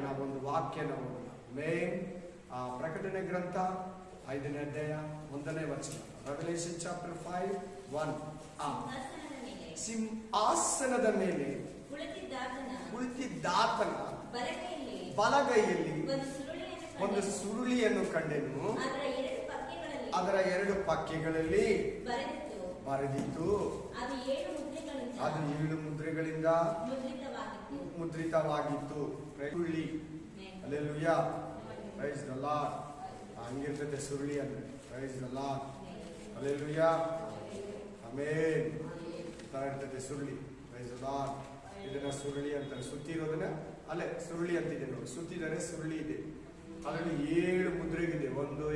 ನಾವೊಂದು ವಾಕ್ಯ ನೋಡೋಣ. ಮೇನ್ ಪ್ರಕಟಣೆ ಗ್ರಂಥ 5ನೇ ಅಧ್ಯಾಯ 1ನೇ ವಚನ. Revolution chapter 5:1. ಸಿಂಹಾಸನದ ಮೇಲೆ ಕುಳಿತಿದ್ದಾತನ ಬಲಗೈಯಲ್ಲಿ ಒಂದು ಸುರುಳಿಯನ್ನು ಕಂಡೆನು. ಅದರ 2 ಪಕ್ಕೆಗಳಲ್ಲಿ ಬರೆದಿತ್ತು. ಅದು 7 ಮುದ್ರೆಗಳಿಂದ ಮುದ್ರಿತವಾಗಿತ್ತು. ಸುರುಳಿ. Hallelujah, praise the Lord. ಹಂಗಿರ್ತದೆ ಸುರುಳಿ ಅಂದ್ರೆ. Praise the Lord, hallelujah, amen. ತರ ಇರ್ತದೆ ಸುರುಳಿ. Praise the Lord. ಇದನ್ನ ಸುರುಳಿ ಅಂತಾರೆ. ಸುತ್ತಿರೋದನ್ನ ಅಲ್ಲೇ ಸುರುಳಿ ಅಂತಿದೆ ನೋಡಿ. ಸುತ್ತಿದರೆ ಸುರುಳಿ ಇದೆ. ಅದರಲ್ಲಿ 7 ಮುದ್ರೆಗಳಿದೆ. 1, 2,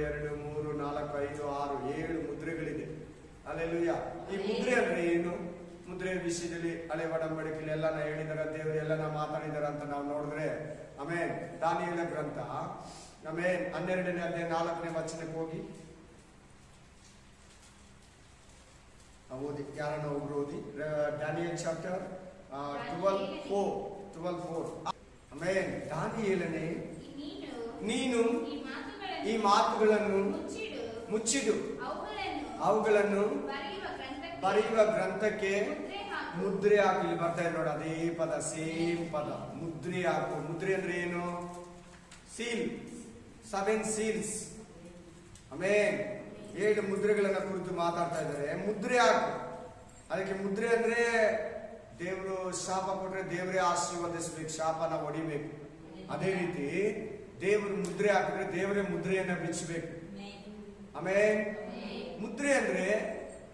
3, 4, 5, 6, 7 ಮುದ್ರೆಗಳಿದೆ. ಹಲ್ಲೆಲೂಯಾ. ಈ ಮುದ್ರೆ ಅಂದ್ರೆ ಏನು? ಮುದ್ರೆಯ ವಿಷಯದಲ್ಲಿ ಹಳೆ ಒಡಂಬಡಿಕೆಯಲ್ಲಿ ಎಲ್ಲ ಹೇಳಿದಾರ, ದೇವರು ಎಲ್ಲ ಮಾತಾಡಿದಾರ ಅಂತ ನಾವು ನೋಡಿದ್ರೆ, ಆಮೇನ್, ದಾನಿಯೇಲ ಗ್ರಂಥ, ಆಮೇನ್, 12ನೇ ಅಧ್ಯಾಯ 4ನೇ ವಚನಕ್ಕೆ ಹೋಗಿ ಓದಿ. ಯಾರನ್ನ ಒಬ್ರು ಓದಿ. Daniel chapter 12:4. ಆಮೇನ್. ದಾನಿಯೇಲನೇ, ನೀನು ಈ ಮಾತುಗಳನ್ನು ಮುಚ್ಚಿಡು, ಅವುಗಳನ್ನು ಬರೆಯುವ ಗ್ರಂಥಕ್ಕೆ ಮುದ್ರೆ ಹಾಕು. ಇಲ್ಲಿ ಬರ್ತಾ ಇದೆ ನೋಡಿ, ಅದೇ ಪದ, ಸೇಮ್ ಪದ, ಮುದ್ರೆ ಹಾಕು. ಮುದ್ರೆ ಅಂದ್ರೆ ಏನು? ಸೀಲ್. 7 ಸೀಲ್ಸ್. ಆಮೇನ್. 7 ಮುದ್ರೆಗಳನ್ನ ಕುರಿತು ಮಾತಾಡ್ತಾ ಇದ್ದಾರೆ. ಮುದ್ರೆ ಹಾಕು. ಅದಕ್ಕೆ ಮುದ್ರೆ ಅಂದ್ರೆ ದೇವರು ಶಾಪ ಕೊಟ್ರೆ ದೇವರೇ ಆಶೀರ್ವದಿಸ್ಬೇಕು, ಶಾಪನ ಹೊಡಿಬೇಕು. ಅದೇ ರೀತಿ ದೇವರು ಮುದ್ರೆ ಹಾಕಿದ್ರೆ ದೇವರೇ ಮುದ್ರೆಯನ್ನ ಬಿಚ್ಚಬೇಕು. ಆಮೇನ್. ಮುದ್ರೆ ಅಂದ್ರೆ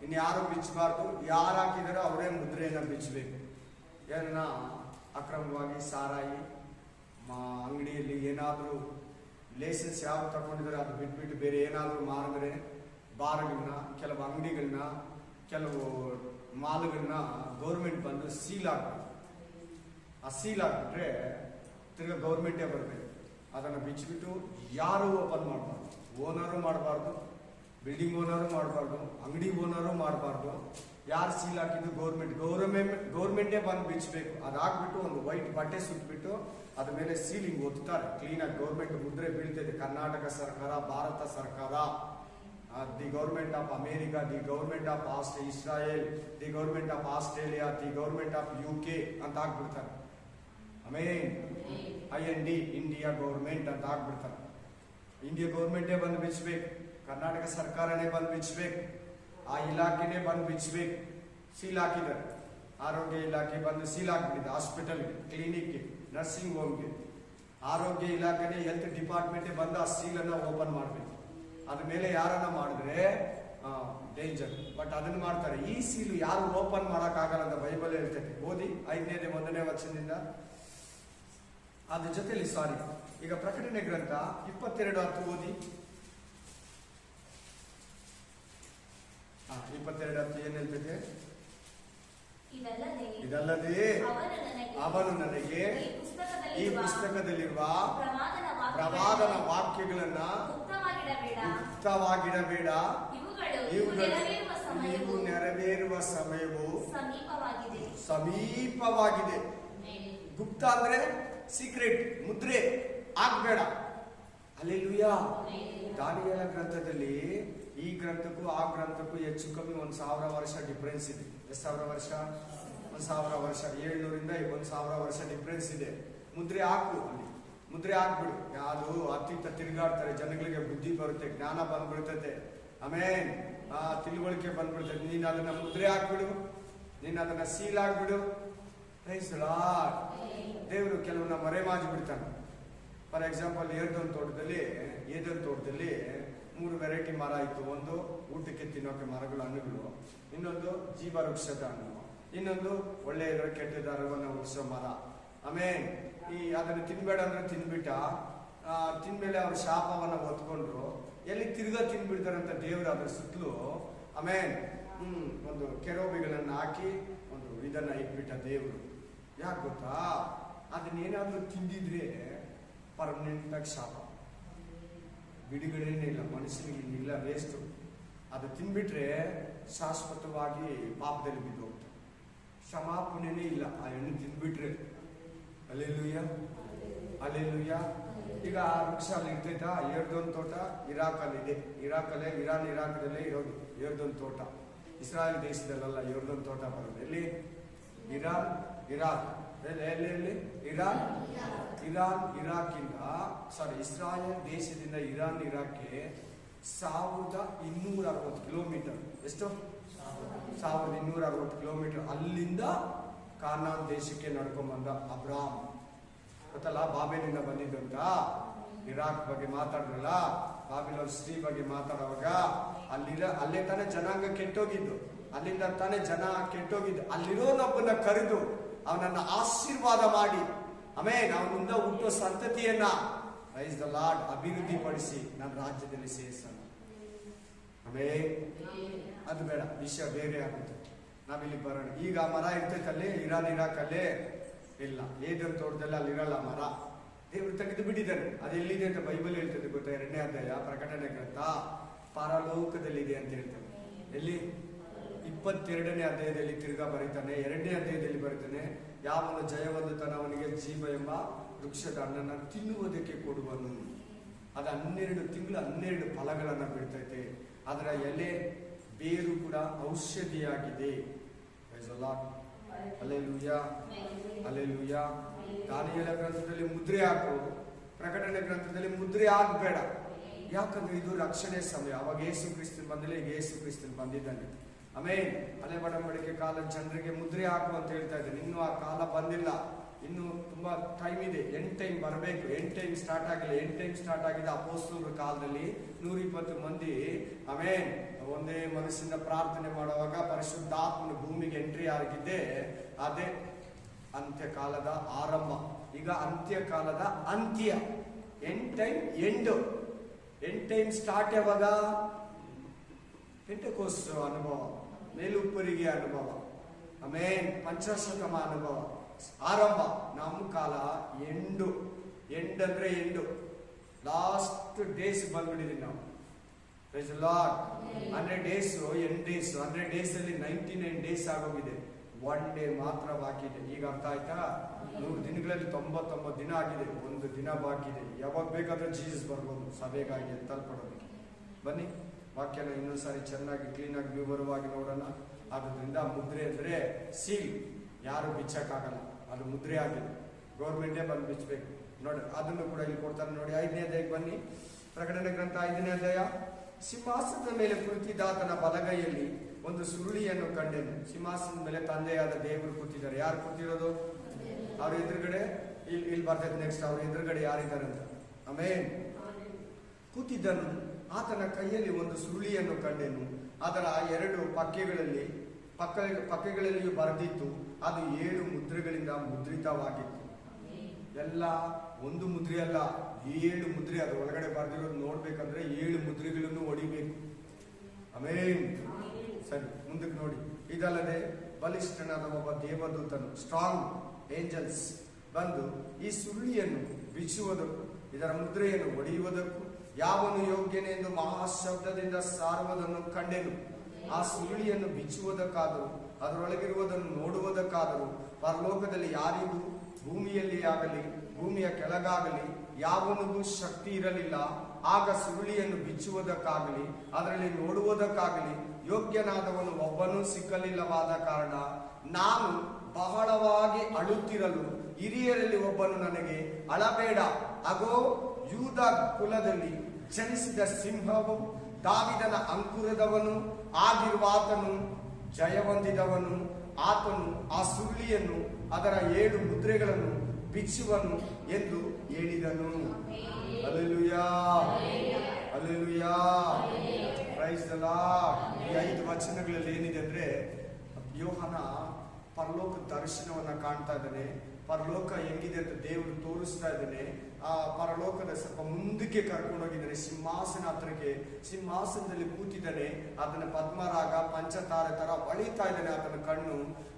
ಇನ್ಯಾರು ಬಿಚ್ಚಬಾರ್ದು. ಯಾರು ಹಾಕಿದಾರೋ ಅವರೇ ಮುದ್ರೆಯನ್ನ ಬಿಚ್ಚಬೇಕು. ಏನನ್ನ ಅಕ್ರಮವಾಗಿ ಸಾರಾಯಿ ಅಂಗಡಿಯಲ್ಲಿ ಏನಾದ್ರೂ ಲೈಸೆನ್ಸ್ ಯಾವ ತಗೊಂಡಿದ್ರೆ ಅದು ಬಿಟ್ಬಿಟ್ಟು ಬೇರೆ ಏನಾದ್ರೂ ಮಾರಿದ್ರೆ, ಬಾರ್ಗಳನ್ನ, ಕೆಲವು ಅಂಗಡಿಗಳನ್ನ, ಕೆಲವು ಮಾಲ್ಗಳನ್ನ ಗೌರ್ಮೆಂಟ್ ಬಂದು ಸೀಲ್ ಹಾಕ್ಬೇಕು. ಆ ಸೀಲ್ ಹಾಕ್ಬಿಟ್ರೆ ತಿರ್ಗಾ ಗೌರ್ಮೆಂಟೇ ಬರಬೇಕು. ಅದನ್ನು ಬಿಚ್ಚಿಬಿಟ್ಟು ಯಾರು ಓಪನ್ ಮಾಡಬಾರ್ದು. ಓನರು ಮಾಡಬಾರ್ದು, ಬಿಲ್ಡಿಂಗ್ ಓನರು ಮಾಡಬಾರ್ದು, ಅಂಗಡಿ ಓನರು ಮಾಡಬಾರ್ದು. ಯಾರು ಸೀಲ್ ಹಾಕಿದ್ದು ಗೌರ್ಮೆಂಟೇ ಬಂದು ಬಿಚ್ಚಬೇಕು. ಅದಾಗ್ಬಿಟ್ಟು ಒಂದು ವೈಟ್ ಬಟ್ಟೆ ಸುತ್ತಬಿಟ್ಟು ಅದ್ರ ಮೇಲೆ ಸೀಲಿಂಗ್ ಒತ್ತಾರೆ ಕ್ಲೀನಾಗಿ. ಗೌರ್ಮೆಂಟ್ ಮುದ್ರೆ ಬೀಳ್ತಿದೆ. ಕರ್ನಾಟಕ ಸರ್ಕಾರ, ಭಾರತ ಸರ್ಕಾರ, the government of America, the government of Israel, the government of Australia, the government of UK ಅಂತ ಹಾಕ್ಬಿಡ್ತಾರೆ. ಆಮೇನ್. IND, ಇಂಡಿಯಾ ಗೌರ್ಮೆಂಟ್ ಅಂತ ಹಾಕ್ಬಿಡ್ತಾರೆ. ಇಂಡಿಯಾ ಗೌರ್ಮೆಂಟೇ ಬಂದು ಬಿಚ್ಚಬೇಕು. ಕರ್ನಾಟಕ ಸರ್ಕಾರನೇ ಬಂದು ಬಿಚ್ಚಬೇಕು. ಆ ಇಲಾಖೆನೇ ಬಂದು ಬಿಚ್ಚಬೇಕು. ಸೀಲ್ ಹಾಕಿದ್ದಾರೆ. ಆರೋಗ್ಯ ಇಲಾಖೆ ಬಂದು ಸೀಲ್ ಹಾಕ್ಬಿಟ್ಟಿದೆ. ಹಾಸ್ಪಿಟಲ್ಗೆ, ಕ್ಲಿನಿಕ್ಗೆ, ನರ್ಸಿಂಗ್ ಹೋಮ್ಗೆ. ಆರೋಗ್ಯ ಇಲಾಖೆನೇ, ಹೆಲ್ತ್ ಡಿಪಾರ್ಟ್ಮೆಂಟೇ ಬಂದು ಆ ಸೀಲನ್ನು ಓಪನ್ ಮಾಡಬೇಕು. ಅದ್ರ ಮೇಲೆ ಯಾರನ್ನ ಮಾಡಿದ್ರೆ ಡೇಂಜರ್. ಬಟ್ ಅದನ್ನ ಮಾಡ್ತಾರೆ. ಈ ಸೀಲು ಯಾರು ಓಪನ್ ಮಾಡಕ್ಕಾಗಲ್ಲ ಅಂತ ಬೈಬಲ್ ಹೇಳ್ತೈತೆ. ಓದಿ 5ನೇ 1ನೇ ವಚನದಿಂದ. ಅದ್ರ ಜೊತೆಲಿ ಈಗ ಪ್ರಕಟಣೆ ಗ್ರಂಥ 22:10 ಓದಿ. 22:10 ಏನ್ ಹೇಳ್ತೈತೆ? ಇದಲ್ಲದೆ ಅವನು ನನಗೆ ಈ ಪುಸ್ತಕದಲ್ಲಿರುವ ಪ್ರವಾದನ ವಾಕ್ಯಗಳನ್ನ ಗುಪ್ತವಾಗಿಡಬೇಡ, ಇವು ನೆರವೇರುವ ಸಮಯವು ಸಮೀಪವಾಗಿದೆ. ಗುಪ್ತ ಅಂದ್ರೆ ಸೀಕ್ರೆಟ್, ಮುದ್ರೆ ಆಗ್ಬೇಡ. ಹಲ್ಲೆಲೂಯಾ. ದಾನಿಯೇಲ ಗ್ರಂಥದಲ್ಲಿ ಈ ಗ್ರಂಥಕ್ಕೂ ಆ ಗ್ರಂಥಕ್ಕೂ ಹೆಚ್ಚು ಕಮ್ಮಿ 1000 ವರ್ಷ ಡಿಫರೆನ್ಸ್ ಇದೆ. ಎಷ್ಟು ಸಾವಿರ ವರ್ಷ? 1000 ವರ್ಷ. 700ರಿಂದ 1000 ವರ್ಷ ಡಿಫರೆನ್ಸ್ ಇದೆ. ಮುದ್ರೆ ಹಾಕು. ಅಲ್ಲಿ ಮುದ್ರೆ ಹಾಕ್ಬಿಡು. ಯಾವುದು ಅತ್ತಿತ್ತ ತಿರುಗಾಡ್ತಾರೆ, ಜನಗಳಿಗೆ ಬುದ್ಧಿ ಬರುತ್ತೆ, ಜ್ಞಾನ ಬಂದ್ಬಿಡ್ತೈತೆ. ಆಮೇನ್. ತಿಳುವಳಿಕೆ ಬಂದ್ಬಿಡ್ತೈತೆ. ನೀನ್ ಅದನ್ನ ಮುದ್ರೆ ಹಾಕ್ಬಿಡು, ನೀನ್ ಅದನ್ನ ಸೀಲ್ ಹಾಕ್ಬಿಡು. Praise the Lord. ದೇವರು ಕೆಲವನ್ನ ಮರೆಮಾಚಿ ಬಿಡ್ತಾನೆ. ಫಾರ್ ಎಕ್ಸಾಂಪಲ್, ಏದನ್ ತೋಟದಲ್ಲಿ 3 ವೆರೈಟಿ ಮರ ಇತ್ತು. ಒಂದು ಊಟಕ್ಕೆ ತಿನ್ನೋಕೆ ಮರಗಳು, ಹಣ್ಣುಗಳು. ಇನ್ನೊಂದು ಜೀವ ವೃಕ್ಷದ ಹಣ್ಣು. ಇನ್ನೊಂದು ಒಳ್ಳೆ ಕೆಟ್ಟದ ಅರವನ್ನು ಉಳಿಸೋ ಮರ. ಆಮೇನ್. ಅದನ್ನು ತಿನ್ಬೇಡ ಅಂದ್ರೆ ತಿನ್ಬಿಟ್ಟ. ತಿನ್ಮೇಲೆ ಅವ್ರ ಶಾಪವನ್ನ ಹೊತ್ಕೊಂಡ್ರು. ಎಲ್ಲಿ ತಿರ್ಗಾ ತಿನ್ಬಿಡ್ತಾರಂತ ದೇವರು ಅದ್ರ ಸುತ್ತಲೂ ಆಮೇನ್ ಒಂದು ಕೆರೋಬಿಗಳನ್ನ ಹಾಕಿ ಒಂದು ಇದನ್ನ ಇಟ್ಬಿಟ್ಟ ದೇವರು. ಯಾಕೆ ಗೊತ್ತಾ? ಅದನ್ನೇನಾದ್ರೂ ತಿಂದಿದ್ರೆ ಪರ್ಮನೆಂಟ್ ಆಗಿ ಶಾಪ, ಬಿಡುಗಡೆನೇ ಇಲ್ಲ, ಮನುಷ್ಯನಿಗೆ ಇಲ್ಲ, ವೇಸ್ಟ್. ಅದು ತಿನ್ಬಿಟ್ರೆ ಶಾಶ್ವತವಾಗಿ ಪಾಪದಲ್ಲಿ ಬಿದ್ದು ಹೋಗ್ತಾರೆ. ಕ್ಷಮಾಪಣೆನೇ ಇಲ್ಲ ಆ ಹಣ್ಣು ತಿಂದ್ಬಿಟ್ರೆ. ಹಲ್ಲೆಲೂಯಾ. ಅಲ್ಲೆಲ್ಲೂಯ್ಯ. ಈಗ ಆ ವೃಕ್ಷ ಅಲ್ಲಿ ಇರ್ತೈತಾ? ಏರ್ದೋನ್ ತೋಟ ಇರಾಕಲ್ಲಿ ಇದೆ. ಇರಾಕದಲ್ಲೇ ಇರೋದು ಏರ್ದೋನ್ ತೋಟ. ಇಸ್ರಾಯೇಲ್ ದೇಶದಲ್ಲ ಏರ್ದೋನ್ ತೋಟ ಬರೋದು. ಎಲ್ಲಿ? ಇರಾಕ್. ಎಲ್ಲಿ? ಇಸ್ರಾಯೇಲ್ ದೇಶದಿಂದ ಇರಾಕ್ಗೆ 1260 ಕಿಲೋಮೀಟರ್. ಎಷ್ಟು? 1260 ಕಿಲೋಮೀಟರ್. ಅಲ್ಲಿಂದ ಕಾನಾನ್ ದೇಶಕ್ಕೆ ನಡ್ಕೊಂಡ್ ಬಂದ ಅಬ್ರಾಮ್. ಗೊತ್ತಲ್ಲ, ಬಾಬೆಲಿಂದ ಬಂದಿದ್ದಂತ. ಇರಾಕ್ ಬಗ್ಗೆ ಮಾತಾಡ್ರಲ್ಲ, ಬಾಬಿಲೋನ್ ಸ್ತ್ರೀ ಬಗ್ಗೆ ಮಾತಾಡುವಾಗ ಅಲ್ಲೇ ತಾನೇ ಜನಾಂಗ ಕೆಟ್ಟೋಗಿದ್ದು, ಅಲ್ಲಿಂದ ತಾನೇ ಜನ ಕೆಟ್ಟೋಗಿದ್ದು. ಅಲ್ಲಿರೋನೊಬ್ಬನ ಕರೆದು ಅವನನ್ನ ಆಶೀರ್ವಾದ ಮಾಡಿ, ಆಮೇಲೆ ಅವನಿಂದ ಹುಟ್ಟೋ ಸಂತತಿಯನ್ನ ಪ್ರೈಸ್ ದ ಲಾರ್ಡ್ ಅಭಿವೃದ್ಧಿ ಪಡಿಸಿ ನನ್ನ ರಾಜ್ಯದಲ್ಲಿ ಸೇರಿಸೋಣ. ಆಮೇಲೆ ಅದು ಬೇಡ, ವಿಷಯ ಬೇರೆ ಆಗುತ್ತೆ. ನಾವಿಲ್ಲಿ ಬರೋಣ. ಈಗ ಮರ ಇರ್ತೈತಲ್ಲಿ ಇರಾಕಲ್ಲೇ ಇಲ್ಲ, ಏದನ್ ತೋಟದಲ್ಲಿ ಅಲ್ಲಿರಲ್ಲ ಮರ. ದೇವರು ತೆಗೆದು ಬಿಟ್ಟಿದ್ದಾನೆ. ಅದು ಎಲ್ಲಿದೆ ಅಂತ ಬೈಬಲ್ ಹೇಳ್ತದೆ ಗೊತ್ತಾ? 2ನೇ ಅಧ್ಯಾಯ ಪ್ರಕಟಣೆ ಗ್ರಂಥ, ಪರಲೋಕದಲ್ಲಿದೆ ಅಂತ ಹೇಳ್ತಾನೆ. ಎಲ್ಲಿ? 22ನೇ ಅಧ್ಯಾಯದಲ್ಲಿ ತಿರ್ಗಾ ಬರೀತಾನೆ. 2ನೇ ಅಧ್ಯಾಯದಲ್ಲಿ ಬರೀತಾನೆ, ಯಾವನು ಜಯವೊಂದುತ್ತಾನೆ ಅವನಿಗೆ ಜೀವ ಎಂಬ ವೃಕ್ಷದ ಹಣ್ಣನ್ನು ತಿನ್ನುವುದಕ್ಕೆ ಕೊಡುವನು. ಅದು 12 ತಿಂಗಳು 12 ಫಲಗಳನ್ನ ಬಿಡ್ತೈತೆ. ಅದರ ಎಲೆ ಬೇರು ಕೂಡ ಔಷಧಿಯಾಗಿದೆ. ಅಲ್ಲೆಲ್ಲೂಯ್ಯ. ದಾನಿಯೇಲ ಗ್ರಂಥದಲ್ಲಿ ಮುದ್ರೆ ಹಾಕು, ಪ್ರಕಟಣೆ ಗ್ರಂಥದಲ್ಲಿ ಮುದ್ರೆ ಹಾಕಬೇಡ. ಯಾಕಂದ್ರೆ ಇದು ರಕ್ಷಣೆ ಸಮಯ. ಅವಾಗ ಯೇಸು ಕ್ರಿಸ್ತನ್ ಬಂದಿಲ್ಲ, ಈಗ ಯೇಸು ಕ್ರಿಸ್ತನ್ ಬಂದಿದ್ದಾನೆ. ಆಮೇಲೆ ಅಲೆ ಬಡಂಬಡಿಕೆ ಕಾಲದ ಜನರಿಗೆ ಮುದ್ರೆ ಹಾಕು ಅಂತ ಹೇಳ್ತಾ ಇದ್ದೇನೆ. ಇನ್ನೂ ಆ ಕಾಲ ಬಂದಿಲ್ಲ, ಇನ್ನು ತುಂಬಾ ಟೈಮ್ ಇದೆ. ಎಂಡ್ ಟೈಮ್ ಬರಬೇಕು. ಎಂಡ್ ಟೈಮ್ ಸ್ಟಾರ್ಟ್ ಆಗಿಲ್ಲ. ಎಂಡ್ ಟೈಮ್ ಸ್ಟಾರ್ಟ್ ಆಗಿದೆ ಅಪೊಸ್ತಲರ ಕಾಲದಲ್ಲಿ 120 ಮಂದಿ ಆಮೇಲೆ ಒಂದೇ ಮನಸ್ಸಿಂದ ಪ್ರಾರ್ಥನೆ ಮಾಡುವಾಗ ಪರಿಶುದ್ಧಾತ್ಮನ ಭೂಮಿಗೆ ಎಂಟ್ರಿ ಆಗಿದ್ದೆ. ಅದೇ ಅಂತ್ಯಕಾಲದ ಆರಂಭ. ಈಗ ಅಂತ್ಯಕಾಲದ ಅಂತ್ಯ, end time end. End time start ಯಾವಾಗ? ಪೆಂಟೆಕೋಸ್ ಅನುಭವ, ಮೇಲುಪ್ಪರಿಗೆ ಅನುಭವ, ಆಮೇಲೆ ಪಂಚಶತಮ ಅನುಭವ, ಆರಂಭ. ನಮ್ಮ ಕಾಲ ಎಂಡ್ ಅಂದ್ರೆ ಎಂಡು. ಲಾಸ್ಟ್ ಡೇಸ್ ಬಂದ್ಬಿಟ್ಟಿದೀವಿ ನಾವು. 100 ಡೇಸ್, ಎಂಡ್ ಡೇಸ್. 100 ಡೇಸ್ ಅಲ್ಲಿ 99 ಡೇಸ್ ಆಗೋಗಿದೆ. 1 ಡೇ ಮಾತ್ರ ಬಾಕಿ ಇದೆ. ಈಗ ಅರ್ಥ ಆಯ್ತಾ? 100 ದಿನಗಳಲ್ಲಿ 99 ದಿನ ಆಗಿದೆ. 1 ದಿನ ಬಾಕಿ ಇದೆ. ಯಾವಾಗ ಬೇಕಾದ್ರೆ ಜೀಸಸ್ ಬರ್ಬೋದು ಸಭೆಗಾಗಿ ಎತ್ತಲ್ಪಡೋದಕ್ಕೆ. ಬನ್ನಿ, ವಾಕ್ಯನ ಇನ್ನೊಂದ್ಸಾರಿ ಚೆನ್ನಾಗಿ ಕ್ಲೀನಾಗಿ ವಿವರವಾಗಿ ನೋಡೋಣ. ಆದ್ರಿಂದ ಮುದ್ರೆ ಅಂದ್ರೆ ಸೀಲ್, ಯಾರು ಬಿಚ್ಚಕ್ಕಾಗಲ್ಲ. ಅದು ಮುದ್ರೆ ಆಗಿದೆ. ಗೌರ್ಮೆಂಟೇ ಬಂದು ಬಿಚ್ಚಬೇಕು. ನೋಡಿ, ಅದನ್ನು ಕೂಡ ಇಲ್ಲಿ ಕೊಡ್ತಾರೆ ನೋಡಿ. 5ನೇ ಅಧ್ಯಾಯಕ್ಕೆ ಬನ್ನಿ. ಪ್ರಕಟಣೆ ಗ್ರಂಥ 5ನೇ ಅಧ್ಯಾಯ. ಸಿಂಹಾಸನದ ಮೇಲೆ ಕುಳಿತಿದ್ದಾತನ ಬಲಗೈಯಲ್ಲಿ ಒಂದು ಸುರುಳಿಯನ್ನು ಕಂಡೆನು. ಸಿಂಹಾಸನದ ಮೇಲೆ ತಂದೆಯಾದ ದೇವರು ಕೂತಿದ್ದಾರೆ. ಯಾರು ಕೂತಿರೋದು? ಅವ್ರ ಎದುರುಗಡೆ ಇಲ್ಲಿ ಬರ್ತೈತೆ ನೆಕ್ಸ್ಟ್. ಅವ್ರ ಎದುರುಗಡೆ ಯಾರಿದ್ದಾರೆ ಅಂತ. ಆಮೇಲೆ ಕೂತಿದ್ದನು. ಆತನ ಕೈಯಲ್ಲಿ ಒಂದು ಸುರುಳಿಯನ್ನು ಕಂಡೆನು. ಅದರ 2 ಪಕ್ಕೆಗಳಲ್ಲಿಯೂ ಬರೆದಿತ್ತು. ಅದು 7 ಮುದ್ರೆಗಳಿಂದ ಮುದ್ರಿತವಾಗಿತ್ತು. ಎಲ್ಲ ಒಂದು ಮುದ್ರೆ ಅಲ್ಲ, 7 ಮುದ್ರೆ. ಅದು ಒಳಗಡೆ ಬರೆದಿರೋದು ನೋಡ್ಬೇಕಂದ್ರೆ 7 ಮುದ್ರೆಗಳನ್ನು ಹೊಡಿಬೇಕು. ಆಮೇಲೆ ಸರಿ, ಮುಂದಕ್ಕೆ ನೋಡಿ. ಇದಲ್ಲದೆ ಬಲಿಷ್ಠನಾದ ಒಬ್ಬ ದೇವದೂತನು, ಸ್ಟ್ರಾಂಗ್ ಏಂಜಲ್ಸ್, ಬಂದು ಈ ಸುರುಳಿಯನ್ನು ಬಿಚ್ಚುವುದಕ್ಕೂ ಇದರ ಮುದ್ರೆಯನ್ನು ಹೊಡೆಯುವುದಕ್ಕೂ ಯಾವನು ಯೋಗ್ಯನೆಂದು ಮಹಾಶಬ್ದದಿಂದ ಸಾರುವುದನ್ನು ಕಂಡೆನು. ಆ ಸುರುಳಿಯನ್ನು ಬಿಚ್ಚುವುದಕ್ಕಾದರೂ ಅದರೊಳಗಿರುವುದನ್ನು ನೋಡುವುದಕ್ಕಾದರೂ ಪರಲೋಕದಲ್ಲಿ ಯಾರಿಗೂ, ಭೂಮಿಯಲ್ಲಿ ಆಗಲಿ ಭೂಮಿಯ ಕೆಳಗಾಗಲಿ ಯಾವನಿಗೂ ಶಕ್ತಿ ಇರಲಿಲ್ಲ. ಆಗ ಸುರುಳಿಯನ್ನು ಬಿಚ್ಚುವುದಕ್ಕಾಗಲಿ ಅದರಲ್ಲಿ ನೋಡುವುದಕ್ಕಾಗಲಿ ಯೋಗ್ಯನಾದವನು ಒಬ್ಬನೂ ಸಿಕ್ಕಲಿಲ್ಲವಾದ ಕಾರಣ ನಾನು ಬಹಳವಾಗಿ ಅಳುತ್ತಿರಲು ಹಿರಿಯರಲ್ಲಿ ಒಬ್ಬನು ನನಗೆ, ಅಳಬೇಡ, ಅಗೋ ಯೂದ ಕುಲದಲ್ಲಿ ಜನಿಸಿದ ಸಿಂಹವು, ದಾವಿದನ ಅಂಕುರದವನು ಆಗಿರುವಾತನು ಜಯವೊಂದಿದವನು, ಆತನು ಆ ಸುರುಳಿಯನ್ನು ಅದರ 7 ಮುದ್ರೆಗಳನ್ನು ಬಿಚ್ಚುವನು ಎಂದು ಹೇಳಿದನು. Hallelujah, hallelujah, praise the lord. ಈ 5 ವಚನಗಳಲ್ಲಿ ಏನಿದೆ ಅಂದ್ರೆ, ಯೋಹಾನ ಪರಲೋಕ ದರ್ಶನವನ್ನ ಕಾಣ್ತಾ ಇದ್ದಾನೆ. ಪರಲೋಕ ಹೆಂಗಿದೆ ಅಂತ ದೇವರು ತೋರಿಸ್ತಾ ಇದ್ದಾನೆ. ಆ ಪರಲೋಕದ ಸ್ವಲ್ಪ ಮುಂದಕ್ಕೆ ಕರ್ಕೊಂಡು ಹೋಗಿದ್ದಾನೆ. ಸಿಂಹಾಸನ ಹತ್ರಕ್ಕೆ, ಸಿಂಹಾಸನದಲ್ಲಿ ಕೂತಿದ್ದಾನೆ. ಅದನ್ನ ಪದ್ಮರಾಗ ಪಂಚತಾರೆ ತರ ಹೊಳಿತಾ ಇದ್ದಾನೆ ಆತನ ಕಣ್ಣು.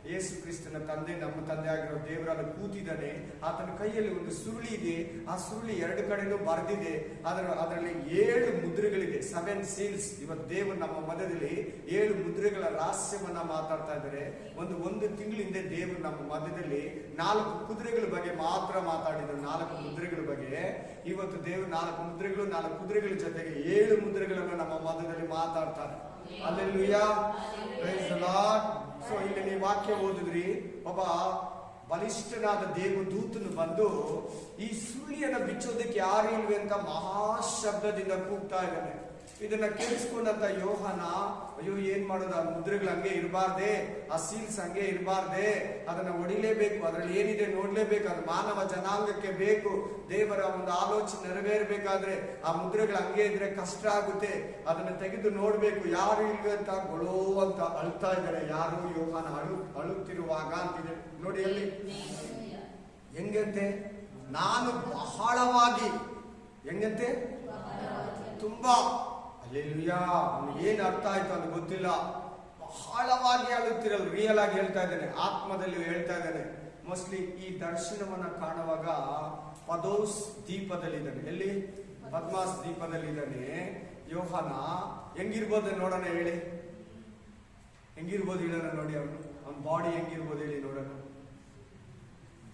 ಯೇಸು ಕ್ರಿಸ್ತನ ತಂದೆ, ನಮ್ಮ ತಂದೆ ಆಗಿರೋ ದೇವರಲ್ಲಿ ಕೂತಿದ್ದಾನೆ. ಆತನ ಕೈಯಲ್ಲಿ ಒಂದು ಸುರುಳಿ ಇದೆ. ಆ ಸುರುಳಿ ಎರಡು ಕಡೆನೂ ಬರೆದಿದೆ. ಅದರಲ್ಲಿ 7 ಮುದ್ರೆಗಳಿದೆ, 7 ಸೀಲ್ಸ್. ಇವತ್ತು ದೇವರು ನಮ್ಮ ಮಧ್ಯದಲ್ಲಿ 7 ಮುದ್ರೆಗಳ ರಹಸ್ಯವನ್ನ ಮಾತಾಡ್ತಾ ಇದ್ದಾರೆ. ಒಂದು ತಿಂಗಳಿಂದ ದೇವರು ನಮ್ಮ ಮಧ್ಯದಲ್ಲಿ 4 ಕುದುರೆಗಳ ಬಗ್ಗೆ ಮಾತ್ರ ಮಾತಾಡಿದ್ರು. 4 ಮುದ್ರೆಗಳ ಬಗ್ಗೆ. ಇವತ್ತು ದೇವರು 4 ಮುದ್ರೆಗಳು, 4 ಕುದುರೆಗಳ ಜೊತೆಗೆ 7 ಮುದ್ರೆಗಳನ್ನು ನಮ್ಮ ಮಧ್ಯದಲ್ಲಿ ಮಾತಾಡ್ತಾರೆ. Hallelujah, praise the Lord. So ಇಲ್ಲಿ ನೀವು ವಾಕ್ಯ ಓದಿದ್ರಿ, ಒಬ್ಬ ಬಲಿಷ್ಠನಾದ ದೇವದೂತನು ಬಂದು ಈ ಸುರುಳಿಯನ್ನ ಬಿಚ್ಚೋದಕ್ಕೆ ಯಾರು ಇಲ್ವೇ ಅಂತ ಮಹಾಶಬ್ದದಿಂದ ಕೂಗ್ತಾ ಇದ್ದಾನೆ. ಇದನ್ನ ಕೇಳಿಸ್ಕೊಂಡಂತ ಯೋಹಾನ, ಅಯ್ಯೋ ಏನ್ ಮಾಡೋದು, ಆ ಮುದ್ರೆಗಳು ಹಂಗೆ ಇರಬಾರ್ದೆ, ಆ ಸೀಲ್ಸ್ ಹಂಗೆ ಇರಬಾರ್ದೆ, ಅದನ್ನ ಹೊಡಿಲೇಬೇಕು, ಅದ್ರಲ್ಲಿ ಏನಿದೆ ನೋಡ್ಲೇಬೇಕು, ಅದು ಮಾನವ ಜನಾಂಗಕ್ಕೆ ಬೇಕು. ದೇವರ ಒಂದು ಆಲೋಚನೆ ನೆರವೇರ್ಬೇಕಾದ್ರೆ ಆ ಮುದ್ರೆಗಳು ಹಂಗೆ ಇದ್ರೆ ಕಷ್ಟ ಆಗುತ್ತೆ, ಅದನ್ನ ತೆಗೆದು ನೋಡ್ಬೇಕು. ಯಾರು ಇಲ್ವೇ ಅಂತ ಗೊಳೋ ಅಂತ ಅಳ್ತಾ ಇದ್ದಾರೆ. ಯಾರು? ಯೋಹಾನ ಅಳುತ್ತಿರುವಾಗ ಅಂತಿದೆ ನೋಡಿ. ಅಲ್ಲಿ ಹೆಂಗಂತೆ, ನಾನು ಬಹಳವಾಗಿ, ಹೆಂಗಂತೆ ತುಂಬಾ, ಹಲ್ಲೆಲೂಯಾ, ಅವನಿಗೆ ಏನ್ ಅರ್ಥ ಆಯ್ತು ಅಂತ ಗೊತ್ತಿಲ್ಲ. ಬಹಳವಾಗಿ ಅಳುತ್ತಿರಲು, ರಿಯಲ್ ಆಗಿ ಹೇಳ್ತಾ ಇದ್ದಾನೆ, ಆತ್ಮದಲ್ಲಿ ಹೇಳ್ತಾ ಇದ್ದಾನೆ. ಮೋಸ್ಟ್ಲಿ ಈ ದರ್ಶನವನ್ನ ಕಾಣುವಾಗ ಪದೋಸ್ ದ್ವೀಪದಲ್ಲಿದ್ದಾನೆ. ಎಲ್ಲಿ? ಪದ್ಮಾಸ್ ದ್ವೀಪದಲ್ಲಿದ್ದಾನೆ ಯೋಹಾನ. ಹೆಂಗಿರ್ಬೋದು ನೋಡೋಣ, ಹೇಳಿ ಹೆಂಗಿರ್ಬೋದು ಹೇಳೋಣ ನೋಡಿ. ಅವನ ಬಾಡಿ ಹೆಂಗಿರ್ಬೋದು ಹೇಳಿ ನೋಡೋಣ.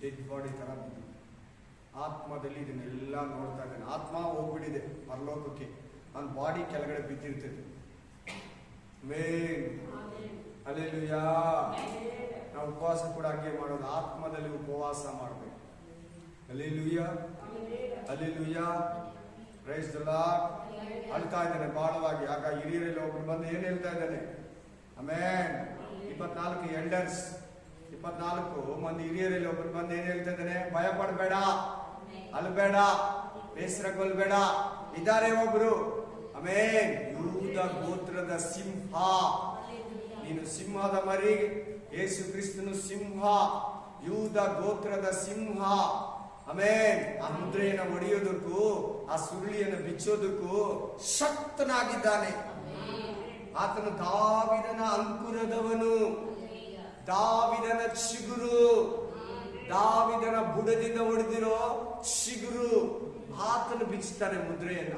ಡೆಡ್ ಬಾಡಿ ತರ ಆತ್ಮದಲ್ಲಿ ಇದನ್ನೆಲ್ಲ ನೋಡ್ತಾ ಇದ್ದಾನೆ. ಆತ್ಮ ಹೋಗ್ಬಿಟ್ಟಿದೆ ಪರಲೋಕಕ್ಕೆ, ಅವನ ಬಾಡಿ ಕೆಳಗಡೆ ಬಿದ್ದಿರ್ತದೆ. ಹಲ್ಲೆಲೂಯಾ. ನಾವು ಉಪವಾಸ ಕೂಡ ಹಂಗೆ ಮಾಡೋದು, ಆತ್ಮದಲ್ಲಿ ಉಪವಾಸ ಮಾಡಬೇಕು. Hallelujah, hallelujah, praise the Lord. ಅಳ್ತಾ ಇದ್ದಾನೆ ಬಹಳವಾಗಿ. ಆಗ ಹಿರಿಯರಲ್ಲಿ ಒಬ್ರು ಬಂದು ಏನ್ ಹೇಳ್ತಾ ಇದ್ದಾನೆ? ಆಮೆನ್. 24 ಎಲ್ಡರ್ಸ್, 24 ಮಂದಿ ಹಿರಿಯರಲ್ಲಿ ಒಬ್ರು ಬಂದು ಏನ್ ಹೇಳ್ತಾ ಇದ್ದಾನೆ? ಭಯ ಪಡಬೇಡ, ಅಲ್ಬೇಡ, ಬೇಸರಗೊಳ್ಬೇಡ, ಇದಾರೆ ಒಬ್ರು. ಆಮೆನ್. ಯೂದ ಗೋತ್ರದ ಸಿಂಹ, ನೀನು ಸಿಂಹದ ಮರಿ. ಯೇಸು ಕ್ರಿಸ್ತನು ಸಿಂಹ, ಯೂದ ಗೋತ್ರದ ಸಿಂಹ. ಆಮೆನ್. ಆ ಮುದ್ರೆಯನ್ನು ಹೊಡೆಯೋದಕ್ಕೂ ಆ ಸುರುಳಿಯನ್ನು ಬಿಚ್ಚೋದಕ್ಕೂ ಶಕ್ತನಾಗಿದ್ದಾನೆ. ಆತನು ದಾವಿದನ ಅಂಕುರದವನು, ದಾವಿದನ ಚಿಗುರು, ದಾವಿದನ ಬುಡದಿಂದ ಹೊಡೆದಿರೋ ಚಿಗುರು. ಆತನು ಬಿಚ್ಚುತ್ತಾನೆ ಮುದ್ರೆಯನ್ನ,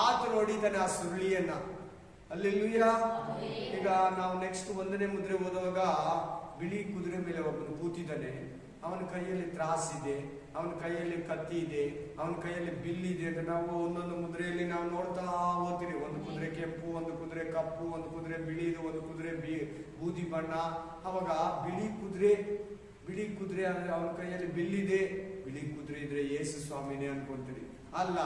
ಆತನು ಹೊಡಿತಾನೆ ಆ ಸುರುಳಿಯನ್ನ. ಹಲ್ಲೆಲೂಯಾ. ಈಗ ನಾವು ನೆಕ್ಸ್ಟ್ 1ನೇ ಮುದ್ರೆ ಓದುವಾಗ ಬಿಳಿ ಕುದುರೆ ಮೇಲೆ ಒಬ್ಬನು ಕೂತಿದ್ದಾನೆ. ಅವನ ಕೈಯಲ್ಲಿ ತ್ರಾಸಿದೆ, ಅವನ ಕೈಯಲ್ಲಿ ಕತ್ತಿ ಇದೆ, ಅವನ ಕೈಯಲ್ಲಿ ಬಿಲ್ಲಿದೆ ಅಂತ ನಾವು ಒಂದೊಂದು ಮುದ್ರೆಯಲ್ಲಿ ನಾವು ನೋಡ್ತಾ ಹೋಗ್ತೀವಿ. ಒಂದು ಕುದುರೆ ಕೆಂಪು, ಒಂದು ಕುದುರೆ ಕಪ್ಪು, ಒಂದು ಕುದುರೆ ಬಿಳಿದು, ಒಂದು ಕುದುರೆ ಬೂದಿ ಬಣ್ಣ. ಅವಾಗ ಬಿಳಿ ಕುದುರೆ ಅಂದ್ರೆ ಅವನ ಕೈಯಲ್ಲಿ ಬಿಲ್ಲಿದೆ. ಬಿಳಿ ಕುದುರೆ ಇದ್ರೆ ಯೇಸು ಸ್ವಾಮಿನೇ ಅನ್ಕೊಂತೀರಿ. ಅಲ್ಲ,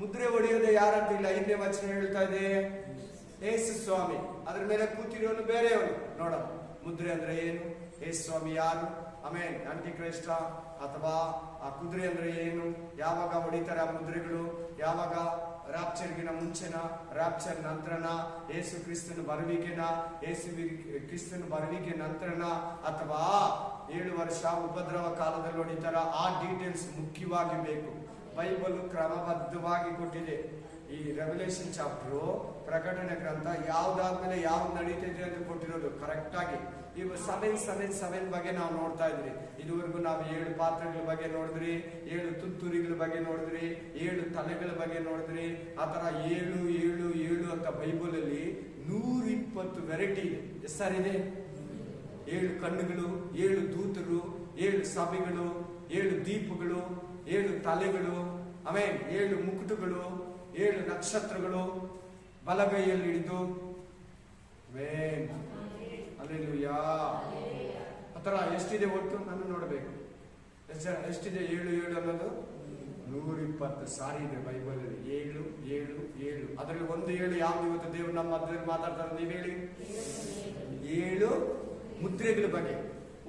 ಮುದ್ರೆ ಹೊಡೆಯೋದೇ ಯಾರಂತಿಲ್ಲ. 5ನೇ ವಚನ ಹೇಳ್ತಾ ಇದೆ ಯೇಸು ಸ್ವಾಮಿ. ಅದ್ರ ಮೇಲೆ ಕೂತಿರೋನು ಬೇರೆಯವನು. ನೋಡೋಣ, ಮುದ್ರೆ ಅಂದ್ರೆ ಏನು, ಯೇಸು ಸ್ವಾಮಿ ಯಾರು? ಆಮೇನ್. ಆಂಟಿ ಕ್ರೈಸ್ಟ ಅಥವಾ ಆ ಕುದುರೆ ಅಂದ್ರೆ ಏನು? ಯಾವಾಗ ಹೊಡಿತಾರೆ ಆ ಮುದ್ರೆಗಳು? ಯಾವಾಗ? ರಾಪ್ಚರ್ಗಿನ ಮುಂಚೆನ, ರಾಪ್ಚರ್ ನಂತರನ, ಯೇಸು ಕ್ರಿಸ್ತನ ಬರುವಿಕೆನ, ಯೇಸು ಕ್ರಿಸ್ತನ ಬರುವಿಕೆ ನಂತರನ, ಅಥವಾ 7 ವರ್ಷ ಉಪದ್ರವ ಕಾಲದಲ್ಲಿ ಹೊಡಿತಾರ? ಆ ಡೀಟೇಲ್ಸ್ ಮುಖ್ಯವಾಗಿ ಬೇಕು. ಬೈಬಲ್ ಕ್ರಮಬದ್ಧವಾಗಿ ಕೊಟ್ಟಿದೆ. ಈ ರೆವಲ್ಯೂಷನ್ ಚಾಪ್ಟರ್, ಪ್ರಕಟಣೆ ಗ್ರಂಥ ಯಾವ್ದಾದ್ಮೇಲೆ ಯಾವ್ದು ನಡೀತಿದೆ ಅಂತ ಕೊಟ್ಟಿರೋದು ಕರೆಕ್ಟ್ ಆಗಿ. ಇವು 777 ಬಗ್ಗೆ ನಾವು ನೋಡ್ತಾ ಇದ್ರಿ. ಇದುವರೆಗೂ ನಾವು 7 ಪಾತ್ರೆಗಳ ಬಗ್ಗೆ ನೋಡಿದ್ರಿ, 7 ತುತ್ತೂರಿಗಳ ಬಗ್ಗೆ ನೋಡಿದ್ರಿ, 7 ತಲೆಗಳ ಬಗ್ಗೆ ನೋಡಿದ್ರಿ. ಆ ತರ 7 ಅಂತ ಬೈಬಲ್ ಅಲ್ಲಿ 120 ವೆರೈಟಿ ಇದೆ. ಎಷ್ಟಾರಿದೆ? 7 ಕಣ್ಣುಗಳು, 7 ದೂತರು, 7 ಸಭೆಗಳು, 7 ದೀಪಗಳು, 7 ತಲೆಗಳು, ಆಮೇಲೆ 7 ಮುಕುಟಗಳು, 7 ನಕ್ಷತ್ರಗಳು ಬಲಗೈಯಲ್ಲಿ ಹಿಡಿದು. ಹಲ್ಲೆಲೂಯಾ. ಆತರ ಎಷ್ಟಿದೆ ಒಟ್ಟು? ನಾನು ನೋಡಬೇಕು ಎಷ್ಟಿದೆ. 7 ಅನ್ನೋದು 120 ಸಾರಿ ಇದೆ ಬೈಬಲ್ ಅಲ್ಲಿ. 7 ಅದರಲ್ಲಿ ಒಂದು 7 ಯಾವ್ದು ಇವತ್ತು ದೇವ್ರು ನಮ್ಮ ಮಧ್ಯದಲ್ಲಿ ಮಾತಾಡ್ತಾರೆ? ನೀವು ಹೇಳಿ. 7 ಮುದ್ರೆಗಳ ಬಗ್ಗೆ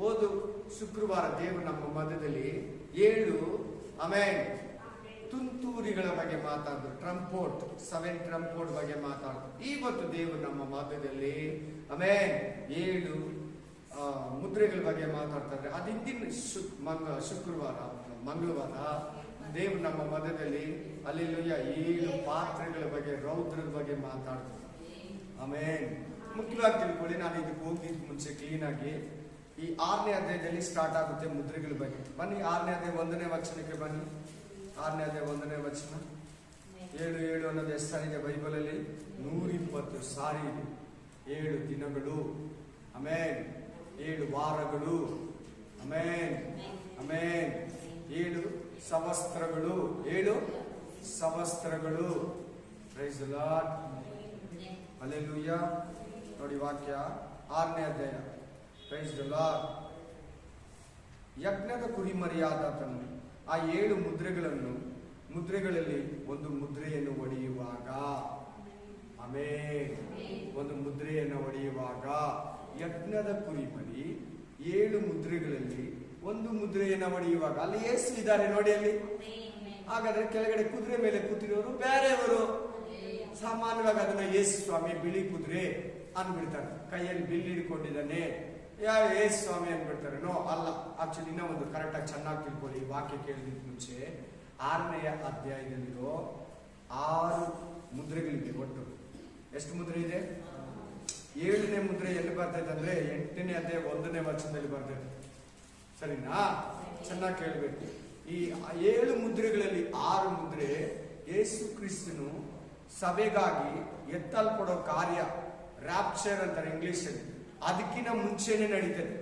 ಓದು. ಶುಕ್ರವಾರ ದೇವರು ನಮ್ಮ ಮಧ್ಯದಲ್ಲಿ 7 ಆಮೇಲೆ ತುಂತೂರಿಗಳ ಬಗ್ಗೆ ಮಾತಾಡಿದ್ರು. ಟ್ರಂಪೋಟ್, 7 ಟ್ರಂಪೋಟ್ ಬಗ್ಗೆ ಮಾತಾಡಿದ್ರು. ಇವತ್ತು ದೇವರು ನಮ್ಮ ಮಧ್ಯದಲ್ಲಿ ಆಮೇಲೆ 7 ಮುದ್ರೆಗಳ ಬಗ್ಗೆ ಮಾತಾಡ್ತಾರೆ. ಅದು ಹಿಂದಿನ ಶುಕ್ರವಾರ, ಮಂಗಳವಾರ ದೇವರು ನಮ್ಮ ಮಧ್ಯದಲ್ಲಿ ಅಲ್ಲೆಲ್ಲೂಯ್ಯ 7 ಪಾತ್ರೆಗಳ ಬಗ್ಗೆ, ರೌದ್ರದ ಬಗ್ಗೆ ಮಾತಾಡ್ತಾರೆ. ಆಮೇಲೆ ಮುಖ್ಯವಾಗಿ ತಿಳ್ಕೊಳ್ಳಿ, ನಾನು ಇದಕ್ಕೆ ಹೋಗಿದ್ದ ಮುಂಚೆ ಕ್ಲೀನಾಗಿ ಈ 6ನೇ ಅಧ್ಯಾಯದಲ್ಲಿ ಸ್ಟಾರ್ಟ್ ಆಗುತ್ತೆ ಮುದ್ರೆಗಳ ಬಗ್ಗೆ. ಬನ್ನಿ 6ನೇ ಅಧ್ಯಾಯ 1ನೇ ವಚನಕ್ಕೆ ಬನ್ನಿ. 6ನೇ ಅಧ್ಯಾಯ 1ನೇ ವಚನ. 7 ಅನ್ನೋದು ಎಷ್ಟು ಸಾರಿದೆ ಬೈಬಲಲ್ಲಿ? 120 ಸಾರಿ ಇದೆ. 7 ದಿನಗಳು, ಆಮೇನ್. 7 ವಾರಗಳು, ಆಮೇನ್ ಆಮೇನ್. 7 ಸಂವತ್ಸರಗಳು, 7 ಸಂವತ್ಸರಗಳು. Praise the Lord, hallelujah. ನೋಡಿ ವಾಕ್ಯ 6ನೇ ಅಧ್ಯಾಯ. Praise the Lord. ಯಜ್ಞದ ಕುರಿಮರಿಯಾದಾತನು ಆ 7 ಮುದ್ರೆಗಳಲ್ಲಿ ಒಂದು ಮುದ್ರೆಯನ್ನು ಒಡೆಯುವಾಗ, ಆಮೇನ್, ಒಂದು ಮುದ್ರೆಯನ್ನು ಒಡೆಯುವಾಗ, ಯಜ್ಞದ ಕುರಿಮರಿ 7 ಮುದ್ರೆಗಳಲ್ಲಿ ಒಂದು ಮುದ್ರೆಯನ್ನು ಒಡೆಯುವಾಗ, ಅಲ್ಲಿ ಯೇಸು ಇದ್ದಾರೆ ನೋಡಿ ಅಲ್ಲಿ. ಹಾಗಾದ್ರೆ ಕೆಳಗಡೆ ಕುದುರೆ ಮೇಲೆ ಕೂತಿರೋರು ಬೇರೆಯವರು. ಸಾಮಾನ್ಯವಾಗಿ ಅದನ್ನ ಯೇಸು ಸ್ವಾಮಿ ಬಿಳಿ ಕುದುರೆ ಅನ್ಬಿಡ್ತಾರೆ. ಕೈಯಲ್ಲಿ ಬಿಲ್ ಹಿಡ್ಕೊಂಡಿದ್ದಾನೆ, ಯೇಸು ಸ್ವಾಮಿ ಅನ್ಬಿಡ್ತಾರೆ. ನೋ, ಅಲ್ಲ. ಆಕ್ಚುಲಿ ಇನ್ನೂ ಒಂದು ಕರೆಕ್ಟಾಗಿ ಚೆನ್ನಾಗಿ ತಿಳ್ಕೊಳ್ಳಿ. ವಾಕ್ಯ ಕೇಳಿದ ಮುಂಚೆ 6ನೇ ಅಧ್ಯಾಯದಲ್ಲಿರೋ 6 ಮುದ್ರೆಗಳಿದೆ. ಒಟ್ಟು ಎಷ್ಟು ಮುದ್ರೆ ಇದೆ? 7ನೇ ಮುದ್ರೆ ಎಲ್ಲಿ ಬರ್ತೈತೆ ಅಂದ್ರೆ 8ನೇ ಅಧ್ಯಾಯ 1ನೇ ವಚನದಲ್ಲಿ ಬರ್ತೈತೆ. ಸರಿನಾ? ಚೆನ್ನಾಗಿ ಕೇಳಬೇಕು. ಈ 7 ಮುದ್ರೆಗಳಲ್ಲಿ 6 ಮುದ್ರೆ ಯೇಸು ಕ್ರಿಸ್ತನು ಸಭೆಗಾಗಿ ಎತ್ತಲ್ಪಡೋ ಕಾರ್ಯ, ರ್ಯಾಪ್ಚರ್ ಅಂತಾರೆ ಇಂಗ್ಲಿಷ್ ಅಲ್ಲಿ. ಅದಕ್ಕಿಂತ ಮುಂಚೆನೆ ನಡೀತದೆ.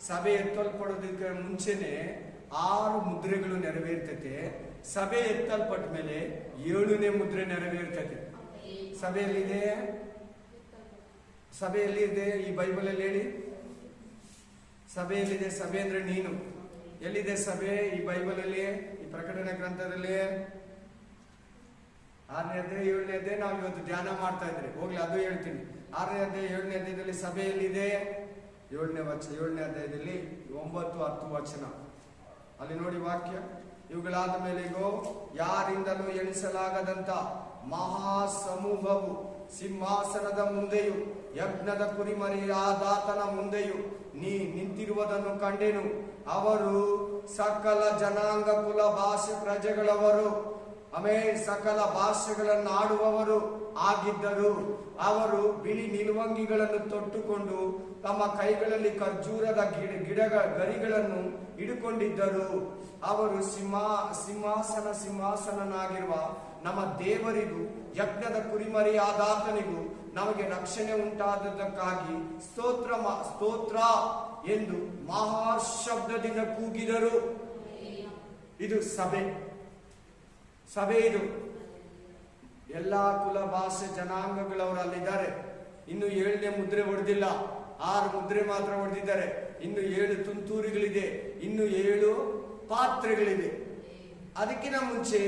ಸಭೆ ಎತ್ತಲ್ಪಡೋದಕ್ಕೆ ಮುಂಚೆನೆ 6 ಮುದ್ರೆಗಳು ನೆರವೇರ್ತದೆ. ಸಭೆ ಎತ್ತಲ್ಪಟ್ಟ ಮೇಲೆ 7ನೇ ಮುದ್ರೆ ನೆರವೇರ್ತದೆ. ಸಭೆಯಲ್ಲಿದೆ, ಸಭೆಯಲ್ಲಿದೆ ಈ ಬೈಬಲ್ ಅಲ್ಲಿ ಹೇಳಿ. ಸಭೆಯಲ್ಲಿದೆ. ಸಭೆ ಅಂದ್ರೆ ನೀನು. ಎಲ್ಲಿದೆ ಸಭೆ ಈ ಬೈಬಲ್ ಅಲ್ಲಿ, ಈ ಪ್ರಕಟಣೆ ಗ್ರಂಥದಲ್ಲಿ? 6ನೇ ಅಧ್ಯಾಯ 7ನೇ ಅಧ್ಯಾಯ ನಾವು ಇವತ್ತು ಧ್ಯಾನ ಮಾಡ್ತಾ ಇದ್ರಿ. ಹೋಗ್ಲಿ, ಅದು ಹೇಳ್ತೀನಿ. 6ನೇ ಅಧ್ಯಾಯ 7ನೇ ಅಧ್ಯಾಯದಲ್ಲಿ ಸಭೆಯಲ್ಲಿದೆ. 7ನೇ ಅಧ್ಯಾಯದಲ್ಲಿ 9, 10 ವಚನ ಅಲ್ಲಿ ನೋಡಿ ವಾಕ್ಯ. ಇವುಗಳಾದ ಮೇಲೆಗೋ ಯಾರಿಂದಲೂ ಎಣಿಸಲಾಗದಂತ ಮಹಾ ಸಮೂಹವು ಸಿಂಹಾಸನದ ಮುಂದೆಯೂ ಯಜ್ಞದ ಕುರಿಮರಿಯಾದಾತನ ಮುಂದೆಯೂ ನಿಂತಿರುವುದನ್ನು ಕಂಡೆನು. ಅವರು ಸಕಲ ಜನಾಂಗ, ಕುಲ, ಭಾಷೆ, ಪ್ರಜೆಗಳವರು, ಆಮೇಲೆ ಸಕಲ ಭಾಷೆಗಳನ್ನಾಡುವವರು ಆಗಿದ್ದರು. ಅವರು ಬಿಳಿ ನಿಲುವಂಗಿಗಳನ್ನು ತೊಟ್ಟುಕೊಂಡು ತಮ್ಮ ಕೈಗಳಲ್ಲಿ ಖರ್ಜೂರದ ಗರಿಗಳನ್ನು ಹಿಡುಕೊಂಡಿದ್ದರು. ಅವರು ಸಿಂಹಾಸನನಾಗಿರುವ ನಮ್ಮ ದೇವರಿಗೂ ಯಜ್ಞದ ಕುರಿಮರಿಯಾದಾತನಿಗೂ ನಮಗೆ ರಕ್ಷಣೆ ಉಂಟಾದದಕ್ಕಾಗಿ ಸ್ತೋತ್ರ ಎಂದು ಮಹಾಶಬ್ದದಿಂದ ಕೂಗಿದರು. ಇದು ಸಭೆ. ಇದು ಎಲ್ಲಾ ಕುಲ, ಭಾಷೆ, ಜನಾಂಗಗಳವರು ಅಲ್ಲಿದ್ದಾರೆ. ಇನ್ನು 7ನೇ ಮುದ್ರೆ ಹೊಡೆದಿಲ್ಲ. 6 ಮುದ್ರೆ ಮಾತ್ರ ಹೊಡೆದಿದ್ದಾರೆ. ಇನ್ನು 7 ತುಂತುರಿಗಳಿದೆ. ಇನ್ನು 7 ಪಾತ್ರೆಗಳಿದೆ. ಅದಕ್ಕಿಂತ ಮುಂಚೆ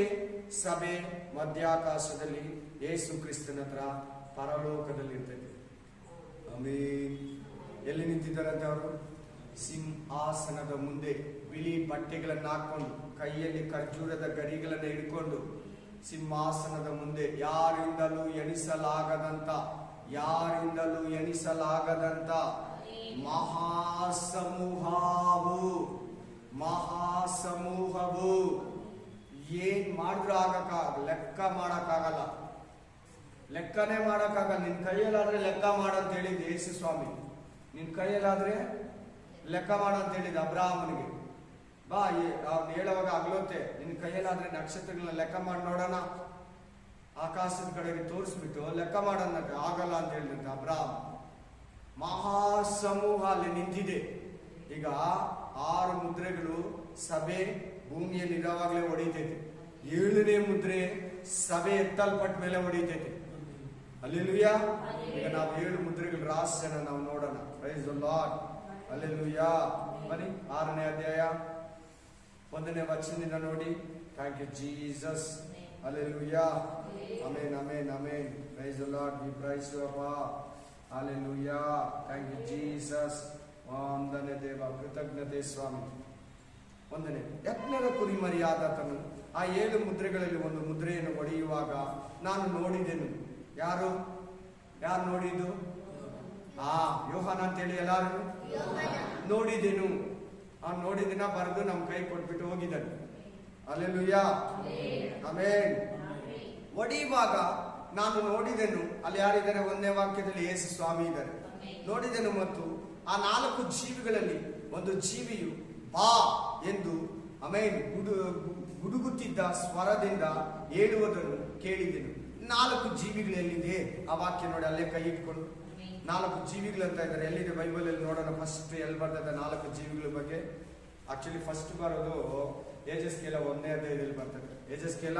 ಸಭೆ ಮಧ್ಯಾಕಾಶದಲ್ಲಿ ಯೇಸು ಕ್ರಿಸ್ತನ ಹತ್ರ ಪರಲೋಕದಲ್ಲಿ ಇರ್ತದೆ. ಆಮೇನ್. ಎಲ್ಲಿ ನಿಂತಿದ್ದಾರಂತೆ ಅವರು? ಸಿಂಹಾಸನದ ಮುಂದೆ ಬಿಳಿ ಬಟ್ಟೆಗಳನ್ನು ಹಾಕೊಂಡು, ಕೈಯಲ್ಲಿ ಖರ್ಜೂರದ ಗರಿಗಳನ್ನು ಹಿಡ್ಕೊಂಡು, ಸಿಂಹಾಸನದ ಮುಂದೆ ಯಾರಿಂದಲೂ ಎಣಿಸಲಾಗದಂತ ಮಹಾಸಮೂಹವು ಏನ್ ಮಾಡಿದ್ರು ಲೆಕ್ಕ ಮಾಡಕ್ಕಾಗಲ್ಲ. ಲೆಕ್ಕನೇ ಮಾಡಕ್ಕಾಗಲ್ಲ. ನಿನ್ ಕೈಯಲ್ಲಾದ್ರೆ ಲೆಕ್ಕ ಮಾಡಂತ ಹೇಳಿದ್ ಯೇಸು ಸ್ವಾಮಿ. ನಿನ್ ಕೈಯಲ್ಲಾದ್ರೆ ಲೆಕ್ಕ ಮಾಡಂತ ಹೇಳಿದ ಅಬ್ರಾಹ್ಮನಿಗೆ. ಬಾ, ಅವ್ನು ಹೇಳುವಾಗ ಆಗ್ಲೋತೆ, ನಿನ್ ಕೈಯಲ್ಲಾದ್ರೆ ನಕ್ಷತ್ರಗಳನ್ನ ಲೆಕ್ಕ ಮಾಡಿ ನೋಡೋಣ, ಆಕಾಶದ ಕಡೆಗೆ ತೋರಿಸ್ಬಿಟ್ಟು ಲೆಕ್ಕ ಮಾಡೋಣ. ಆಗಲ್ಲ ಅಂತ ಹೇಳಿದಂತೆ ಅಬ್ರಾಹ್ಮ. ಮಹಾಸಮೂಹ ಅಲ್ಲಿ ನಿಂತಿದೆ. ಈಗ 6 ಮುದ್ರೆಗಳು ಸಭೆ ಭೂಮಿಯಲ್ಲಿ ಇರುವಾಗಲೇ ಹೊಡಿತೈತೆ. 7ನೇ ಮುದ್ರೆ ಸಭೆ ಎತ್ತಲ್ಪಟ್ಟ ಮೇಲೆ ಹೊಡಿತೈತೆ. ಹಲ್ಲೆಲೂಯಾ. ಈಗ ನಾವು 7 ಮುದ್ರೆಗಳ ರಹಸ್ಯನ ನಾವು ನೋಡೋಣ. Praise the Lord, hallelujah. ಬನ್ನಿ 6ನೇ ಅಧ್ಯಾಯ 1ನೇ ವಚನದಿಂದ ನೋಡಿ. Thank you Jesus, hallelujah. Amen, amen, amen. Praise the Lord, we praise you ಅಪ್ಪ, ಹಲ್ಲೆಲೂಯಾ. Thank you Jesus. ವಂದನೆ ದೇವ, ಕೃತಜ್ಞತೆ ಸ್ವಾಮಿ. 1ನೇ, ಯಜ್ಞದ ಕುರಿಮರಿಯಾದಾತನು ಆ 7 ಮುದ್ರೆಗಳಲ್ಲಿ ಒಂದು ಮುದ್ರೆಯನ್ನು ಒಡೆಯುವಾಗ ನಾನು ನೋಡಿದೆನು. ಯಾರು ನೋಡಿದ್ದು? ಯೋಹಾನ ಅಂತೇಳಿ ಎಲ್ಲಾರು ನೋಡಿದೆನು. ನೋಡಿದಿನ ಬರೆದು ನಮ್ ಕೈ ಕೊಟ್ಬಿಟ್ಟು ಹೋಗಿದ್ದಾನೆ. Hallelujah, amen. ಒಡೆಯುವಾಗ ನಾನು ನೋಡಿದೆನು. ಅಲ್ಲಿ ಯಾರಿದ್ದಾರೆ? 1ನೇ ವಾಕ್ಯದಲ್ಲಿ ಯೇಸು ಸ್ವಾಮಿ ಇದ್ದಾರೆ. ನೋಡಿದೆನು ಮತ್ತು ಆ 4 ಜೀವಿಗಳಲ್ಲಿ ಒಂದು ಜೀವಿಯು ಬಾ ಎಂದು ಆಮೇನ್ ಗುಡುಗುತ್ತಿದ್ದ ಸ್ವರದಿಂದ ಹೇಳುವುದನ್ನು ಕೇಳಿದೆನು. 4 ಜೀವಿಗಳೆಲ್ಲಿದೆ? ಆ ವಾಕ್ಯ ನೋಡಿ, ಅಲ್ಲೇ ಕೈ ಇಟ್ಕೊಂಡು 4 ಜೀವಿಗಳು ಅಂತ ಇದ್ದಾರೆ. ಎಲ್ಲಿದೆ ಬೈಬಲ್ ಅಲ್ಲಿ ನೋಡೋಣ. ಫಸ್ಟ್ ಎಲ್ಲಿ ಬರ್ತದೆ 4 ಜೀವಿಗಳ ಬಗ್ಗೆ? ಆಕ್ಚುಲಿ ಫಸ್ಟ್ ಬರೋದು ಯೆಜೆಸ್ಕೇಲ 1ನೇ ಅಧ್ಯಾಯದಲ್ಲಿ ಬರ್ತದೆ. ಯೆಜೆಸ್ಕೇಲ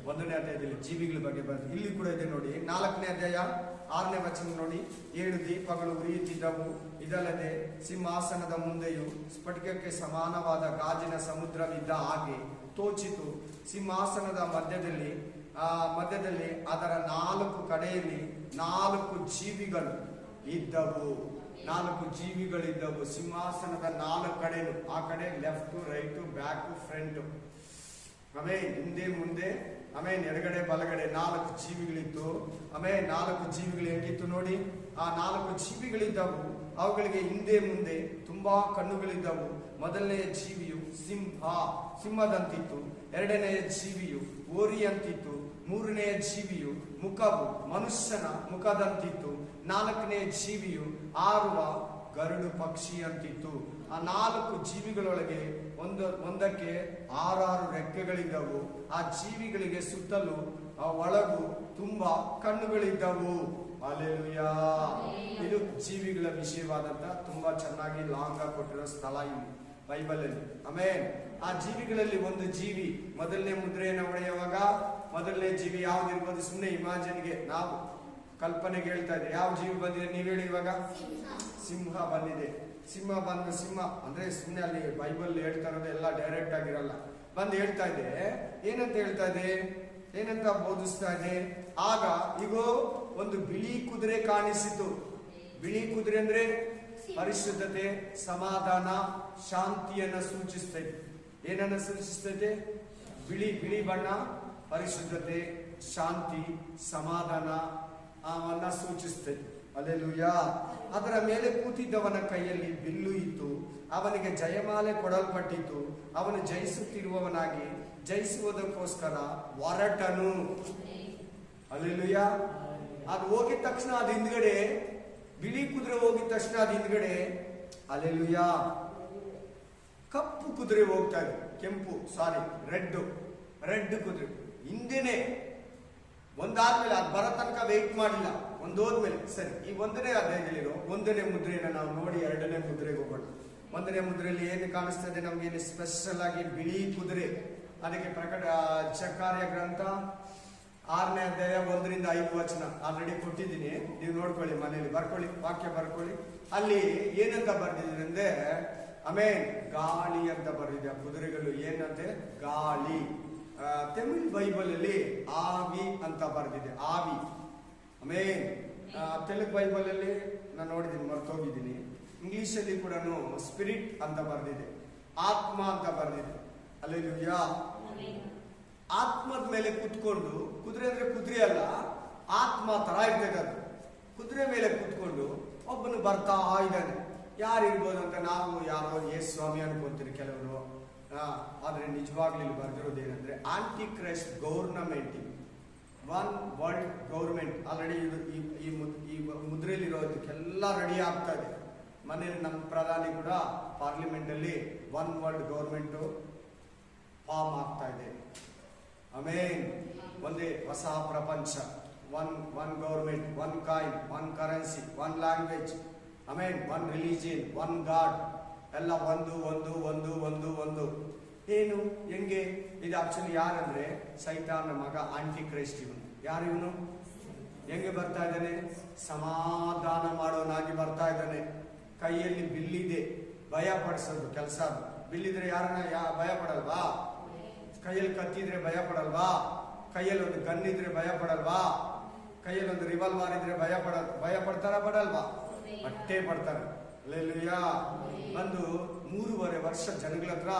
1ನೇ ಅಧ್ಯಾಯದಲ್ಲಿ ಜೀವಿಗಳ ಬಗ್ಗೆ ಬರ್ತದೆ. ಇಲ್ಲಿ ಕೂಡ ಇದೆ ನೋಡಿ, 4ನೇ ಅಧ್ಯಾಯ 6ನೇ ವಚನ ನೋಡಿ. 7 ದೀಪಗಳು ಉರಿಯುತ್ತಿದ್ದವು, ಇದಲ್ಲದೆ ಸಿಂಹಾಸನದ ಮುಂದೆಯೂ ಸ್ಫಟಿಕಕ್ಕೆ ಸಮಾನವಾದ ಗಾಜಿನ ಸಮುದ್ರವಿದ್ದ ಹಾಗೆ ತೋಚಿತು. ಸಿಂಹಾಸನದ ಮಧ್ಯದಲ್ಲಿ ಅದರ 4 ಕಡೆಯಲ್ಲಿ 4 ಜೀವಿಗಳು ಇದ್ದವು. 4 ಜೀವಿಗಳಿದ್ದವು ಸಿಂಹಾಸನದ 4 ಕಡೆನು. ಆ ಕಡೆ ಲೆಫ್ಟ್, ರೈಟ್, ಬ್ಯಾಕ್, ಫ್ರಂಟ್, ಆಮೇಲೆ ಹಿಂದೆ ಮುಂದೆ, ಆಮೇಲೆ ಎಡಗಡೆ ಬಲಗಡೆ 4 ಜೀವಿಗಳಿತ್ತು. ಆಮೇಲೆ 4 ಜೀವಿಗಳು ಹೆಂಗಿತ್ತು ನೋಡಿ. ಆ 4 ಜೀವಿಗಳಿದ್ದವು. ಅವುಗಳಿಗೆ ಹಿಂದೆ ಮುಂದೆ ತುಂಬಾ ಕಣ್ಣುಗಳಿದ್ದವು. ಮೊದಲನೆಯ ಜೀವಿಯು ಸಿಂಹದಂತಿತ್ತು. ಎರಡನೆಯ ಜೀವಿಯು ಓರಿಯಂತಿತ್ತು. ಮೂರನೆಯ ಜೀವಿಯು ಮುಖವು ಮನುಷ್ಯನ ಮುಖದಂತಿತ್ತು. 4ನೇ ಜೀವಿಯು ಹಾರುವ ಗರುಡು ಪಕ್ಷಿ ಅಂತಿತ್ತು. ಆ 4 ಜೀವಿಗಳೊಳಗೆ ಒಂದಕ್ಕೆ 6 ರೆಕ್ಕೆಗಳಿದ್ದವು. ಆ ಜೀವಿಗಳಿಗೆ ಸುತ್ತಲೂ ಒಳಗೂ ತುಂಬಾ ಕಣ್ಣುಗಳಿದ್ದವು. ಹಲ್ಲೆಲೂಯಾ. ಇದು ಜೀವಿಗಳ ವಿಷಯವಾದಂತ ತುಂಬಾ ಚೆನ್ನಾಗಿ ಲಾಂಗ್ ಆಗಿ ಕೊಟ್ಟಿರೋ ಸ್ಥಳ ಇಲ್ಲಿ ಬೈಬಲ್ ಅಲ್ಲಿ. ಆಮೇಲೆ ಆ ಜೀವಿಗಳಲ್ಲಿ ಒಂದು ಜೀವಿ ಮೊದಲನೇ ಮುದ್ರೆಯನ್ನು ಹೊಡೆಯುವಾಗ ಮೊದಲನೇ ಜೀವಿ ಯಾವ್ದಿರ್ಬೋದು? ಸುಮ್ಮನೆ ಇಮ್ಯಾಜಿನ್ಗೆ ನಾವು ಕಲ್ಪನೆಗೆ ಹೇಳ್ತಾ ಇದ್ದೆ. ಯಾವ ಜೀವಿ ಬಂದಿದೆ ನೀವು ಹೇಳಿ ಇವಾಗ? ಸಿಂಹ ಬಂದಿದೆ. ಸಿಂಹ ಅಂದ್ರೆ ಸುಮ್ಮನೆ ಅಲ್ಲಿ ಬೈಬಲ್ ಹೇಳ್ತಾ ಇರೋದು ಎಲ್ಲ ಡೈರೆಕ್ಟ್ ಆಗಿರಲ್ಲ. ಬಂದು ಹೇಳ್ತಾ ಇದೆ. ಏನಂತ ಹೇಳ್ತಾ ಇದೆ? ಏನಂತ ಬೋಧಿಸ್ತಾ ಇದೆ? ಆಗ ಈಗೋ ಒಂದು ಬಿಳಿ ಕುದುರೆ ಕಾಣಿಸಿತು. ಬಿಳಿ ಕುದುರೆ ಅಂದ್ರೆ ಪರಿಶುದ್ಧತೆ, ಸಮಾಧಾನ, ಶಾಂತಿಯನ್ನ ಸೂಚಿಸ್ತೈತೆ. ಏನನ್ನ ಸೂಚಿಸ್ತೈತೆ? ಬಿಳಿ ಬಣ್ಣ ಪರಿಶುದ್ಧತೆ, ಶಾಂತಿ, ಸಮಾಧಾನ ಅವನ್ನ ಸೂಚಿಸ್ತೈತೆ. ಹಲ್ಲೆಲೂಯಾ. ಅದರ ಮೇಲೆ ಕೂತಿದ್ದವನ ಕೈಯಲ್ಲಿ ಬಿಲ್ಲು ಇತ್ತು. ಅವನಿಗೆ ಜಯಮಾಲೆ ಕೊಡಲ್ಪಟ್ಟಿತು. ಅವನು ಜಯಿಸುತ್ತಿರುವವನಾಗಿ ಜಯಿಸುವುದಕ್ಕೋಸ್ಕರ ಹೊರಟನು. ಹಲ್ಲೆಲೂಯಾ. ಅದು ಹೋಗಿದ ತಕ್ಷಣ ಅದು ಹಿಂದ್ಗಡೆ, ಬಿಳಿ ಕುದುರೆ ಹೋಗಿದ ತಕ್ಷಣ ಅದು ಹಿಂದ್ಗಡೆ, ಹಲ್ಲೆಲೂಯಾ, ಕಪ್ಪು ಕುದುರೆ ಹೋಗ್ತಾ ಇದೆ. ರೆಡ್ ಕುದುರೆ ಹಿಂದೆನೆ ಒಂದಾದ್ಮೇಲೆ ಅದು ಬರೋ ತನಕ ವೆಯ್ಟ್ ಮಾಡಿಲ್ಲ. ಒಂದೋದ್ಮೇಲೆ ಸರಿ. ಈ 1ನೇ ಅಧ್ಯಾಯದಲ್ಲಿರೋ 1ನೇ ಮುದ್ರೆಯನ್ನು ನಾವು ನೋಡಿ 2ನೇ ಮುದ್ರೆಗೆ ಹೋಗೋಣ. 1ನೇ ಮುದ್ರೆಯಲ್ಲಿ ಏನು ಕಾಣಿಸ್ತದೆ ನಮ್ಗೆ? ಸ್ಪೆಷಲ್ ಆಗಿ ಬಿಳಿ ಕುದುರೆ. ಅದಕ್ಕೆ ಚಕಾರ್ಯ ಗ್ರಂಥ 6ನೇ ಅಧ್ಯಾಯ 1ರಿಂದ 5 ವಚನ ಆಲ್ರೆಡಿ ಕೊಟ್ಟಿದ್ದೀನಿ. ನೀವು ನೋಡ್ಕೊಳ್ಳಿ, ಮನೆಯಲ್ಲಿ ಬರ್ಕೊಳ್ಳಿ, ವಾಕ್ಯ ಬರ್ಕೊಳ್ಳಿ. ಅಲ್ಲಿ ಏನಂತ ಬರ್ದಿದ್ದೀನಿ ಅಂದ್ರೆ ಆಮೇನ್ ಗಾಳಿ ಅಂತ ಬರ್ದಿದೆ. ಆ ಕುದುರೆಗಳು ಏನಂತೆ? ಗಾಳಿ. ತಮಿಳ್ ಬೈಬಲ್ ಅಲ್ಲಿ ಆವಿ ಅಂತ ಬರ್ದಿದೆ. ಆವಿ. ಆಮೇನ್ ತೆಲುಗು ಬೈಬಲ್ ಅಲ್ಲಿ ನಾನು ನೋಡಿದ್ದೀನಿ, ಮರ್ತೋಗಿದ್ದೀನಿ. ಇಂಗ್ಲಿಷ್ ಅಲ್ಲಿ ಕೂಡ ಸ್ಪಿರಿಟ್ ಅಂತ ಬರ್ದಿದೆ. ಆತ್ಮ ಅಂತ ಬರ್ದಿದೆ. ಹಲ್ಲೆಲೂಯಾ. ಆತ್ಮದ ಮೇಲೆ ಕುತ್ಕೊಂಡು, ಕುದುರೆ ಅಂದ್ರೆ ಕುದುರೆ ಅಲ್ಲ, ಆತ್ಮ ತರ ಇರ್ತದೆ ಅದು. ಕುದುರೆ ಮೇಲೆ ಕುತ್ಕೊಂಡು ಒಬ್ಬನು ಬರ್ತಾ ಇದ್ದಾನೆ. ಯಾರಿರ್ಬೋದು ಅಂತ ನಾವು ಯಾರೋ ಯೇಸು ಸ್ವಾಮಿ ಅನ್ಕೊಂತೀರಿ ಕೆಲವರು. ಆದ್ರೆ ನಿಜವಾಗ್ಲೂ ಇಲ್ಲಿ ಬರ್ದಿರೋದು ಏನಂದ್ರೆ anti Christ government, 1 world government. Already ಈ ಮುದ್ರೆಯಲ್ಲಿರೋದಕ್ಕೆಲ್ಲ ರೆಡಿ ಆಗ್ತಾ ಇದೆ. ಮನೇಲಿ ನಮ್ಮ ಪ್ರಧಾನಿ ಕೂಡ ಪಾರ್ಲಿಮೆಂಟ್ ಅಲ್ಲಿ 1 ವರ್ಲ್ಡ್ ಗೌರ್ಮೆಂಟ್ ಫಾರ್ಮ್ ಆಗ್ತಾ ಇದೆ. ಆಮೇನ್. ಒಂದೇ ಹೊಸ ಪ್ರಪಂಚ. One government, 1 coin, 1 currency, 1 language, amen, 1 religion, 1 God. ಎಲ್ಲ ಒಂದು. ಏನು ಹೆಂಗೆ? ಇದು ಆಕ್ಚುಲಿ ಯಾರಂದ್ರೆ ಸೈತಾನ ಮಗ ಆಂಟಿ ಕ್ರೈಸ್ಟ್. ಇವನು ಯಾರು? ಇವನು ಹೆಂಗೆ ಬರ್ತಾ ಇದ್ದಾನೆ? ಸಮಾಧಾನ ಮಾಡೋನಾಗಿ ಬರ್ತಾ ಇದ್ದಾನೆ. ಕೈಯಲ್ಲಿ ಬಿಲ್ಲಿದೆ, ಭಯ ಪಡಿಸೋದು ಕೆಲಸ. ಬಿಲ್ಲಿದ್ರೆ ಯಾರನ್ನ ಭಯ ಪಡಲ್ವಾ? ಕೈಯಲ್ಲಿ ಕತ್ತಿದ್ರೆ ಭಯ ಪಡಲ್ವಾ? ಕೈಯಲ್ಲಿ ಒಂದು ಗನ್ ಇದ್ರೆ ಭಯ ಪಡಲ್ವಾ? ಕೈಯಲ್ಲಿ ಒಂದು ರಿವಾಲ್ವರ್ ಇದ್ರೆ ಭಯ ಪಡ್ತಾರ ಪಡಲ್ವಾ? ಬಟ್ಟೆ ಪಡ್ತಾರೆ. ಹಲ್ಲೆಲೂಯಾ. ಬಂದು 3.5 ವರ್ಷ ಜನಗಳ ಹತ್ರ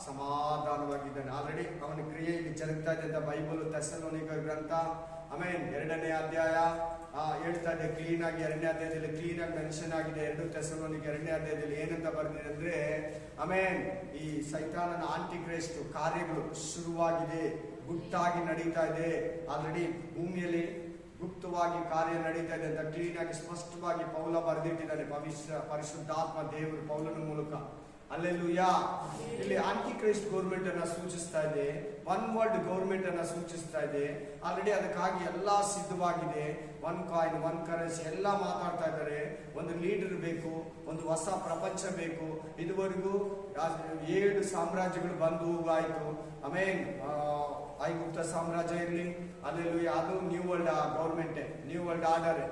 ಸಮಾಧಾನವಾಗಿದ್ದಾನೆ. ಆಲ್ರೆಡಿ ಅವನ ಕ್ರಿಯೆ ಇಲ್ಲಿ ಜರುಗ್ತಾ ಇದೆ ಅಂತ ಬೈಬಲ್ ಥೆಸಲೋನಿಕ ಗ್ರಂಥ ಆಮೇಲೆ 2ನೇ ಅಧ್ಯಾಯ ಹೇಳ್ತಾ ಇದೆ. ಕ್ಲೀನ್ ಆಗಿ 2ನೇ ಅಧ್ಯಾಯದಲ್ಲಿ ಕ್ಲೀನ್ ಆಗಿ ಮೆನ್ಷನ್ ಆಗಿದೆ. 2 ಥೆಸಲೋನಿಕ 2ನೇ ಅಧ್ಯಾಯದಲ್ಲಿ ಏನಂತ ಬರ್ದಿದೆ ಅಂದ್ರೆ ಆಮೇನ್, ಈ ಸೈತಾನನ ಆಂಟಿ ಕ್ರೈಸ್ಟ್ ಕಾರ್ಯಗಳು ಶುರುವಾಗಿದೆ, ಗುಟ್ಟಾಗಿ ನಡೀತಾ ಇದೆ. ಆಲ್ರೆಡಿ ಗುಪ್ತವಾಗಿ ಕಾರ್ಯ ನಡೀತಾ ಇದೆ ಅಂತ ಕ್ಲೀನ್ ಆಗಿ ಸ್ಪಷ್ಟವಾಗಿ ಪೌಲ ಬರೆದಿಟ್ಟಿದ್ದಾನೆ. ಪರಿಶುದ್ಧಾತ್ಮ ದೇವರು ಪೌಲನ ಮೂಲಕ. ಅಲ್ಲೆಲ್ಲೂಯಾ. ಇಲ್ಲಿ ಆಂಟಿ ಕ್ರೈಸ್ಟ್ ಗೌರ್ಮೆಂಟ್ ಅನ್ನ ಸೂಚಿಸ್ತಾ ಇದೆ, ಒನ್ ವರ್ಲ್ಡ್ ಗೌರ್ಮೆಂಟ್ ಅನ್ನ ಸೂಚಿಸ್ತಾ ಇದೆ. ಆಲ್ರೆಡಿ ಅದಕ್ಕಾಗಿ ಎಲ್ಲಾ ಸಿದ್ಧವಾಗಿದೆ. ಒನ್ ಕಾಯಿನ್, ಒನ್ ಕರೆನ್ಸಿ ಎಲ್ಲ ಮಾತಾಡ್ತಾ ಇದ್ದಾರೆ. ಒಂದು ಲೀಡರ್ ಬೇಕು, ಒಂದು ಹೊಸ ಪ್ರಪಂಚ ಬೇಕು. ಇದುವರೆಗೂ 7 ಸಾಮ್ರಾಜ್ಯಗಳು ಬಂದು ಹೋಗಾಯ್ತು. ಆಮೇನ್ ಐಗುಪ್ತ ಸಾಮ್ರಾಜ್ಯ ಇರಲಿ, ಅಲ್ಲೆಲ್ಲೂ ಅದು new world government, new world order.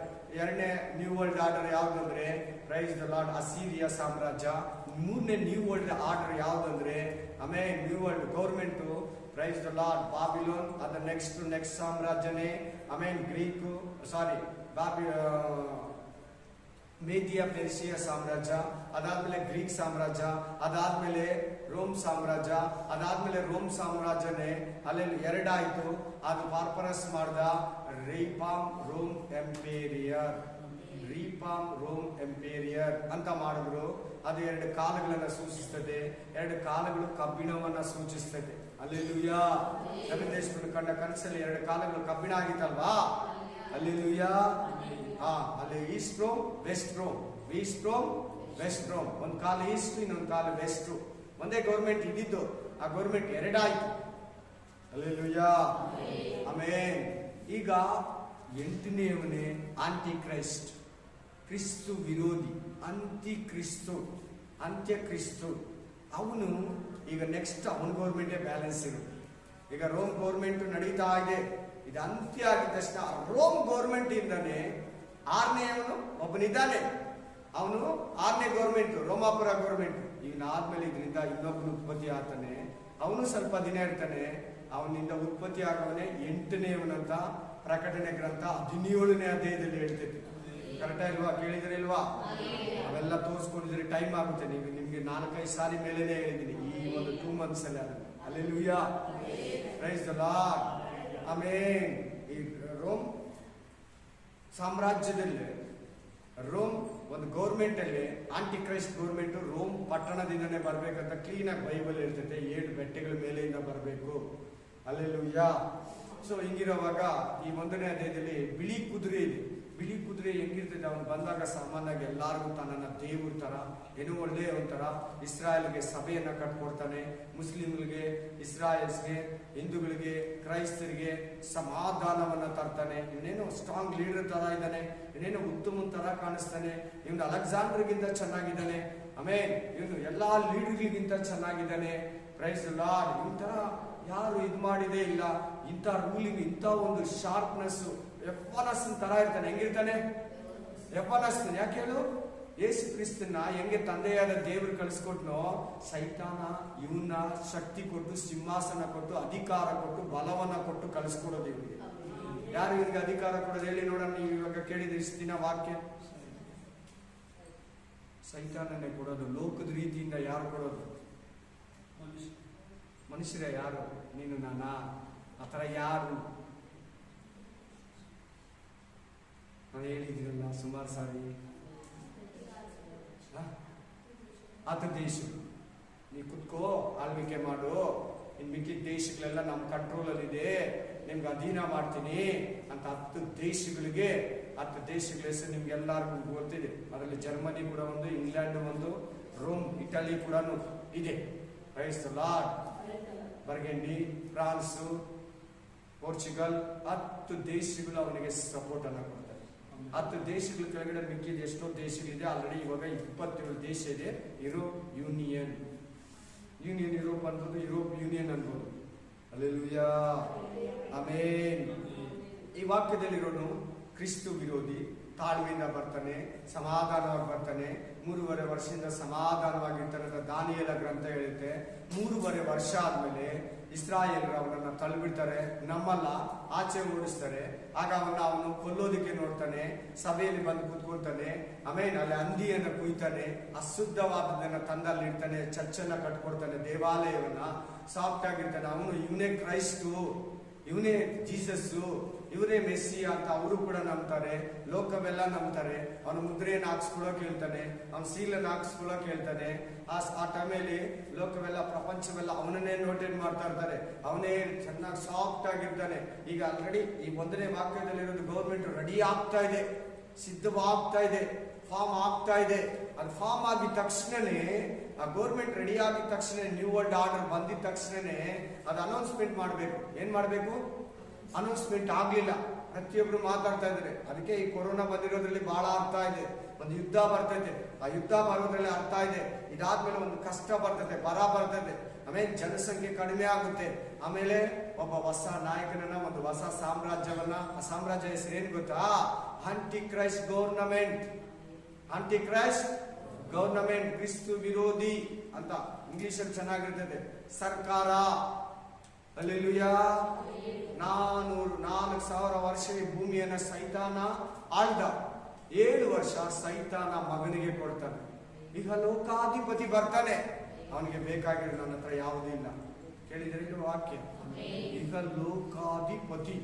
ಎರಡನೇ ನ್ಯೂ ವರ್ಲ್ಡ್ ಆರ್ಡರ್ ಯಾವ್ದಂದ್ರೆ ಪ್ರೈಸ್ ದ ಲಾರ್ಡ್ ಅಸೀರಿಯಾ ಸಾಮ್ರಾಜ್ಯ. ಮೂರನೇ ನ್ಯೂ ವರ್ಲ್ಡ್ ಆರ್ಡರ್ ಯಾವ್ದಂದ್ರೆ ಆಮೇಲೆ new world government praise the Lord Babylon. ಅದ ನೆಕ್ಸ್ಟ್ ಸಾಮ್ರಾಜ್ಯನೇ ಆಮೇಲೆ ಗ್ರೀಕ್ ಮೇದಿಯಾ ಪೆರ್ಷಿಯಾ ಸಾಮ್ರಾಜ್ಯ, ಅದಾದ್ಮೇಲೆ ಗ್ರೀಕ್ ಸಾಮ್ರಾಜ್ಯ, ಅದಾದ್ಮೇಲೆ ರೋಮ್ ಸಾಮ್ರಾಜ್ಯ, ಅದಾದ್ಮೇಲೆ ರೋಮ್ ಸಾಮ್ರಾಜ್ಯನೇ ಅಲ್ಲೆಲ್ಲಿ 2 ಆಯ್ತು. ಅದು ಪಾರ್ಪರಸ್ ಮಾಡ್ದ ರೀಪಾಮ್ ರೋಮ್ ಎಂಪೇರಿಯರ್, ರೀಪಾಮ್ ರೋಮ್ ಎಂಪೇರಿಯರ್ ಅಂತ ಮಾಡಿದ್ರು. ಅದು 2 ಕಾಲಗಳನ್ನ ಸೂಚಿಸ್ತದೆ. 2 ಕಾಲಗಳು ಕಬ್ಬಿಣವನ್ನ ಸೂಚಿಸ್ತದೆ. ಅಲ್ಲೆಲ್ಲೂಯಾ. ನಮ್ಮ ದೇಶದಲ್ಲಿ ಕಂಡ ಕನಸಲ್ಲಿ 2 ಕಾಲಗಳು ಕಬ್ಬಿಣ ಆಗಿತ್ತಲ್ವಾ? ಅಲ್ಲೆಲ್ಲೂಯಾ. ಅಲ್ಲಿ east Rome, west Rome, east Rome, west Rome. ಒಂದು ಕಾಲ ಈಸ್ಟ್, ಇನ್ನೊಂದು ಕಾಲ ವೆಸ್ಟ್. ಒಂದೇ ಗೌರ್ಮೆಂಟ್ ಇದ್ದಿದ್ದು, ಆ ಗೌರ್ಮೆಂಟ್ 2 ಆಯ್ತು. ಅಲ್ಲೆಲ್ಲೂಯಾ. ಆಮೇನ್. ಈಗ 8ನೇವನೇ ಆಂಟಿ ಕ್ರೈಸ್ಟ್, ಕ್ರಿಸ್ತು ವಿರೋಧಿ, ಅಂತ್ಯ ಕ್ರಿಸ್ತು. ಅವನು ಈಗ ನೆಕ್ಸ್ಟ್ ಅವನ ಗೌರ್ಮೆಂಟೇ ಬ್ಯಾಲೆನ್ಸ್ ಇರುತ್ತೆ. ಈಗ ರೋಮ್ ಗೌರ್ಮೆಂಟ್ ನಡೀತಾ ಇದೆ. ಇದು ಅಂತ್ಯ ಆಗಿದ ತಕ್ಷಣ ರೋಮ್ ಗೌರ್ಮೆಂಟ್ ಇಂದಾನೆ 6ನೇವನು ಒಬ್ಬನಿದ್ದಾನೆ. ಅವನು 6ನೇ ಗೌರ್ಮೆಂಟ್, ರೋಮಾಪುರ ಗೌರ್ಮೆಂಟ್. ಇವನಾದ್ಮೇಲೆ ಇದರಿಂದ ಇನ್ನೊಬ್ಬನು ಉತ್ಪತ್ತಿ ಆಗ್ತಾನೆ. ಅವನು ಸ್ವಲ್ಪ ದಿನ ಇರ್ತಾನೆ. ಅವನಿಂದ ಉತ್ಪತ್ತಿ ಆಗವನೇ 8ನೇವನಂತ ಪ್ರಕಟಣೆ ಗ್ರಂಥ 17ನೇ ಅಧ್ಯಾಯದಲ್ಲಿ ಹೇಳ್ತೈತಿ. ಕರೆಕ್ಟಾ ಇಲ್ವಾ? ಕೇಳಿದ್ರೆ ಇಲ್ವಾ? ಅವೆಲ್ಲ ತೋರಿಸ್ಕೊಂಡಿದ್ರೆ ಟೈಮ್ ಆಗುತ್ತೆ. ನಿಮ್ಗೆ 4-5 ಸಾರಿ ಮೇಲೆನೆ ಹೇಳಿದ್ದೀನಿ ಈ ಒಂದು 2 months ಅಲ್ಲಿ. ಅದನ್ನು ಹಲ್ಲೆಲೂಯಾ, ಪ್ರೈಸ್ ದ ಲಾರ್ಡ್. ಆಮೇನ್. ಈ ರೋಮ್ ಸಾಮ್ರಾಜ್ಯದಲ್ಲಿ, ರೋಮ್ ಒಂದು ಗೌರ್ಮೆಂಟ್ ಅಲ್ಲಿ ಆಂಟಿ ಕ್ರೈಸ್ಟ್ ಗೌರ್ಮೆಂಟ್ ರೋಮ್ ಪಟ್ಟಣದಿಂದನೇ ಬರ್ಬೇಕಂತ ಕ್ಲೀನ್ ಆಗಿ ಬೈಬಲ್ ಇರ್ತೈತೆ. 7 ಬೆಟ್ಟಗಳ ಮೇಲೆಯಿಂದ ಬರಬೇಕು. ಹಲ್ಲೆಲೂಯಾ. ಸೊ ಹಿಂಗಿರುವಾಗ ಈ 1ನೇ ಅಧ್ಯಾಯದಲ್ಲಿ ಬಿಳಿ ಕುದುರೆ ಇದೆ. ಬಿಳಿ ಕುದುರೆ ಹೆಂಗಿರ್ತದೆ? ಅವನು ಬಂದಾಗ ಸಾಮಾನ್ಯವಾಗಿ ಎಲ್ಲಾರ್ಗು ತನ್ನ ದೇವ್ರ ತರ ಏನೋ ಒಳ್ಳೆ ಒಂಥರ ಇಸ್ರಾಯೇಲ್ಗೆ ಸಭೆಯನ್ನ ಕಟ್ಕೊಡ್ತಾನೆ. ಮುಸ್ಲಿಮ್ಗಳಿಗೆ, ಇಸ್ರಾಯೇಲ್ಸ್ಗೆ, ಹಿಂದೂಗಳಿಗೆ, ಕ್ರೈಸ್ತರಿಗೆ ಸಮಾಧಾನವನ್ನ ತರ್ತಾನೆ. ಇವನೇನೋ ಸ್ಟ್ರಾಂಗ್ ಲೀಡರ್ ತರ ಇದ್ದಾನೆ, ಇವನೇನೋ ಉತ್ತಮ ತರ ಕಾಣಿಸ್ತಾನೆ. ಇವನು ಅಲೆಕ್ಸಾಂಡರ್ಗಿಂತ ಚೆನ್ನಾಗಿದ್ದಾನೆ. ಆಮೇಲೆ ಇವನು ಎಲ್ಲಾ ಲೀಡರ್ಗಳಿಗಿಂತ ಚೆನ್ನಾಗಿದ್ದಾನೆ. Praise the Lord. ಇಂತರ ಯಾರು ಮಾಡಿದೇ ಇಲ್ಲ. ಇಂಥ ರೂಲಿಂಗ್, ಇಂಥ ಒಂದು ಶಾರ್ಪ್ನೆಸ್, ಎಪ್ಪನಸ್ ತರ ಇರ್ತಾನೆ. ಹೆಂಗಿರ್ತಾನೆ? ಎಪ್ಪನಸ್. ಯಾಕೆ ಹೇಳು? ಯೇಸು ಕ್ರಿಸ್ತನ ಹೆಂಗೆ ತಂದೆಯಾದ ದೇವರು ಕಳಿಸ್ಕೊಟ್ನೋ, ಸೈತಾನ ಇವನ್ನ ಶಕ್ತಿ ಕೊಟ್ಟು, ಸಿಂಹಾಸನ ಕೊಟ್ಟು, ಅಧಿಕಾರ ಕೊಟ್ಟು, ಬಲವನ್ನ ಕೊಟ್ಟು ಕಳಿಸ್ಕೊಡೋದು ಇವನಿಗೆ. ಯಾರು ಇವನಿಗೆ ಅಧಿಕಾರ ಕೊಡೋದು ಹೇಳಿ ನೋಡೋಣ. ನೀವು ಇವಾಗ ಕೇಳಿದ್ರೆ ಇಷ್ಟು ದಿನ ವಾಕ್ಯ, ಸೈತಾನನ್ನೇ ಕೊಡೋದು. ಲೋಕದ ರೀತಿಯಿಂದ ಯಾರು ಕೊಡೋದು? ಮನುಷ್ಯರೇ. ಯಾರು? ನೀನು, ನಾನಾ? ಆ ಥರ ಯಾರು? ನಾನು ಹೇಳಿದ್ದೀರಲ್ಲ ಸುಮಾರು ಸಾರಿ. ಆತ ದೇಶ ನೀ ಕುತ್ಕೋ, ಆಳ್ವಿಕೆ ಮಾಡು, ಇನ್ ಮಿಕ್ಕಿದ ದೇಶಗಳೆಲ್ಲ ನಮ್ಮ ಕಂಟ್ರೋಲ್ ಅಲ್ಲಿ ಇದೆ, ನಿಮ್ಗೆ ಅಧೀನ ಮಾಡ್ತೀನಿ ಅಂತ 10 ದೇಶಗಳಿಗೆ 10 ದೇಶಗಳ ಹೆಸರು ನಿಮ್ಗೆಲ್ಲರಿಗೂ ಗೊತ್ತಿದೆ. ಅದರಲ್ಲಿ ಜರ್ಮನಿ ಕೂಡ ಒಂದು, ಇಂಗ್ಲೆಂಡ್ ಒಂದು, ರೋಮ್, ಇಟಲಿ ಕೂಡ ಇದೆ. Praise the Lord. Burgundy, France, Portugal, 10 ದೇಶಗಳು ಅವನಿಗೆ ಸಪೋರ್ಟ್ ಅನ್ನ ಕೊಡ್ತಾರೆ. 10 ದೇಶಗಳ ಕೆಳಗಡೆ ಮಿಕ್ಕಿದ ಎಷ್ಟೋ ದೇಶಗಳಿದೆ. ಆಲ್ರೆಡಿ ಇವಾಗ 27 ದೇಶ ಇದೆ. ಯೂನಿಯನ್ ಯುರೋಪ್ ಅನ್ಬೋದು, ಯುರೋಪ್ ಯೂನಿಯನ್ ಅನ್ಬೋದು. ಹಲ್ಲೆಲೂಯಾ. ಆಮೇನ್. ಈ ವಾಕ್ಯದಲ್ಲಿರೋನು ಕ್ರಿಸ್ತು ವಿರೋಧಿ, ತಾಳ್ಮೆಯಿಂದ ಬರ್ತಾನೆ, ಸಮಾಧಾನವಾಗಿ ಬರ್ತಾನೆ. 3.5 ವರ್ಷದಿಂದ ಸಮಾಧಾನವಾಗಿರ್ತಾನೆ ಅಂತ ದಾನಿಯೇಲ ಗ್ರಂಥ ಹೇಳುತ್ತೆ. 3.5 ವರ್ಷ ಆದ್ಮೇಲೆ ಇಸ್ರಾಯೇಲರು ಅವನನ್ನ ತಳ್ಳಿಬಿಡ್ತಾರೆ, ನಮ್ಮಲ್ಲ, ಆಚೆ ಓಡಿಸ್ತಾರೆ. ಆಗ ಅವನು ಕೊಲ್ಲೋದಕ್ಕೆ ನೋಡ್ತಾನೆ. ಸಭೆಯಲ್ಲಿ ಬಂದು ಕೂತ್ಕೊಳ್ತಾನೆ. ಆಮೇಲೆ ಅಲ್ಲಿ ಹಂದಿಯನ್ನ ಕುಯ್ತಾನೆ, ಅಶುದ್ಧವಾದದನ್ನ ತಂದಲ್ಲಿಡ್ತಾನೆ, ಚರ್ಚನ್ನ ಕಟ್ಕೊಡ್ತಾನೆ, ದೇವಾಲಯವನ್ನ ಸಾಫ್ಟ್ ಆಗಿರ್ತಾನೆ. ಇವನೇ ಕ್ರೈಸ್ತು, ಇವನೇ ಜೀಸಸ್ಸು, ಇವರೇ ಮೆಸ್ಸಿ ಅಂತ ಅವರು ಕೂಡ ನಂಬ್ತಾರೆ. ಲೋಕವೆಲ್ಲ ನಂಬ್ತಾರೆ. ಅವನ ಮುದ್ರೆಯನ್ನು ಹಾಕ್ಸ್ಕೊಳ್ಳೋಕೆ ಹೇಳ್ತಾನೆ, ಅವನ ಸೀಲನ್ನು ಹಾಕ್ಸ್ಕೊಳ್ಳೋಕೆ ಹೇಳ್ತಾನೆ. ಆ ಟೈಮಲ್ಲಿ ಲೋಕವೆಲ್ಲ ಪ್ರಪಂಚವೆಲ್ಲ ಅವನನ್ನೇ ನೋಟೇಟ್ ಮಾಡ್ತಾ ಇರ್ತಾರೆ. ಅವನೇ ಚೆನ್ನಾಗಿ ಸಾಫ್ಟ್ ಆಗಿರ್ತಾನೆ. ಈಗ ಆಲ್ರೆಡಿ ಈ 1ನೇ ವಾಕ್ಯದಲ್ಲಿರೋದು ಗೌರ್ಮೆಂಟ್ ರೆಡಿ ಆಗ್ತಾ ಇದೆ, ಸಿದ್ಧವಾಗ್ತಾ ಇದೆ, ಫಾರ್ಮ್ ಆಗ್ತಾ ಇದೆ. ಅದು ಫಾರ್ಮ್ ಆಗಿದ ತಕ್ಷಣನೇ, ಆ ಗೌರ್ಮೆಂಟ್ ರೆಡಿ ಆಗಿದ ತಕ್ಷಣ, ನ್ಯೂ ವರ್ಲ್ಡ್ ಆರ್ಡರ್ ಬಂದಿದ ತಕ್ಷಣನೇ ಅದು ಅನೌನ್ಸ್ಮೆಂಟ್ ಮಾಡಬೇಕು. ಏನ್ ಮಾಡಬೇಕು? ಅನೌನ್ಸ್ಮೆಂಟ್ ಆಗ್ಲಿಲ್ಲ. ಪ್ರತಿಯೊಬ್ರು ಮಾತಾಡ್ತಾ ಇದ್ದಾರೆ. ಅದಕ್ಕೆ ಈ ಕೊರೋನಾ ಬಂದಿರೋದ್ರಲ್ಲಿ ಬಹಳ ಅರ್ಥ ಇದೆ. ಒಂದು ಯುದ್ಧ ಬರ್ತೈತೆ, ಆ ಯುದ್ಧ ಬರೋದ್ರಲ್ಲಿ ಅರ್ಥ ಇದೆ. ಇದಾದ್ಮೇಲೆ ಒಂದು ಕಷ್ಟ ಬರ್ತೈತೆ, ಬರ ಬರ್ತೈತೆ, ಆಮೇಲೆ ಜನಸಂಖ್ಯೆ ಕಡಿಮೆ ಆಗುತ್ತೆ. ಆಮೇಲೆ ಒಬ್ಬ ಹೊಸ ನಾಯಕನನ್ನ, ಒಂದು ಹೊಸ ಸಾಮ್ರಾಜ್ಯವನ್ನ, ಆ ಸಾಮ್ರಾಜ್ಯ ಹೆಸರು ಏನ್ ಗೊತ್ತಾ? Antichrist government. Antichrist government, ಕ್ರಿಸ್ತು ವಿರೋಧಿ ಅಂತ ಇಂಗ್ಲಿಷಲ್ಲಿ ಚೆನ್ನಾಗಿರ್ತದೆ. ಸರ್ಕಾರ. ಹಲ್ಲೆಲೂಯಾ. 4,000 ವರ್ಷ ಈ ಭೂಮಿಯನ್ನ ಸೈತಾನ ಆಳ್ದ. 7 ವರ್ಷ ಸೈತಾನ ಮಗನಿಗೆ ಕೊಡ್ತಾನೆ. ಈಗ ಲೋಕಾಧಿಪತಿ ಬರ್ತಾನೆ. ಅವನಿಗೆ ಬೇಕಾಗಿರೋ ನನ್ನ ಹತ್ರ ಯಾವುದೂ ಇಲ್ಲ. ಕೇಳಿದ್ರೆ ಇದು ವಾಕ್ಯ. ಈಗ ಲೋಕಾಧಿಪತಿ.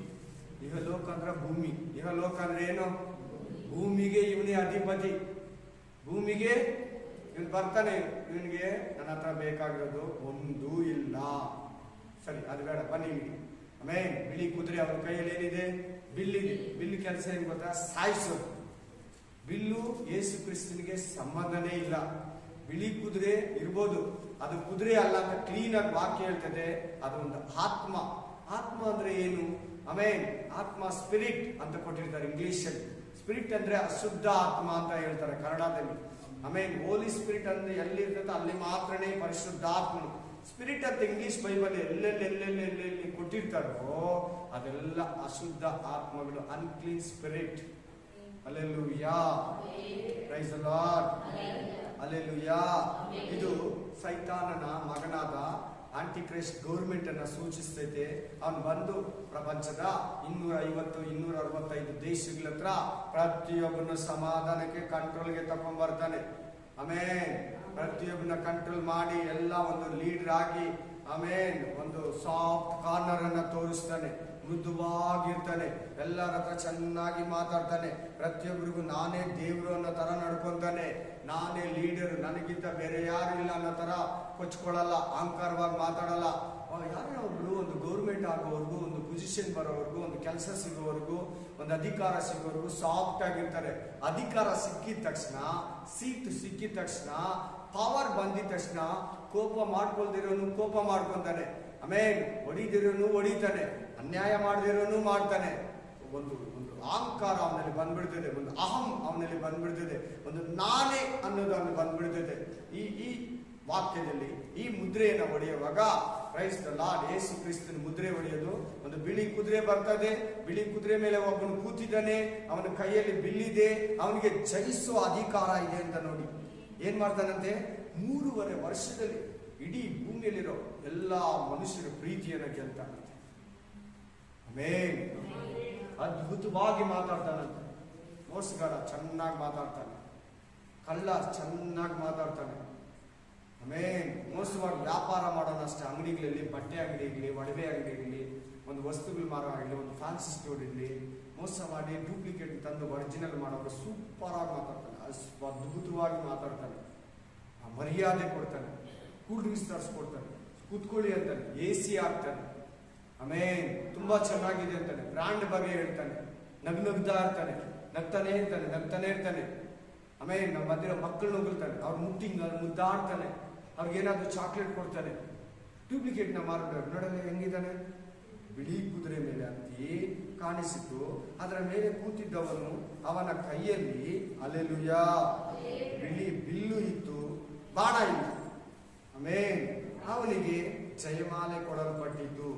ಈಗ ಲೋಕ ಅಂದ್ರೆ ಭೂಮಿ. ಈಗ ಲೋಕ ಅಂದ್ರೆ ಏನು? ಭೂಮಿಗೆ ಇವನೇ ಅಧಿಪತಿ. ಭೂಮಿಗೆ ಇವನು ಬರ್ತಾನೆ. ಇವನಿಗೆ ನನ್ನ ಹತ್ರ ಬೇಕಾಗಿರೋದು ಒಂದೂ ಇಲ್ಲ. ಸರಿ, ಅದು ಬೇಡ, ಬನ್ನಿ. ಆಮೇಲೆ ಬಿಳಿ ಕುದುರೆ ಅವನ ಕೈಯಲ್ಲಿ ಏನಿದೆ? ಬಿಲ್ಲಿದೆ. ಬಿಲ್ಲು ಕೆಲಸ ಏನ್ ಗೊತ್ತಾ? ಸಾಯಿಸೋದು. ಬಿಲ್ಲು ಯೇಸು ಕ್ರಿಸ್ತನಿಗೆ ಸಂಬಂಧನೇ ಇಲ್ಲ. ಬಿಳಿ ಕುದುರೆ ಇರ್ಬೋದು, ಅದು ಕುದುರೆ ಅಲ್ಲ ಅಂತ ಕ್ಲೀನ್ ಆಗಿ ವಾಕ್ಯ ಹೇಳ್ತದೆ. ಅದು ಒಂದು ಆತ್ಮ. ಆತ್ಮ ಅಂದ್ರೆ ಏನು? ಆಮೇಲೆ ಆತ್ಮ ಸ್ಪಿರಿಟ್ ಅಂತ ಕೊಟ್ಟಿರ್ತಾರೆ ಇಂಗ್ಲಿಷಲ್ಲಿ. ಸ್ಪಿರಿಟ್ ಅಂದ್ರೆ ಅಶುದ್ಧ ಆತ್ಮ ಅಂತ ಹೇಳ್ತಾರೆ ಕನ್ನಡದಲ್ಲಿ. ಆಮೇಲೆ ಹೋಲಿ ಸ್ಪಿರಿಟ್ ಅಂದ್ರೆ ಎಲ್ಲಿರ್ತದೆ ಅಲ್ಲಿ ಮಾತ್ರನೇ ಪರಿಶುದ್ಧ ಆತ್ಮನು. ಸ್ಪಿರಿಟ್ ಅಂತ ಇಂಗ್ಲಿಷ್ ಬೈಬಲ್ ಎಲ್ಲೆಲ್ಲಿ ಕೊಟ್ಟಿರ್ತಾರೋ ಅದೆಲ್ಲ ಅಶುದ್ಧ ಆತ್ಮಗಳು, unclean spirit. Hallelujah, praise the Lord, hallelujah. ಇದು ಸೈತಾನನ ಮಗನಾದ ಆಂಟಿ ಕ್ರೈಸ್ಟ್ ಗೌರ್ಮೆಂಟ್ ಅನ್ನ ಸೂಚಿಸ್ತೈತೆ. ಅವನು ಬಂದು ಪ್ರಪಂಚದ 250-265 ದೇಶಗಳ ಹತ್ರ ಪ್ರತಿಯೊಬ್ಬನ ಸಮಾಧಾನಕ್ಕೆ, ಕಂಟ್ರೋಲ್ಗೆ ತಕೊಂಡ್ ಬರ್ತಾನೆ. ಆಮೇಲೆ ಪ್ರತಿಯೊಬ್ಬನ ಕಂಟ್ರೋಲ್ ಮಾಡಿ ಎಲ್ಲ ಒಂದು ಲೀಡರ್ ಆಗಿ, ಆಮೇಲೆ ಒಂದು ಸಾಫ್ಟ್ ಕಾರ್ನರ್ ಅನ್ನ ತೋರಿಸ್ತಾನೆ. ಮೃದುವಾಗಿರ್ತಾನೆ. ಎಲ್ಲರ ಹತ್ರ ಚೆನ್ನಾಗಿ ಮಾತಾಡ್ತಾನೆ. ಪ್ರತಿಯೊಬ್ಬರಿಗೂ ನಾನೇ ದೇವರು ಅನ್ನೋ ತರ ನಡ್ಕೊಂತಾನೆ. ನಾನೇ ಲೀಡರ್, ನನಗಿಂತ ಬೇರೆ ಯಾರು ಇಲ್ಲ ಅನ್ನೋ ತರ ಕೊಚ್ಕೊಳ್ಳಲ್ಲ, ಅಹಂಕಾರವಾಗಿ ಮಾತಾಡಲ್ಲ. ಯಾರೇ ಒಬ್ರು ಒಂದು ಗೌರ್ಮೆಂಟ್ ಆಗೋವರೆಗೂ, ಒಂದು ಪೊಸಿಷನ್ ಬರೋವರೆಗೂ, ಒಂದು ಕೆಲಸ ಸಿಗೋವರೆಗೂ, ಒಂದು ಅಧಿಕಾರ ಸಿಗೋವರೆಗೂ ಸಾಫ್ಟ್ ಆಗಿರ್ತಾರೆ. ಅಧಿಕಾರ ಸಿಕ್ಕಿದ ತಕ್ಷಣ, ಸೀಟ್ ಸಿಕ್ಕಿದ ತಕ್ಷಣ, ಪವರ್ ಬಂದಿದ ತಕ್ಷಣ ಕೋಪ ಮಾಡ್ಕೊಳ್ದಿರೋನು ಕೋಪ ಮಾಡ್ಕೊಂತಾನೆ. ಆಮೇಲೆ ಹೊಡಿದಿರೋನು ಹೊಡಿತಾನೆ, ಅನ್ಯಾಯ ಮಾಡದಿರೋನು ಮಾಡ್ತಾನೆ. ಒಂದು ಅಹಂಕಾರ ಅವನಲ್ಲಿ ಬಂದ್ಬಿಡ್ತದೆ, ಒಂದು ಅಹಂ ಅವನಲ್ಲಿ ಬಂದ್ಬಿಡ್ತದೆ, ಒಂದು ನಾನೇ ಅನ್ನೋದು ಅವನಿಗೆ ಬಂದ್ಬಿಡ್ತದೆ. ಈ ವಾಕ್ಯದಲ್ಲಿ ಈ ಮುದ್ರೆಯನ್ನು ಹೊಡೆಯುವಾಗ, ಕ್ರೈಸ್ಟ್ ದ ಲಾರ್ಡ್ ಯೇಸು ಕ್ರಿಸ್ತನ ಮುದ್ರೆ ಹೊಡೆಯೋದು, ಒಂದು ಬಿಳಿ ಕುದುರೆ ಬರ್ತದೆ. ಬಿಳಿ ಕುದುರೆ ಮೇಲೆ ಒಬ್ಬನು ಕೂತಿದ್ದಾನೆ, ಅವನ ಕೈಯಲ್ಲಿ ಬಿಲ್ಲಿದೆ, ಅವನಿಗೆ ಜಯಿಸುವ ಅಧಿಕಾರ ಇದೆ ಅಂತ ನೋಡಿ. ಏನ್ ಮಾಡ್ತಾನಂತೆ? 3.5 ವರ್ಷದಲ್ಲಿ ಇಡೀ ಭೂಮಿಯಲ್ಲಿರೋ ಎಲ್ಲಾ ಮನುಷ್ಯರ ಪ್ರೀತಿಯನ್ನು ಗೆಲ್ತಾನಂತೆ. ಆಮೇನ್. ಅದ್ಭುತವಾಗಿ ಮಾತಾಡ್ತಾನಂತೆ. ಮೋಸಗಾರ ಚೆನ್ನಾಗಿ ಮಾತಾಡ್ತಾನೆ, ಕಳ್ಳ ಚೆನ್ನಾಗಿ ಮಾತಾಡ್ತಾನೆ. ಆಮೇನ್. ಮೋಸವಾಗಿ ವ್ಯಾಪಾರ ಮಾಡೋಣ ಅಷ್ಟೇ. ಅಂಗಡಿಗಳಲ್ಲಿ, ಬಟ್ಟೆ ಅಂಗಡಿ ಇರಲಿ, ಒಡವೆ ಅಂಗಡಿ ಇರಲಿ, ಒಂದು ವಸ್ತುಗಳು ಮಾರೋ ಆಗಲಿ, ಒಂದು ಫ್ಯಾನ್ಸಿ ಸ್ಟೋರ್ ಇರಲಿ, ಮೋಸ ಮಾಡಿ ಡೂಪ್ಲಿಕೇಟ್ ತಂದು ಒರಿಜಿನಲ್ ಮಾಡೋರು ಸೂಪರ್ ಆಗಿ ಮಾತಾಡ್ತಾನೆ, ಅದ್ಭುತವಾಗಿ ಮಾತಾಡ್ತಾನೆ, ಮರ್ಯಾದೆ ಕೊಡ್ತಾನೆ, ಕೂಲ್ ಡ್ರಿಂಕ್ಸ್ ತರಿಸ್ಕೊಡ್ತಾನೆ, ಕೂತ್ಕೊಳ್ಳಿ ಅಂತಾನೆ, AC ಹಾಕ್ತಾನೆ. ಆಮೇಲೆ ತುಂಬಾ ಚೆನ್ನಾಗಿದೆ ಅಂತಾನೆ, ಬ್ರ್ಯಾಂಡ್ ಬಗ್ಗೆ ಹೇಳ್ತಾನೆ, ನಗ್ನಗ್ತಾ ಇರ್ತಾನೆ, ನಗ್ತಾನೆ ಇರ್ತಾನೆ. ಆಮೇಲೆ ನಮ್ಮ ಬಂದಿರೋ ಮಕ್ಕಳು ನಗುಲ್ತಾನೆ, ಅವ್ರು ಮುದ್ದಾಡ್ತಾನೆ, ಅವ್ರಿಗೇನಾದ್ರೂ ಚಾಕ್ಲೇಟ್ ಕೊಡ್ತಾನೆ. ಡೂಪ್ಲಿಕೇಟ್ ನ ಮಾರ್ಬಿಟ್ಟು ನೋಡಲ್ಲ ಹೆಂಗಿದ್ದಾನೆ, ಬಿಳಿ ಕುದುರೆ ಮೇಲೆ ಹತ್ತಿ ಕಾಣಿಸಿತು, ಅದರ ಮೇಲೆ ಕೂತಿದ್ದವನು, ಅವನ ಕೈಯಲ್ಲಿ ಹಲ್ಲೆಲೂಯಾ ಬಿಳಿ ಬಿಲ್ಲು ಇತ್ತು, ಬಾಣ ಇಲ್ಲ. ಆಮೇಲೆ ಅವನಿಗೆ ಜಯಮಾಲೆ ಕೊಡಲ್ಪಟ್ಟಿದ್ದು,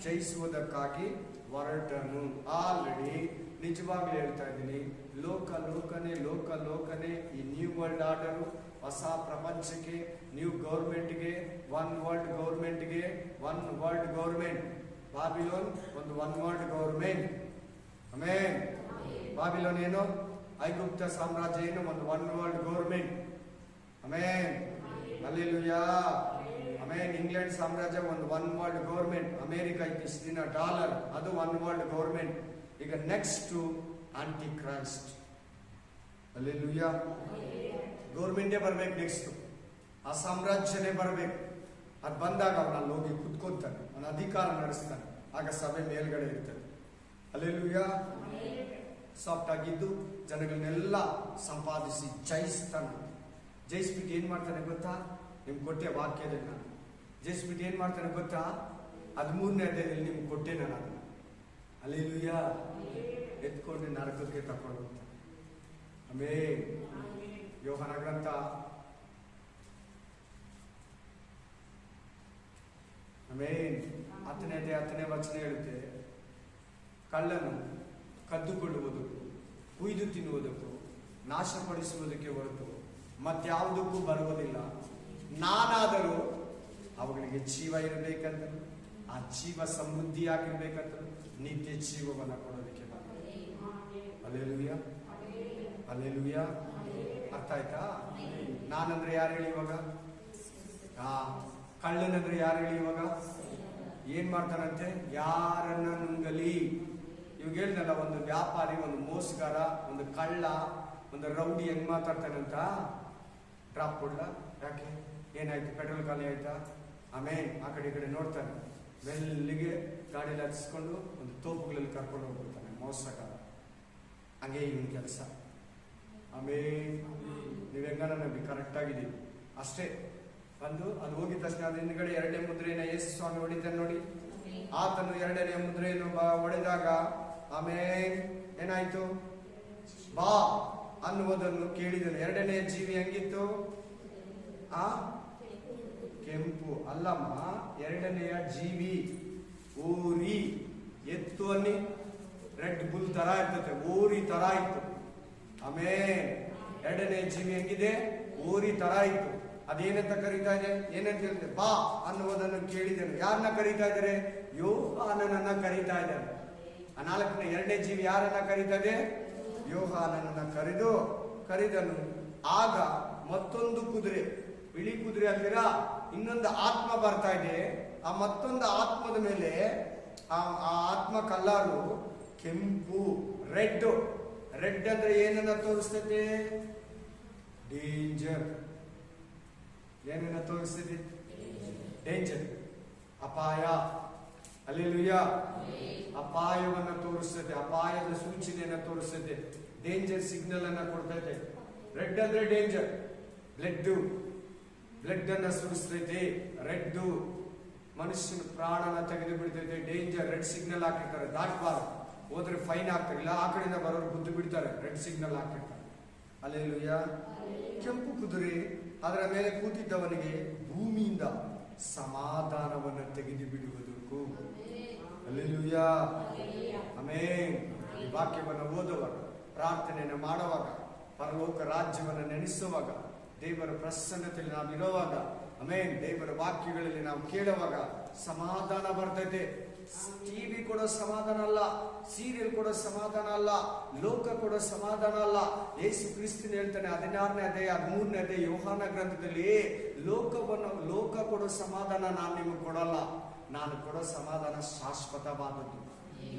ಜಯಿಸುವುದಕ್ಕಾಗಿ ಹೊರಟನು. ಆಲ್ರೆಡಿ ನಿಜವಾಗ್ಲೂ ಹೇಳ್ತಾ ಇದ್ದೀನಿ, ಲೋಕನೇ ಈ ನ್ಯೂ ವರ್ಲ್ಡ್ ಆರ್ಡರ್, ಹೊಸ ಪ್ರಪಂಚಕ್ಕೆ, ನ್ಯೂ ಗೌರ್ಮೆಂಟ್ಗೆ, ಒನ್ ವರ್ಲ್ಡ್ ಗೌರ್ಮೆಂಟ್. ಬಾಬಿಲೋನ್ ಒಂದು one world government. Amen. Babylon ಏನು? ಐಗುಪ್ತ ಸಾಮ್ರಾಜ್ಯ ಏನು? ಒಂದು one world government. Amen. Hallelujah. ಆಮೇಲೆ ಇಂಗ್ಲೆಂಡ್ ಸಾಮ್ರಾಜ್ಯ ಒಂದು ಒನ್ ವರ್ಲ್ಡ್ ಗೌರ್ಮೆಂಟ್, ಅಮೆರಿಕ ಇಷ್ಟು ದಿನ ಡಾಲರ್, ಅದು ಒನ್ ವರ್ಲ್ಡ್ ಗೌರ್ಮೆಂಟ್. ಈಗ ನೆಕ್ಸ್ಟ್ ಆಂಟಿ ಕ್ರೈಸ್ಟ್. ಹಲ್ಲೆಲೂಯಾ. ಗೌರ್ಮೆಂಟೇ ಬರ್ಬೇಕು ನೆಕ್ಸ್ಟ್, ಆ ಸಾಮ್ರಾಜ್ಯನೇ ಬರ್ಬೇಕು. ಅದು ಬಂದಾಗ ಅವನಲ್ಲಿ ಹೋಗಿ ಕುತ್ಕೊಂತಾನೆ, ಅವನ ಅಧಿಕಾರ ನಡೆಸ್ತಾನೆ, ಆಗ ಸಭೆ ಮೇಲ್ಗಡೆ ಇರ್ತದೆ. ಹಲ್ಲೆಲೂಯಾ. ಸಾಫ್ಟ್ ಆಗಿದ್ದು ಜನಗಳನ್ನೆಲ್ಲ ಸಂಪಾದಿಸಿ ಜಯಿಸ್ತಾನೆ. ಜಯಿಸ್ಬಿಟ್ಟು ಏನ್ ಮಾಡ್ತಾನೆ ಗೊತ್ತಾ? ನಿಮ್ಗೆ ಕೊಟ್ಟೆ ವಾಕ್ಯದಲ್ಲಿ ನಾನು ಜಯಿಸ್ಬಿಟ್ಟು ಏನ್ ಮಾಡ್ತಾನೆ ಗೊತ್ತಾ? 13ನೇ ಅಧ್ಯಾಯದಲ್ಲಿ ನಿಮ್ಗೆ ಕೊಟ್ಟೆ ನಾನು ಅದನ್ನ. ಹಲ್ಲೆಲೂಯಾ. ಎತ್ಕೊಂಡು ನರಕಕ್ಕೆ ತಕೊಂಡು ಹೋಗ್ತಾನೆ. ಆಮೇಲೆ ಯೋಹಾನ ಗ್ರಂಥ 10ನೇ ವಚನ ಹೇಳುತ್ತೆ, ಕಳ್ಳನು ಕದ್ದುಕೊಳ್ಳುವುದಕ್ಕೂ ಕುಯ್ದು ತಿನ್ನುವುದಕ್ಕೂ ನಾಶಪಡಿಸುವುದಕ್ಕೆ ಹೊರತು ಮತ್ಯಾವುದಕ್ಕೂ ಬರುವುದಿಲ್ಲ. ನಾನಾದರೂ ಅವುಗಳಿಗೆ ಜೀವ ಇರಬೇಕಂತಲೂ ಆ ಜೀವ ಸಮೃದ್ಧಿಯಾಗಿರ್ಬೇಕಂತಲೂ ನಿತ್ಯ ಜೀವವನ್ನು ಕೊಡೋದಕ್ಕೆ ಬಂದ. ಹಲ್ಲೆಲೂಯಾ. ಹಲ್ಲೆಲೂಯಾ. ಅರ್ಥ ಆಯ್ತಾ? ನಾನಂದ್ರೆ ಯಾರು ಹೇಳಿ ಇವಾಗ? ಕಳ್ಳನಂದ್ರೆ ಯಾರು ಹೇಳಿ ಇವಾಗ? ಏನ್ ಮಾಡ್ತಾನಂತೆ? ಯಾರನ್ನ ನುಂಗಲಿ. ಇವಾಗ ಹೇಳಿದಲ್ಲ, ಒಂದು ವ್ಯಾಪಾರಿ, ಒಂದು ಮೋಸಗಾರ, ಒಂದು ಕಳ್ಳ, ಒಂದು ರೌಡಿ ಹೆಂಗ್ ಮಾತಾಡ್ತಾನಂತ? ಡ್ರಾಪ್ ಕೊಡ್ಲ? ಯಾಕೆ? ಏನಾಯ್ತು? ಪೆಟ್ರೋಲ್ ಖಾಲಿ ಆಯ್ತಾ? ಆಮೇಲೆ ಆ ಕಡೆ ಈ ಕಡೆ ನೋಡ್ತಾನೆ, ಮೆಲ್ಲಿಗೆ ಗಾಡಿಯಲ್ಲಿ ಹಚ್ಚಿಸ್ಕೊಂಡು ಒಂದು ತೋಪುಗಳಲ್ಲಿ ಕರ್ಕೊಂಡು ಹೋಗ್ಬಿಡ್ತಾನೆ ಮೋಸಗಾರ. ಹಂಗೆ ಇವನ್ ಕೆಲಸ. ಆಮೇಲೆ ನೀವು ಹೆಂಗನ ನಮಗೆ ಕರೆಕ್ಟ್ ಆಗಿದ್ದೀವಿ ಅಷ್ಟೇ. ಬಂದು ಅದು ಹೋಗಿದ ತಕ್ಷಣ ಅದು ಹಿಂದ್ಗಡೆ 2ನೇ ಮುದ್ರೆಯನ್ನು ಯೇಸು ಸ್ವಾಮಿ ಹೊಡಿತಾನೆ ನೋಡಿ. ಆತನು 2ನೇ ಮುದ್ರೆಯನ್ನು ಹೊಡೆದಾಗ ಆಮೇಲೆ ಏನಾಯ್ತು? ಬಾ ಅನ್ನುವುದನ್ನು ಕೇಳಿದನು. 2ನೇ ಜೀವಿ ಹೆಂಗಿತ್ತು? ಕೆಂಪು ಅಲ್ಲಮ್ಮ, 2ನೆಯ ಜೀವಿ ಓರಿ, ಎತ್ತು ಅನ್ನಿ ರೆಡ್ ಬುಲ್ ತರ ಇರ್ತದೆ, ಓರಿ ತರ ಇತ್ತು. ಆಮೇಲೆ 2ನೇ ಜೀವಿ ಹೆಂಗಿದೆ? ಓರಿ ತರ ಇತ್ತು. ಅದೇನಂತ ಕರೀತಾ ಇದೆ? ಏನಂತ ಹೇಳಿದೆ? ಬಾ ಅನ್ನುವುದನ್ನು ಕೇಳಿದನು. ಯಾರನ್ನ ಕರೀತಾ ಇದ್ದಾರೆ? ಯೋಹಾನನನ್ನ ಕರೀತಾ ಇದ್ದಾರೆ. 2ನೇ ಜೀವಿ ಯಾರನ್ನ ಕರೀತಾ ಇದೆ? ಯೋಹಾನನನ್ನ ಕರೆದನು. ಆಗ ಮತ್ತೊಂದು ಕುದುರೆ, ಬಿಳಿ ಕುದುರೆ ಅಂದಿರ ಇನ್ನೊಂದು ಆತ್ಮ ಬರ್ತಾ ಇದೆ. ಆ ಮತ್ತೊಂದು ಆತ್ಮದ ಮೇಲೆ ಆ ಆತ್ಮ ಕಲ್ಲಾರು ಕೆಂಪು, ರೆಡ್. ರೆಡ್ ಅಂದ್ರೆ ಏನನ್ನ ತೋರಿಸ್ತದೆ? ಡೇಂಜರ್. ಏನನ್ನ ತೋರಿಸ್ತದೆ? ಡೇಂಜರ್, ಅಪಾಯ. ಹಲ್ಲೆಲೂಯಾ. ಅಪಾಯವನ್ನು ತೋರಿಸ್ತದೆ, ಅಪಾಯದ ಸೂಚನೆಯನ್ನು ತೋರಿಸ್ತದೆ, ಡೇಂಜರ್ ಸಿಗ್ನಲ್ ಅನ್ನ ಕೊಡ್ತೈತೆ. ರೆಡ್ ಅಂದ್ರೆ ಡೇಂಜರ್, ಬ್ಲಡ್ ಅನ್ನ ಸುರಿಸ್ತೈತೆ. ರೆಡ್ ಮನುಷ್ಯನ ಪ್ರಾಣನ ತೆಗೆದು ಬಿಡ್ತೈತೆ. ಡೇಂಜರ್, ರೆಡ್ ಸಿಗ್ನಲ್ ಹಾಕಿರ್ತಾರೆ, ದಾಟಬಾರ್ದು, ಹೋದ್ರೆ ಫೈನ್ ಆಗ್ತಾರಿಲ್ಲ. ಆ ಕಡೆಯಿಂದ ಬರೋರು ಗುದ್ದು ಬಿಡ್ತಾರೆ, ರೆಡ್ ಸಿಗ್ನಲ್ ಹಾಕಿರ್ತಾರೆ. ಹಲ್ಲೆಲೂಯಾ. ಕೆಂಪು ಕುದುರೆ, ಅದರ ಮೇಲೆ ಕೂತಿದ್ದವನಿಗೆ ಭೂಮಿಯಿಂದ ಸಮಾಧಾನವನ್ನು ತೆಗೆದು ಬಿಡುವುದಕ್ಕೂ. ಹಲ್ಲೆಲೂಯಾ. ಆಮೆನ್. ಈ ವಾಕ್ಯವನ್ನು ಓದುವಾಗ, ಪ್ರಾರ್ಥನೆಯನ್ನು ಮಾಡುವಾಗ, ಪರಲೋಕ ರಾಜ್ಯವನ್ನು ನೆನೆಸುವಾಗ, ದೇವರ ಪ್ರಸನ್ನತೆಯಲ್ಲಿ ನಾವು ಇರುವಾಗ, ಆಮೆನ್, ದೇವರ ವಾಕ್ಯಗಳಲ್ಲಿ ನಾವು ಕೇಳುವಾಗ ಸಮಾಧಾನ ಬರ್ತೈತೆ. ಟಿವಿ ಕೊಡೋ ಸಮಾಧಾನ ಅಲ್ಲ, ಸೀರಿಯಲ್ ಕೊಡೋ ಸಮಾಧಾನ ಅಲ್ಲ, ಲೋಕ ಕೊಡೋ ಸಮಾಧಾನ ಅಲ್ಲ. ಯೇಸು ಕ್ರಿಸ್ತನು ಹೇಳ್ತಾನೆ 16ನೇ ಅಧ್ಯಾಯ 13ನೇ ಅಧ್ಯಾಯ ಯೋಹಾನ ಗ್ರಂಥದಲ್ಲಿ, ಲೋಕ ಕೊಡೋ ಸಮಾಧಾನ ನಾನು ನಿಮಗೆ ಕೊಡಲ್ಲ. ನಾನು ಕೊಡೋ ಸಮಾಧಾನ ಶಾಶ್ವತವಾದದ್ದು,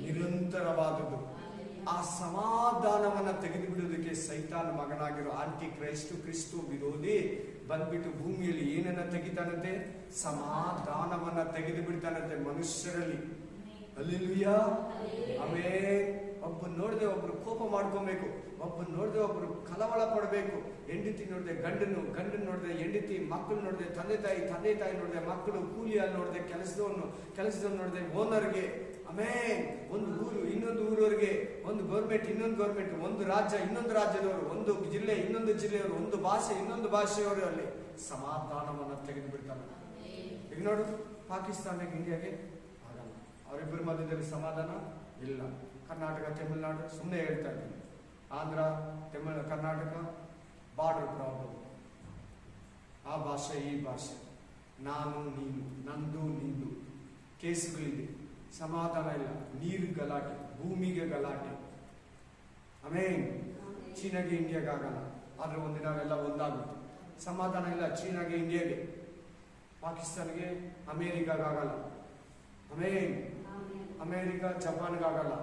ನಿರಂತರವಾದದ್ದು. ಆ ಸಮಾಧಾನವನ್ನ ತೆಗೆದು ಬಿಡುವುದಕ್ಕೆ ಸೈತಾನ ಮಗನಾಗಿರೋ ಆಂಟಿ ಕ್ರಿಸ್ತು ವಿರೋಧಿ ಬಂದ್ಬಿಟ್ಟು ಭೂಮಿಯಲ್ಲಿ ಏನನ್ನ ತೆಗಿತಾನಂತೆ? ಸಮಾಧಾನವನ್ನ ತೆಗೆದು ಬಿಡ್ತಾನಂತೆ ಮನುಷ್ಯರಲ್ಲಿ. ಹಲ್ಲೆಲೂಯಾ. ಆಮೇಲೆ ಒಬ್ಬ ನೋಡದೆ ಒಬ್ರು ಕೋಪ ಮಾಡ್ಕೊಬೇಕು, ಒಬ್ಬ ನೋಡದೆ ಒಬ್ರು ಕಳವಳ ಪಡಬೇಕು. ಹೆಂಡತಿ ನೋಡದೆ ಗಂಡನು ನೋಡದೆ ಹೆಂಡತಿ, ಮಕ್ಕಳು ನೋಡದೆ ತಂದೆ ತಾಯಿ ನೋಡದೆ ಮಕ್ಕಳು, ಕೂಲಿಯಲ್ಲಿ ನೋಡದೆ ಕೆಲಸದವನು ನೋಡದೆ ಓನರ್ಗೆ, ಆಮೇಲೆ ಒಂದು ಊರು ಇನ್ನೊಂದು ಊರವರಿಗೆ, ಒಂದು ಗೌರ್ಮೆಂಟ್ ಇನ್ನೊಂದು ಗೌರ್ಮೆಂಟ್, ಒಂದು ರಾಜ್ಯ ಇನ್ನೊಂದು ರಾಜ್ಯದವರು, ಒಂದು ಜಿಲ್ಲೆ ಇನ್ನೊಂದು ಜಿಲ್ಲೆಯವರು, ಒಂದು ಭಾಷೆ ಇನ್ನೊಂದು ಭಾಷೆಯವರು, ಅಲ್ಲಿ ಸಮಾಧಾನವನ್ನು ತೆಗೆದು ಬಿಡ್ತಾರೆ. ಈಗ ನೋಡು, ಪಾಕಿಸ್ತಾನಕ್ಕೆ ಇಂಡಿಯಾಗೆ ಆಗಲ್ಲ, ಅವರಿಬ್ಬರ ಮಧ್ಯದಲ್ಲಿ ಸಮಾಧಾನ ಇಲ್ಲ. ಕರ್ನಾಟಕ ತಮಿಳುನಾಡು ಸುಮ್ಮನೆ ಹೇಳ್ತಾ ಇದ್ದೀನಿ, ಆಂಧ್ರ ಕರ್ನಾಟಕ ಬಾರ್ಡರ್ ಪ್ರಾಬ್ಲಮ್, ಆ ಭಾಷೆ ಈ ಭಾಷೆ, ನಾನು ನೀನು, ನಂದು ನಿಂದು, ಕೇಸುಗಳಿದೆ, ಸಮಾಧಾನ ಇಲ್ಲ, ನೀರು ಗಲಾಟೆ, ಭೂಮಿಗೆ ಗಲಾಟೆ. ಆಮೇಲೆ ಚೀನಾಗೆ ಇಂಡಿಯಾಗೆ ಆಗಲ್ಲ, ಆದ್ರೆ ಒಂದಿನ ಅವೆಲ್ಲ ಒಂದಾಗುತ್ತೆ. ಸಮಾಧಾನ ಇಲ್ಲ ಚೀನಾಗೆ ಇಂಡಿಯಾಗೆ. ಪಾಕಿಸ್ತಾನ್ಗೆ ಅಮೇರಿಕಾಗಲ್ಲ, ಅಮೇರಿಕಾ ಜಪಾನ್ಗಾಗಲ್ಲ.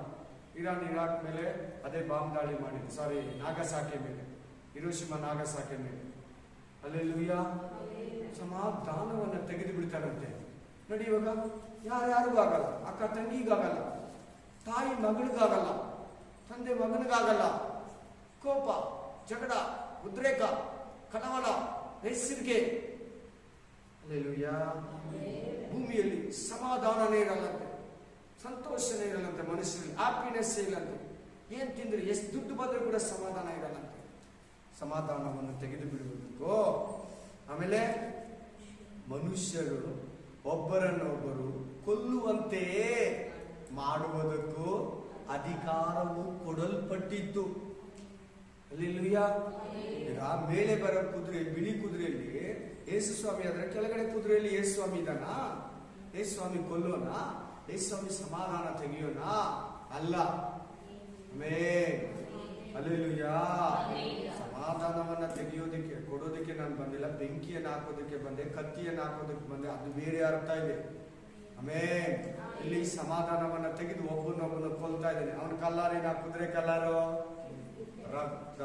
ಇರಾನ್ ಇರಾಕ್ ಮೇಲೆ ಅದೇ ಬಾಂಬ್ ದಾಳಿ ಮಾಡಿದ್ರು, ಸಾರಿ ನಾಗಸಾಕೆ ಮೇಲೆ, ಹಿರೋಶಿಮಾ ನಾಗಸಾಕೆ ಮೇಲೆ. ಅಲ್ಲೆಲ್ಲೂಯ್ಯ, ಸಮಾಧಾನವನ್ನ ತೆಗೆದು ಬಿಡ್ತಾರಂತೆ. ನೋಡಿ, ಇವಾಗ ಯಾರ್ಯಾರಿಗೂ ಆಗಲ್ಲ, ಅಕ್ಕ ತಂಗಿಗಾಗಲ್ಲ, ತಾಯಿ ಮಗಳಿಗಾಗಲ್ಲ, ತಂದೆ ಮಗನಿಗಾಗಲ್ಲ. ಕೋಪ, ಜಗಳ, ಉದ್ರೇಕ, ಕಳವಳ, ಹೆಸರಿಗೆ. ಅಲ್ಲೆಲ್ಲೂಯ್ಯ, ಭೂಮಿಯಲ್ಲಿ ಸಮಾಧಾನನೇ ಇರಲ್ಲಂತೆ, ಸಂತೋಷನೇ ಇರಲ್ಲಂತೆ, ಮನುಷ್ಯರಲ್ಲಿ ಹ್ಯಾಪಿನೆಸ್ ಇಲ್ಲಂತೆ. ಏನ್ ತಿಂದ್ರೆ, ಎಷ್ಟು ದುಡ್ಡು ಬಂದ್ರೆ ಕೂಡ ಸಮಾಧಾನ ಇರಲ್ಲಂತೆ. ಸಮಾಧಾನವನ್ನು ತೆಗೆದು ಬಿಡುವುದಕ್ಕೂ, ಆಮೇಲೆ ಮನುಷ್ಯರು ಒಬ್ಬರನ್ನೊಬ್ಬರು ಕೊಲ್ಲುವಂತೆಯೇ ಮಾಡುವುದಕ್ಕೂ ಅಧಿಕಾರವು ಕೊಡಲ್ಪಟ್ಟಿತ್ತು. ಅಲ್ಲೆಲ್ಲೂಯ್ಯ. ಈಗ ಮೇಲೆ ಬರೋ ಕುದುರೆ, ಬಿಳಿ ಕುದುರೆಯಲ್ಲಿ ಯೇಸು ಸ್ವಾಮಿ ಆದ್ರೆ, ಕೆಳಗಡೆ ಕುದುರೆಯಲ್ಲಿ ಯೇಸು ಸ್ವಾಮಿ ಇದಾನ? ಯೇಸು ಸ್ವಾಮಿ ಕೊಲ್ಲೋಣ? ಯೇಸು ಸ್ವಾಮಿ ಸಮಾಧಾನ ತೆಗಿಯೋಣ? ಅಲ್ಲ. ಅಲ್ಲೆಲ್ಲೂಯ್ಯ. ಸಮಾಧಾನವನ್ನ ತೆಗೆಯೋದಕ್ಕೆ, ಕೊಡೋದಕ್ಕೆ ನಾನು ಬಂದಿಲ್ಲ. ಬೆಂಕಿಯನ್ನು ಹಾಕೋದಕ್ಕೆ ಬಂದೆ, ಕತ್ತಿಯನ್ನು ಹಾಕೋದಕ್ಕೆ ಬಂದೆ. ಅದು ಬೇರೆ ಅರ್ಥ ಇದೆ. ಇಲ್ಲಿ ಸಮಾಧಾನವನ್ನ ತೆಗೆದು ಒಬ್ಬನೊಬ್ಬನ ಕೊಲ್ತಾ ಇದ್ದಾನೆ. ಅವನ ಕಲ್ಲಾರೇನ? ಕುದುರೆ ಕಲ್ಲಾರು ರಕ್ತ.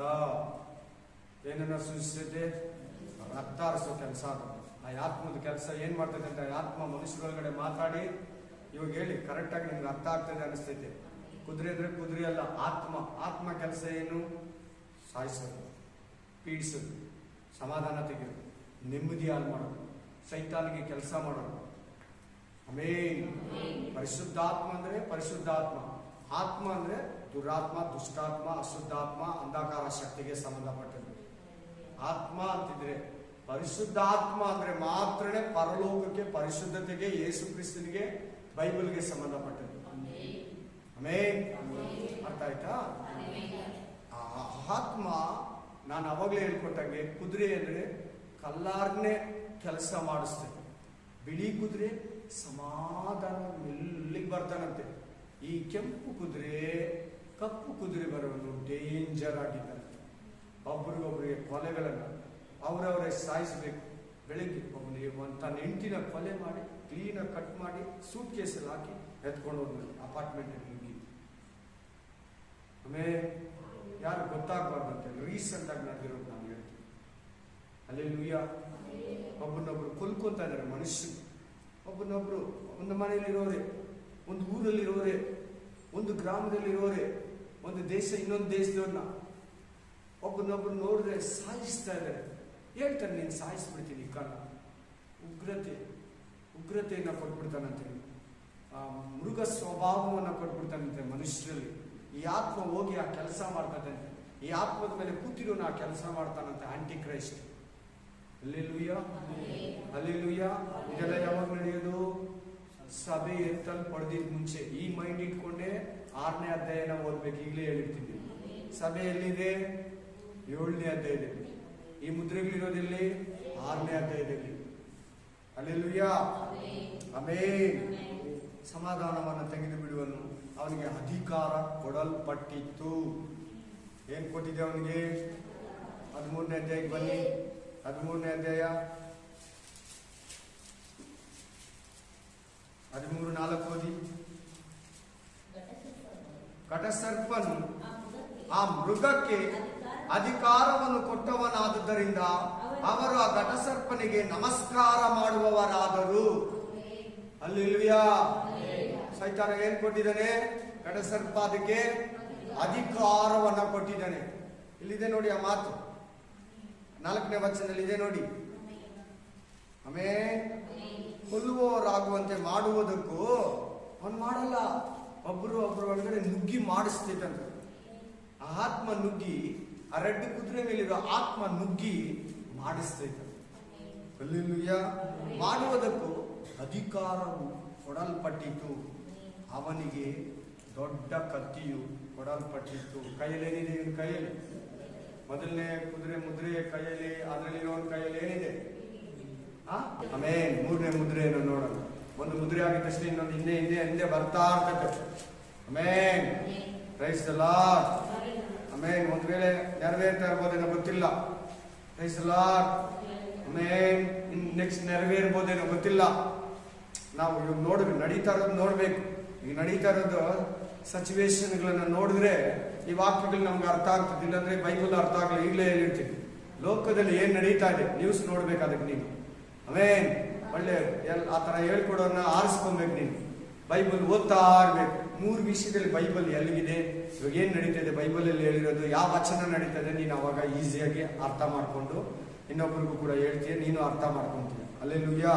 ಏನನ್ನ ಸೂಚಿಸುತ್ತೆ? ರಕ್ತ ಹರಿಸೋ ಕೆಲಸ. ಆ ಆತ್ಮದ ಕೆಲಸ ಏನ್ ಮಾಡ್ತದೆ ಅಂತ, ಆತ್ಮ ಮನುಷ್ಯರೊಳಗಡೆ ಮಾತಾಡಿ, ಇವಾಗ ಹೇಳಿ ಕರೆಕ್ಟ್ ಆಗಿ ನಿಮ್ಗೆ ಅರ್ಥ ಆಗ್ತದೆ ಅನಿಸ್ತೈತೆ. ಕುದುರೆ ಅಂದ್ರೆ ಕುದುರೆ ಅಲ್ಲ, ಆತ್ಮ. ಆತ್ಮ ಕೆಲಸ ಏನು? ಸಾಯಿಸೋದು, ಪೀಡಿಸೋದು, ಸಮಾಧಾನ ತೆಗೆಯೋದು, ನೆಮ್ಮದಿ ಹಾಳು ಮಾಡೋದು, ಸೈತಾನಿಗೆ ಕೆಲಸ ಮಾಡೋದು. ಪರಿಶುದ್ಧಾತ್ಮ ಅಂದ್ರೆ ಪರಿಶುದ್ಧಾತ್ಮ. ಆತ್ಮ ಅಂದ್ರೆ ದುರಾತ್ಮ, ದುಷ್ಟಾತ್ಮ, ಅಶುದ್ಧಾತ್ಮ, ಅಂಧಕಾರ ಶಕ್ತಿಗೆ ಸಂಬಂಧಪಟ್ಟದ್ದು. ಆತ್ಮ ಅಂತಿದ್ರೆ, ಪರಿಶುದ್ಧಾತ್ಮ ಅಂದ್ರೆ ಮಾತ್ರನೇ ಪರಲೋಕಕ್ಕೆ, ಪರಿಶುದ್ಧತೆಗೆ, ಯೇಸು ಕ್ರಿಸ್ತನಿಗೆ, ಬೈಬಲ್ಗೆ ಸಂಬಂಧಪಟ್ಟದ್ದು. ಅರ್ಥ ಆಯ್ತಾ? ಆತ್ಮ, ನಾನು ಅವಾಗಲೇ ಹೇಳ್ಕೊಟ್ಟಂಗೆ, ಕುದುರೆ ಅಂದ್ರೆ ಕಲ್ಲಾರ್ನೇ ಕೆಲಸ ಮಾಡಿಸ್ತೇನೆ. ಬಿಳಿ ಕುದುರೆ ಸಮಾಧಾನ ಮೆಲ್ಲಿಗೆ ಬರ್ತಾನಂತೆ. ಈ ಕೆಂಪು ಕುದುರೆ, ಕಪ್ಪು ಕುದುರೆ ಬರೋನು ಡೇಂಜರ್ ಆಗಿದ್ದಾನೆ. ಒಬ್ರಿಗೊಬ್ರಿಗೆ ಕೊಲೆಗಳನ್ನ ಅವರವರೇ ಸಾಯಿಸಬೇಕು. ಬೆಳಿಗ್ಗೆ ಒಬ್ಬನಿಗೆ ತನ್ನ ಹೆಂಡತಿನ ಕೊಲೆ ಮಾಡಿ, ಕ್ಲೀನಾಗಿ ಕಟ್ ಮಾಡಿ, ಸೂಟ್ ಕೇಸಲ್ಲಿ ಹಾಕಿ ಎತ್ಕೊಂಡು ಹೋಗ್ಬೇಕು ಅಪಾರ್ಟ್ಮೆಂಟ್. ಆಮೇಲೆ ಯಾರು ಗೊತ್ತಾಗಬಾರ್ದಂತೆ. ರೀಸೆಂಟ್ ಆಗಿ ನಡೆದಿರೋದು ನಾನು ಹೇಳ್ತೀನಿ. ಅಲ್ಲೆಲ್ಲೂಯ್ಯ. ಒಬ್ಬನೊಬ್ರು ಕೊಲ್ಕೊಂತ ಇದ್ದಾರೆ ಮನುಷ್ಯರು. ಒಬ್ಬನೊಬ್ರು ಒಂದು ಮನೆಯಲ್ಲಿರೋರೆ, ಒಂದು ಊರಲ್ಲಿರೋರೆ, ಒಂದು ಗ್ರಾಮದಲ್ಲಿರೋರೆ, ಒಂದು ದೇಶ ಇನ್ನೊಂದು ದೇಶದವ್ರನ್ನ ಒಬ್ಬನೊಬ್ರು ನೋಡಿದ್ರೆ ಸಾಯಿಸ್ತಾ ಇದ್ದಾರೆ. ಹೇಳ್ತಾನೆ, ನೀನು ಸಾಯಿಸ್ಬಿಡ್ತೀನಿ ಕಾಲ. ಉಗ್ರತೆಯನ್ನ ಕೊಟ್ಬಿಡ್ತಾನಂತೆ. ಮೃಗ ಸ್ವಭಾವವನ್ನು ಕೊಟ್ಬಿಡ್ತಾನಂತೆ ಮನುಷ್ಯರಲ್ಲಿ. ಈ ಆತ್ಮ ಹೋಗಿ ಆ ಕೆಲಸ ಮಾಡ್ತದಂತೆ. ಈ ಆತ್ಮದ ಮೇಲೆ ಕೂತಿರೋನು ಆ ಕೆಲಸ ಮಾಡ್ತಾನಂತೆ, ಆಂಟಿ ಕ್ರೈಸ್ಟ್. Alleluia, alleluia. ಇದೆಲ್ಲ ಯಾವಾಗ ನಡೆಯೋದು? ಸಭೆ ಎತ್ತಲ್ಪಡ್ದಿದ್ ಮುಂಚೆ. ಈ ಮೈಂಡ್ ಇಟ್ಕೊಂಡೆ 6ನೇ ಅಧ್ಯಾಯನ ಓದ್ಬೇಕು. ಈಗಲೇ ಹೇಳಿರ್ತೀನಿ. ಸಭೆ ಎಲ್ಲಿದೆ? 7ನೇ ಅಧ್ಯಾಯದಲ್ಲಿ. ಈ ಮುದ್ರೆಗಳಿರೋದಿಲ್ಲಿ 6ನೇ ಅಧ್ಯಾಯದಲ್ಲಿ. ಅಲ್ಲೆಲ್ಲೂಯ್ಯ. ಆಮೇನ್. ಸಮಾಧಾನವನ್ನು ತೆಗೆದು ಬಿಡುವನು, ಅವನಿಗೆ ಅಧಿಕಾರ ಕೊಡಲ್ಪಟ್ಟಿತ್ತು. ಏನ್ ಕೊಟ್ಟಿದೆ ಅವನಿಗೆ? 13ನೇ ಅಧ್ಯಾಯಕ್ಕೆ ಬನ್ನಿ. 13ನೇ ಅಧ್ಯಾಯ 13:4 ಓದಿ. ಘಟಸರ್ಪನು ಆ ಮೃಗಕ್ಕೆ ಅಧಿಕಾರವನ್ನು ಕೊಟ್ಟವನಾದುದರಿಂದ ಅವರು ಆ ಘಟಸರ್ಪನಿಗೆ ನಮಸ್ಕಾರ ಮಾಡುವವರಾದರು. ಅಲ್ಲೆಲ್ಲೂಯ್ಯ. ಸೈತಾನ ಏನ್ ಕೊಟ್ಟಿದ್ದಾನೆ? ಘಟಸರ್ಪ ಅದಕ್ಕೆ ಅಧಿಕಾರವನ್ನ ಕೊಟ್ಟಿದ್ದಾನೆ. ಇಲ್ಲಿದೆ ನೋಡಿ ಆ ಮಾತು, 4ನೇ ವಚನದಲ್ಲಿ ಇದೆ ನೋಡಿ. ಆಮೇಲೆ ಕೊಲ್ಲುವವರಾಗುವಂತೆ ಮಾಡುವುದಕ್ಕೂ ಅವನು ಮಾಡಲ್ಲ. ಒಬ್ಬರು ಒಳಗಡೆ ನುಗ್ಗಿ ಮಾಡಿಸ್ತೈತಂತ. ಆ ಆತ್ಮ ನುಗ್ಗಿ, ಆ ರೆಡ್ ಕುದುರೆ ಮೇಲಿರೋ ಆತ್ಮ ನುಗ್ಗಿ ಮಾಡಿಸ್ತೈತ. ಅಲ್ಲೆಲ್ಲೂಯ್ಯ. ಮಾಡುವುದಕ್ಕೂ ಅಧಿಕಾರವು ಕೊಡಲ್ಪಟ್ಟಿತು. ಅವನಿಗೆ ದೊಡ್ಡ ಕತ್ತಿಯು ಕೊಡಲ್ಪಟ್ಟಿತ್ತು. ಕೈಯಲ್ಲೇನಿದೆ? ಇವನ ಕೈಯಲ್ಲಿ ಮೊದಲನೇ ಕುದುರೆ ಮುದ್ರೆ ಕೈಯಲ್ಲಿ, ಅದರಲ್ಲಿ ಒಂದು ಕೈಯಲ್ಲಿ ಏನಿದೆ? ಆಮೇನ್. 3ನೇ ಮುದ್ರೆಯನ್ನು ನೋಡೋಣ. ಒಂದು ಮುದ್ರೆ ಆಗಿದ ತಕ್ಷಣ ಇನ್ನೊಂದು ಹಿಂದೆ ಬರ್ತಾ ಇರ್ತದೆ. Amen. Praise the Lord. Amen. ಒಂದ್ ವೇಳೆ ನೆರವೇರ್ತಾ ಇರ್ಬೋದೇನೋ ಗೊತ್ತಿಲ್ಲ. Praise the Lord. ನೆಕ್ಸ್ಟ್ ನೆರವೇರ್ಬೋದೇನೋ ಗೊತ್ತಿಲ್ಲ. ನಾವು ಇವಾಗ ನಡೀತಾ ಇರೋದು ನೋಡ್ಬೇಕು. ಈಗ ನಡೀತಾ ಇರೋದು ಸಿಚುವೇಶನ್ಗಳನ್ನ ನೋಡಿದ್ರೆ ಈ ವಾಕ್ಯಗಳು ನಮ್ಗೆ ಅರ್ಥ ಆಗ್ತದೆ. ಇಲ್ಲಾಂದ್ರೆ ಬೈಬಲ್ ಅರ್ಥ ಆಗಲ್ಲ. ಈಗಲೇ ಹೇಳಿರ್ತೀನಿ, ಲೋಕದಲ್ಲಿ ಏನ್ ನಡೀತಾ ಇದೆ ನ್ಯೂಸ್ ನೋಡ್ಬೇಕು. ಅದಕ್ಕೆ ನೀನು ಒಳ್ಳೆ ಆ ತರ ಹೇಳ್ಕೊಡೋನ್ನ ಆರಿಸ್ಕೊಬೇಕು. ನೀನು ಬೈಬಲ್ ಓದ್ತಾ ಇರ್ಬೇಕು. 3 ವಿಷಯದಲ್ಲಿ ಬೈಬಲ್ ಎಲ್ಲಿಗಿದೆ, ಇವಾಗ ಏನ್ ನಡೀತದೆ ಬೈಬಲ್ ಅಲ್ಲಿ ಹೇಳಿರೋದು, ಯಾವ ವಚನ ನಡೀತದೆ, ನೀನು ಅವಾಗ ಈಸಿಯಾಗಿ ಅರ್ಥ ಮಾಡ್ಕೊಂಡು ಇನ್ನೊಬ್ಬರಿಗೂ ಕೂಡ ಹೇಳ್ತೀಯ, ನೀನು ಅರ್ಥ ಮಾಡ್ಕೊಂತೀಯ. ಅಲ್ಲೆಲ್ಲೂಯ್ಯ.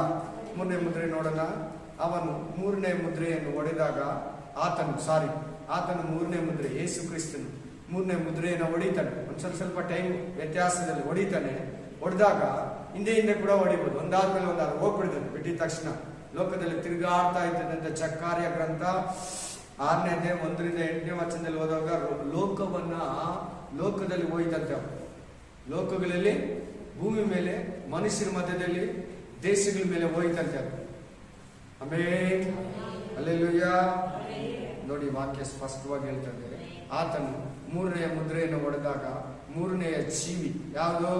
3ನೇ ಮುದ್ರೆ ನೋಡೋಣ. ಅವನು 3ನೇ ಮುದ್ರೆಯನ್ನು ಒಡೆದಾಗ ಆತನು 3ನೇ ಮುದ್ರೆ, ಯೇಸು ಕ್ರಿಸ್ತನು 3ನೇ ಮುದ್ರೆಯನ್ನು ಹೊಡಿತಾನೆ. ಒಂದ್ ಸ್ವಲ್ಪ ಟೈಮ್ ವ್ಯತ್ಯಾಸದಲ್ಲಿ ಹೊಡಿತಾನೆ. ಹೊಡೆದಾಗ ಹಿಂದೆ ಕೂಡ ಹೊಡಿಬೋದು. ಒಂದಾದ್ಮೇಲೆ ಒಂದಾದ್ರು ಹೋಗ್ಬಿಡ್ತದೆ. ಬಿಟ್ಟಿದ ತಕ್ಷಣ ಲೋಕದಲ್ಲಿ ತಿರುಗಾಡ್ತಾ ಇದ್ದಂತ ಚಕ್ಕಾರ್ಯ ಗ್ರಂಥ 6ನೇ ಅಧ್ಯಾಯ 1ರಿಂದ 8ನೇ ವಚನದಲ್ಲಿ ಹೋದಾಗ ಲೋಕದಲ್ಲಿ ಹೋಯ್ತಂತೆ. ಲೋಕಗಳಲ್ಲಿ, ಭೂಮಿ ಮೇಲೆ, ಮನುಷ್ಯರ ಮಧ್ಯದಲ್ಲಿ, ದೇಶಗಳ ಮೇಲೆ ಹೋಯ್ತಂತೆ. ಆಮೇಲೆ ಹಲ್ಲೆಲೂಯ. ನೋಡಿ ವಾಕ್ಯ ಸ್ಪಷ್ಟವಾಗಿ ಹೇಳ್ತದೆ. ಆತನು 3ನೇ ಮುದ್ರೆಯನ್ನು ಹೊಡೆದಾಗ 3ನೇ ಜೀವಿ ಯಾವುದು?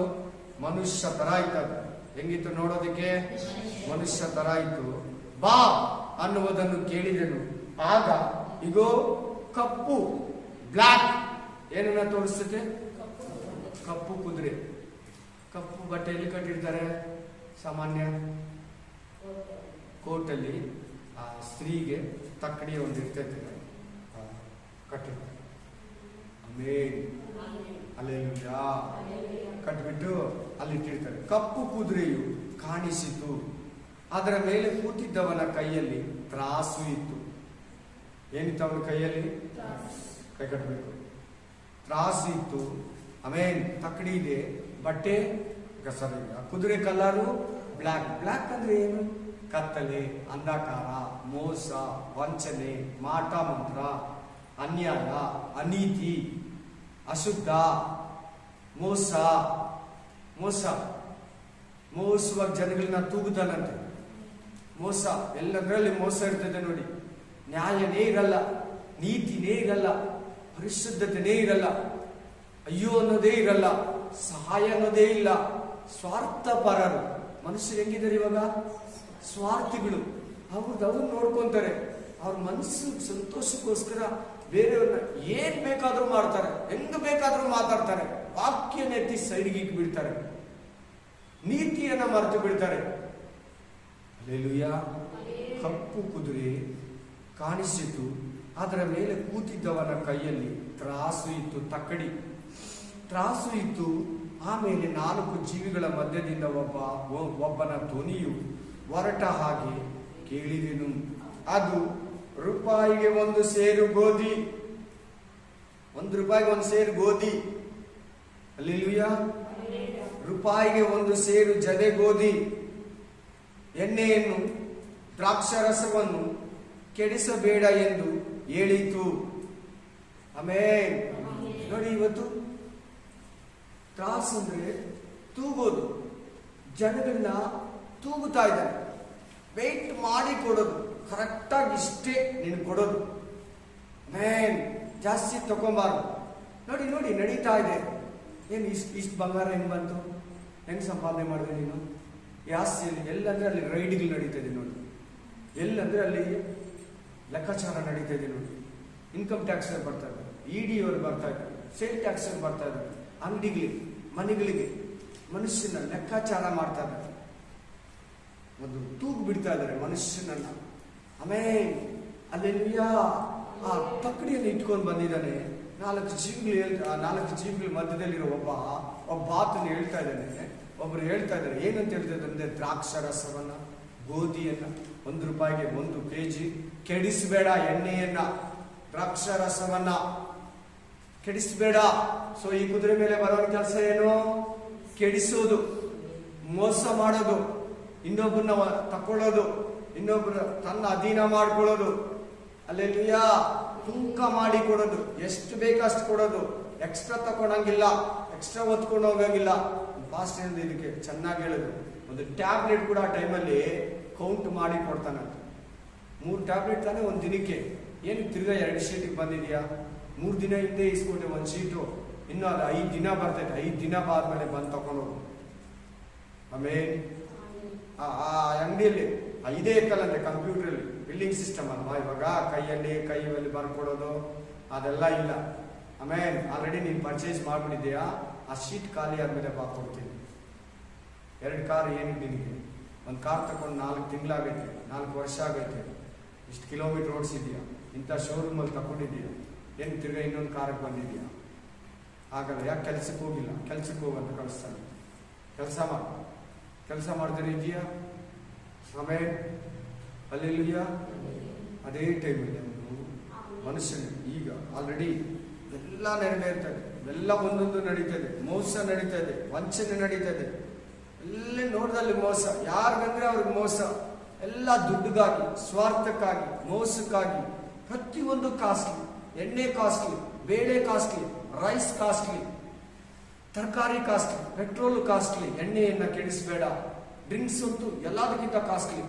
ಮನುಷ್ಯ ತರ ಇರ್ತದೆ. ಹೆಂಗಿತ್ತು ನೋಡೋದಕ್ಕೆ? ಮನುಷ್ಯ ತರ ಇತ್ತು. ಬಾ ಅನ್ನುವುದನ್ನು ಕೇಳಿದನು. ಆಗ ಇಗೋ ಕಪ್ಪು, ಬ್ಲಾಕ್ ಏನನ್ನ ತೋರಿಸುತ್ತೆ? ಕಪ್ಪು ಕುದುರೆ. ಕಪ್ಪು ಬಟ್ಟೆಯಲ್ಲಿ ಕಟ್ಟಿರ್ತಾರೆ. ಸಾಮಾನ್ಯ ಕೋರ್ಟಲ್ಲಿ ಆ ಸ್ತ್ರೀಗೆ ತಕ್ಕಡಿ ಒಂದು ಇರ್ತೈತೆ, ಕಟ್ಟಿರ್ತಾರೆ. ಅಲ್ಲೆಲ್ಲೂಯ್ಯ. ಕಟ್ಬಿಟ್ಟು ಅಲ್ಲಿಟ್ಟಿರ್ತಾರೆ. ಕಪ್ಪು ಕುದುರೆಯು ಕಾಣಿಸಿತು. ಅದರ ಮೇಲೆ ಕೂತಿದ್ದವನ ಕೈಯಲ್ಲಿ ತ್ರಾಸು ಇತ್ತು. ಏನಿತ್ತು ಅವನ ಕೈಯಲ್ಲಿ? ಕೈ ಕಟ್ಟಬೇಕು. ತ್ರಾಸು ಇತ್ತು. ತಕ್ಕಡಿ ಇದೆ, ಬಟ್ಟೆ ಗಸರಿಲ್ಲ. ಕುದುರೆ ಕಲರು ಬ್ಲ್ಯಾಕ್ ಅಂದ್ರೆ ಏನು? ಕತ್ತಲೆ, ಅಂಧಕಾರ, ಮೋಸ, ವಂಚನೆ, ಮಾಟ ಮಂತ್ರ, ಅನ್ಯಾಯ, ಅನೀತಿ, ಅಶುದ್ಧ, ಮೋಸುವ ಜನಗಳನ್ನ ತೂಗುತ್ತಾನಂತೆ. ಮೋಸ ಎಲ್ಲದರಲ್ಲಿ ಮೋಸ ಇರ್ತದೆ ನೋಡಿ. ನ್ಯಾಯನೇ ಇರಲ್ಲ, ನೀತಿನೇ ಇರಲ್ಲ, ಪರಿಶುದ್ಧತೆನೇ ಇರಲ್ಲ, ಅಯ್ಯೋ ಅನ್ನೋದೇ ಇರಲ್ಲ, ಸಹಾಯ ಅನ್ನೋದೇ ಇಲ್ಲ. ಸ್ವಾರ್ಥಪರರು ಮನುಷ್ಯರು ಹೆಂಗಿದ್ದಾರೆ ಇವಾಗ? ಸ್ವಾರ್ಥಿಗಳು. ಅವ್ರು ನೋಡ್ಕೊಂತಾರೆ. ಅವ್ರ ಮನಸ್ಸು ಸಂತೋಷಕ್ಕೋಸ್ಕರ ಬೇರೆಯವ್ರನ್ನ ಏನ್ ಬೇಕಾದ್ರೂ ಮಾಡ್ತಾರೆ, ಹೆಂಗ್ ಬೇಕಾದ್ರೂ ಮಾತಾಡ್ತಾರೆ. ವಾಕ್ಯನೆತ್ತಿ ಸೈಡ್ಗೆ ಬಿಡ್ತಾರೆ, ನೀತಿಯನ್ನ ಮರೆತು ಬಿಡ್ತಾರೆ. ಹಲ್ಲೆಲೂಯ. ಕಪ್ಪು ಕುದುರೆ ಕಾಣಿಸಿತು. ಅದರ ಮೇಲೆ ಕೂತಿದ್ದವನ ಕೈಯಲ್ಲಿ ತ್ರಾಸು ಇತ್ತು, ತಕ್ಕಡಿ ತ್ರಾಸು ಇತ್ತು. ಆಮೇಲೆ 4 ಜೀವಿಗಳ ಮಧ್ಯದಿಂದ ಒಬ್ಬನ ಧ್ವನಿಯು ಹೊರಟ ಹಾಗೆ ಕೇಳಿದೆನು. ಅದು ರೂಪಾಯಿಗೆ 1 ಸೇರು ಗೋಧಿ. 1 ರೂಪಾಯಿಗೆ 1 ಸೇರು ಗೋಧಿ. ಹಲ್ಲೆಲೂಯ. ರೂಪಾಯಿಗೆ 1 ಸೇರು ಜವೆ ಗೋಧಿ. ಎಣ್ಣೆಯನ್ನು, ದ್ರಾಕ್ಷಾರಸವನ್ನು ಕೆಡಿಸಬೇಡ ಎಂದು ಹೇಳಿತು. ಆಮೇಲೆ ನೋಡಿ, ಇವತ್ತು ತ್ರಾಸು ಅಂದ್ರೆ ತೂಗೋದು. ಜನಗಳನ್ನ ತೂಗುತ್ತಾ ಇದ್ದಾರೆ. ವೆಯ್ಟ್ ಮಾಡಿ ಕೊಡೋದು, ಕರೆಕ್ಟಾಗಿ ಇಷ್ಟೇ ನೀನು ಕೊಡೋದು. ಜಾಸ್ತಿ ತಗೊಂಬಾರ್ದು. ನೋಡಿ ನಡೀತಾ ಇದೆ. ಏನು ಇಷ್ಟು ಬಂಗಾರ ಹೆಂಗ್ ಬಂತು? ಹೆಂಗ್ ಸಂಪಾದನೆ ಮಾಡಿದೆ ನೀನು? ಜಾಸ್ತಿಯಲ್ಲಿ ಎಲ್ಲಂದ್ರೆ ಅಲ್ಲಿ ರೈಡ್ಗಳು ನಡೀತಾ ನೋಡಿ. ಎಲ್ಲಂದ್ರೆ ಅಲ್ಲಿ ಲೆಕ್ಕಾಚಾರ ನಡೀತಾ ಇದೆ ನೋಡಿ. ಇನ್ಕಮ್ ಟ್ಯಾಕ್ಸ್ ಬರ್ತಾ ಇದ್ದಾರೆ, ED ಅವರು ಬರ್ತಾ ಇದ್ದಾರೆ, ಸೇಲ್ ಟ್ಯಾಕ್ಸ್ ಬರ್ತಾ ಇದ್ದಾರೆ. ಅಂಗಡಿಗಳಿಗೆ, ಮನೆಗಳಿಗೆ ಮನುಷ್ಯನ ಲೆಕ್ಕಾಚಾರ ಮಾಡ್ತಾ ಇದ್ದಾರೆ. ಒಂದು ತೂಗು ಬಿಡ್ತಾ ಇದ್ದಾರೆ ಮನುಷ್ಯನನ್ನ. ಆಮೇಲೆ ಅಲ್ಲೆಲ್ಲೂಯ್ಯ. ಆ ತಕ್ಕಡಿಯನ್ನು ಇಟ್ಕೊಂಡು ಬಂದಿದ್ದಾನೆ. 4 ಜೀವಿಗಳ ಮಧ್ಯದಲ್ಲಿರೋ ಒಬ್ಬ ಆತನ್ನು ಹೇಳ್ತಾ ಇದ್ದಾನೆ. ಒಬ್ರು ಹೇಳ್ತಾ ಇದ್ದಾರೆ. ಏನಂತ ಹೇಳ್ತಾರೆ ಅಂದ್ರೆ, ದ್ರಾಕ್ಷಾರಸವನ್ನ, ಗೋಧಿಯನ್ನ 1 ರೂಪಾಯಿಗೆ 1 kg, ಕೆಡಿಸಬೇಡ ಎಣ್ಣೆಯನ್ನ, ದ್ರಾಕ್ಷಾರಸವನ್ನ ಕೆಡಿಸಬೇಡ. ಸೊ ಈ ಕುದುರೆ ಮೇಲೆ ಬರೋ ಕೆಲಸ ಏನು? ಕೆಡಿಸೋದು, ಮೋಸ ಮಾಡೋದು, ಇನ್ನೊಬ್ಬರನ್ನ ತಕೊಳ್ಳೋದು, ಇನ್ನೊಬ್ಬರ ತನ್ನ ಅಧೀನ ಮಾಡ್ಕೊಳ್ಳೋದು. ಅಲ್ಲೆಲ್ಲೂಯ್ಯ. ತೂಕ ಮಾಡಿ ಕೊಡೋದು, ಎಷ್ಟು ಬೇಕಷ್ಟು ಕೊಡೋದು. ಎಕ್ಸ್ಟ್ರಾ ತಗೊಂಡಂಗಿಲ್ಲ, ಎಕ್ಸ್ಟ್ರಾ ಹೊತ್ಕೊಂಡು ಹೋಗಂಗಿಲ್ಲ. ಫಾಸ್ಟ್ ಏನಿದೆ ಇದಕ್ಕೆ ಚೆನ್ನಾಗಿ ಹೇಳೋದು. ಒಂದು ಟ್ಯಾಬ್ಲೆಟ್ ಕೂಡ ಆ ಟೈಮಲ್ಲಿ ಕೌಂಟ್ ಮಾಡಿ ಕೊಡ್ತಾನಂತ. 3 ಟ್ಯಾಬ್ಲೆಟ್ ತಾನೇ ಒಂದು ದಿನಕ್ಕೆ. ಏನು ತಿರ್ಗಾ 2 ಶೀಟಿಗೆ ಬಂದಿದ್ಯಾ? 3 ದಿನ ಹಿಂದೆ ಇಸ್ಕೊಂಡೆ 1 ಶೀಟು, ಇನ್ನು ಅದು 5 ದಿನ ಬರ್ತೈತೆ. 5 ದಿನ ಬಾದ್ಮೇಲೆ ಬಂದು ತಗೊಂಡೋದು. ಆಮೇಲೆ ಆ ಅಂಗಡಿಯಲ್ಲಿ ಇದೇ ಇಕ್ಕಲ್ಲಂತೆ ಕಂಪ್ಯೂಟರ್ ಬಿಲ್ಲಿಂಗ್ ಸಿಸ್ಟಮ್ ಅಲ್ವಾ ಇವಾಗ, ಕೈಯಲ್ಲಿ ಬರ್ಕೊಡೋದು ಅದೆಲ್ಲ ಇಲ್ಲ. ಆಮೇಲೆ ಆಲ್ರೆಡಿ ನೀನು ಪರ್ಚೇಸ್ ಮಾಡಿಬಿಟ್ಟಿದ್ದೀಯಾ, ಆ ಶೀಟ್ ಖಾಲಿ ಆದ್ಮೇಲೆ ಕೊಡ್ತೀನಿ. 2 ಕಾರ್ ಏನಿದೆ ನಿನಗೆ? ಒಂದು ಕಾರ್ ತಗೊಂಡು 4 ತಿಂಗಳಾಗೈತೆ, 4 ವರ್ಷ ಆಗೈತೆ, ಇಷ್ಟು ಕಿಲೋಮೀಟರ್ ಓಡಿಸಿದ್ಯಾ, ಇಂಥ ಶೋರೂಮಲ್ಲಿ ತಗೊಂಡಿದ್ದೀಯಾ, ಏನು ತಿರ್ಗಾ ಇನ್ನೊಂದು ಕಾರಿಗೆ ಬಂದಿದ್ಯಾ? ಆಗಲ್ಲ. ಯಾಕೆ ಕೆಲ್ಸಕ್ಕೆ ಹೋಗಿಲ್ಲ? ಕೆಲ್ಸಕ್ಕೆ ಹೋಗಂತ ಕಳಿಸ್ತಾನೆ. ಕೆಲಸ ಮಾಡಿದ್ರೆ ಇದೆಯಾ ಸಮಯ ಅಲ್ಲಿಯ ಅದೇ ಟೈಮಲ್ಲಿ ಮನುಷ್ಯನ ಈಗ ಆಲ್ರೆಡಿ ಎಲ್ಲ ನೆರವೇರ್ತದೆ, ಎಲ್ಲ ಒಂದೊಂದು ನಡೀತದೆ, ಮೋಸ ನಡೀತದೆ, ವಂಚನೆ ನಡೀತದೆ, ಎಲ್ಲ ನೋಡ್ದಲ್ಲಿ ಮೋಸ. ಯಾರಿಗಂದ್ರೆ ಅವ್ರಿಗೆ ಮೋಸ, ಎಲ್ಲ ದುಡ್ಡಿಗಾಗಿ, ಸ್ವಾರ್ಥಕ್ಕಾಗಿ, ಮೋಸಕ್ಕಾಗಿ. ಪ್ರತಿಯೊಂದು ಕಾಸ್ಟ್ಲಿ, ಎಣ್ಣೆ ಕಾಸ್ಟ್ಲಿ, ಬೇಳೆ ಕಾಸ್ಟ್ಲಿ, ರೈಸ್ ಕಾಸ್ಟ್ಲಿ, ತರಕಾರಿ ಕಾಸ್ಟ್ಲಿ, ಪೆಟ್ರೋಲ್ ಕಾಸ್ಟ್ಲಿ. ಎಣ್ಣೆಯನ್ನ ಕೆಡಿಸಬೇಡ. ಡ್ರಿಂಕ್ಸ್ ಅಂತೂ ಎಲ್ಲದಕ್ಕಿಂತ ಕಾಸ್ಟ್ಲಿ.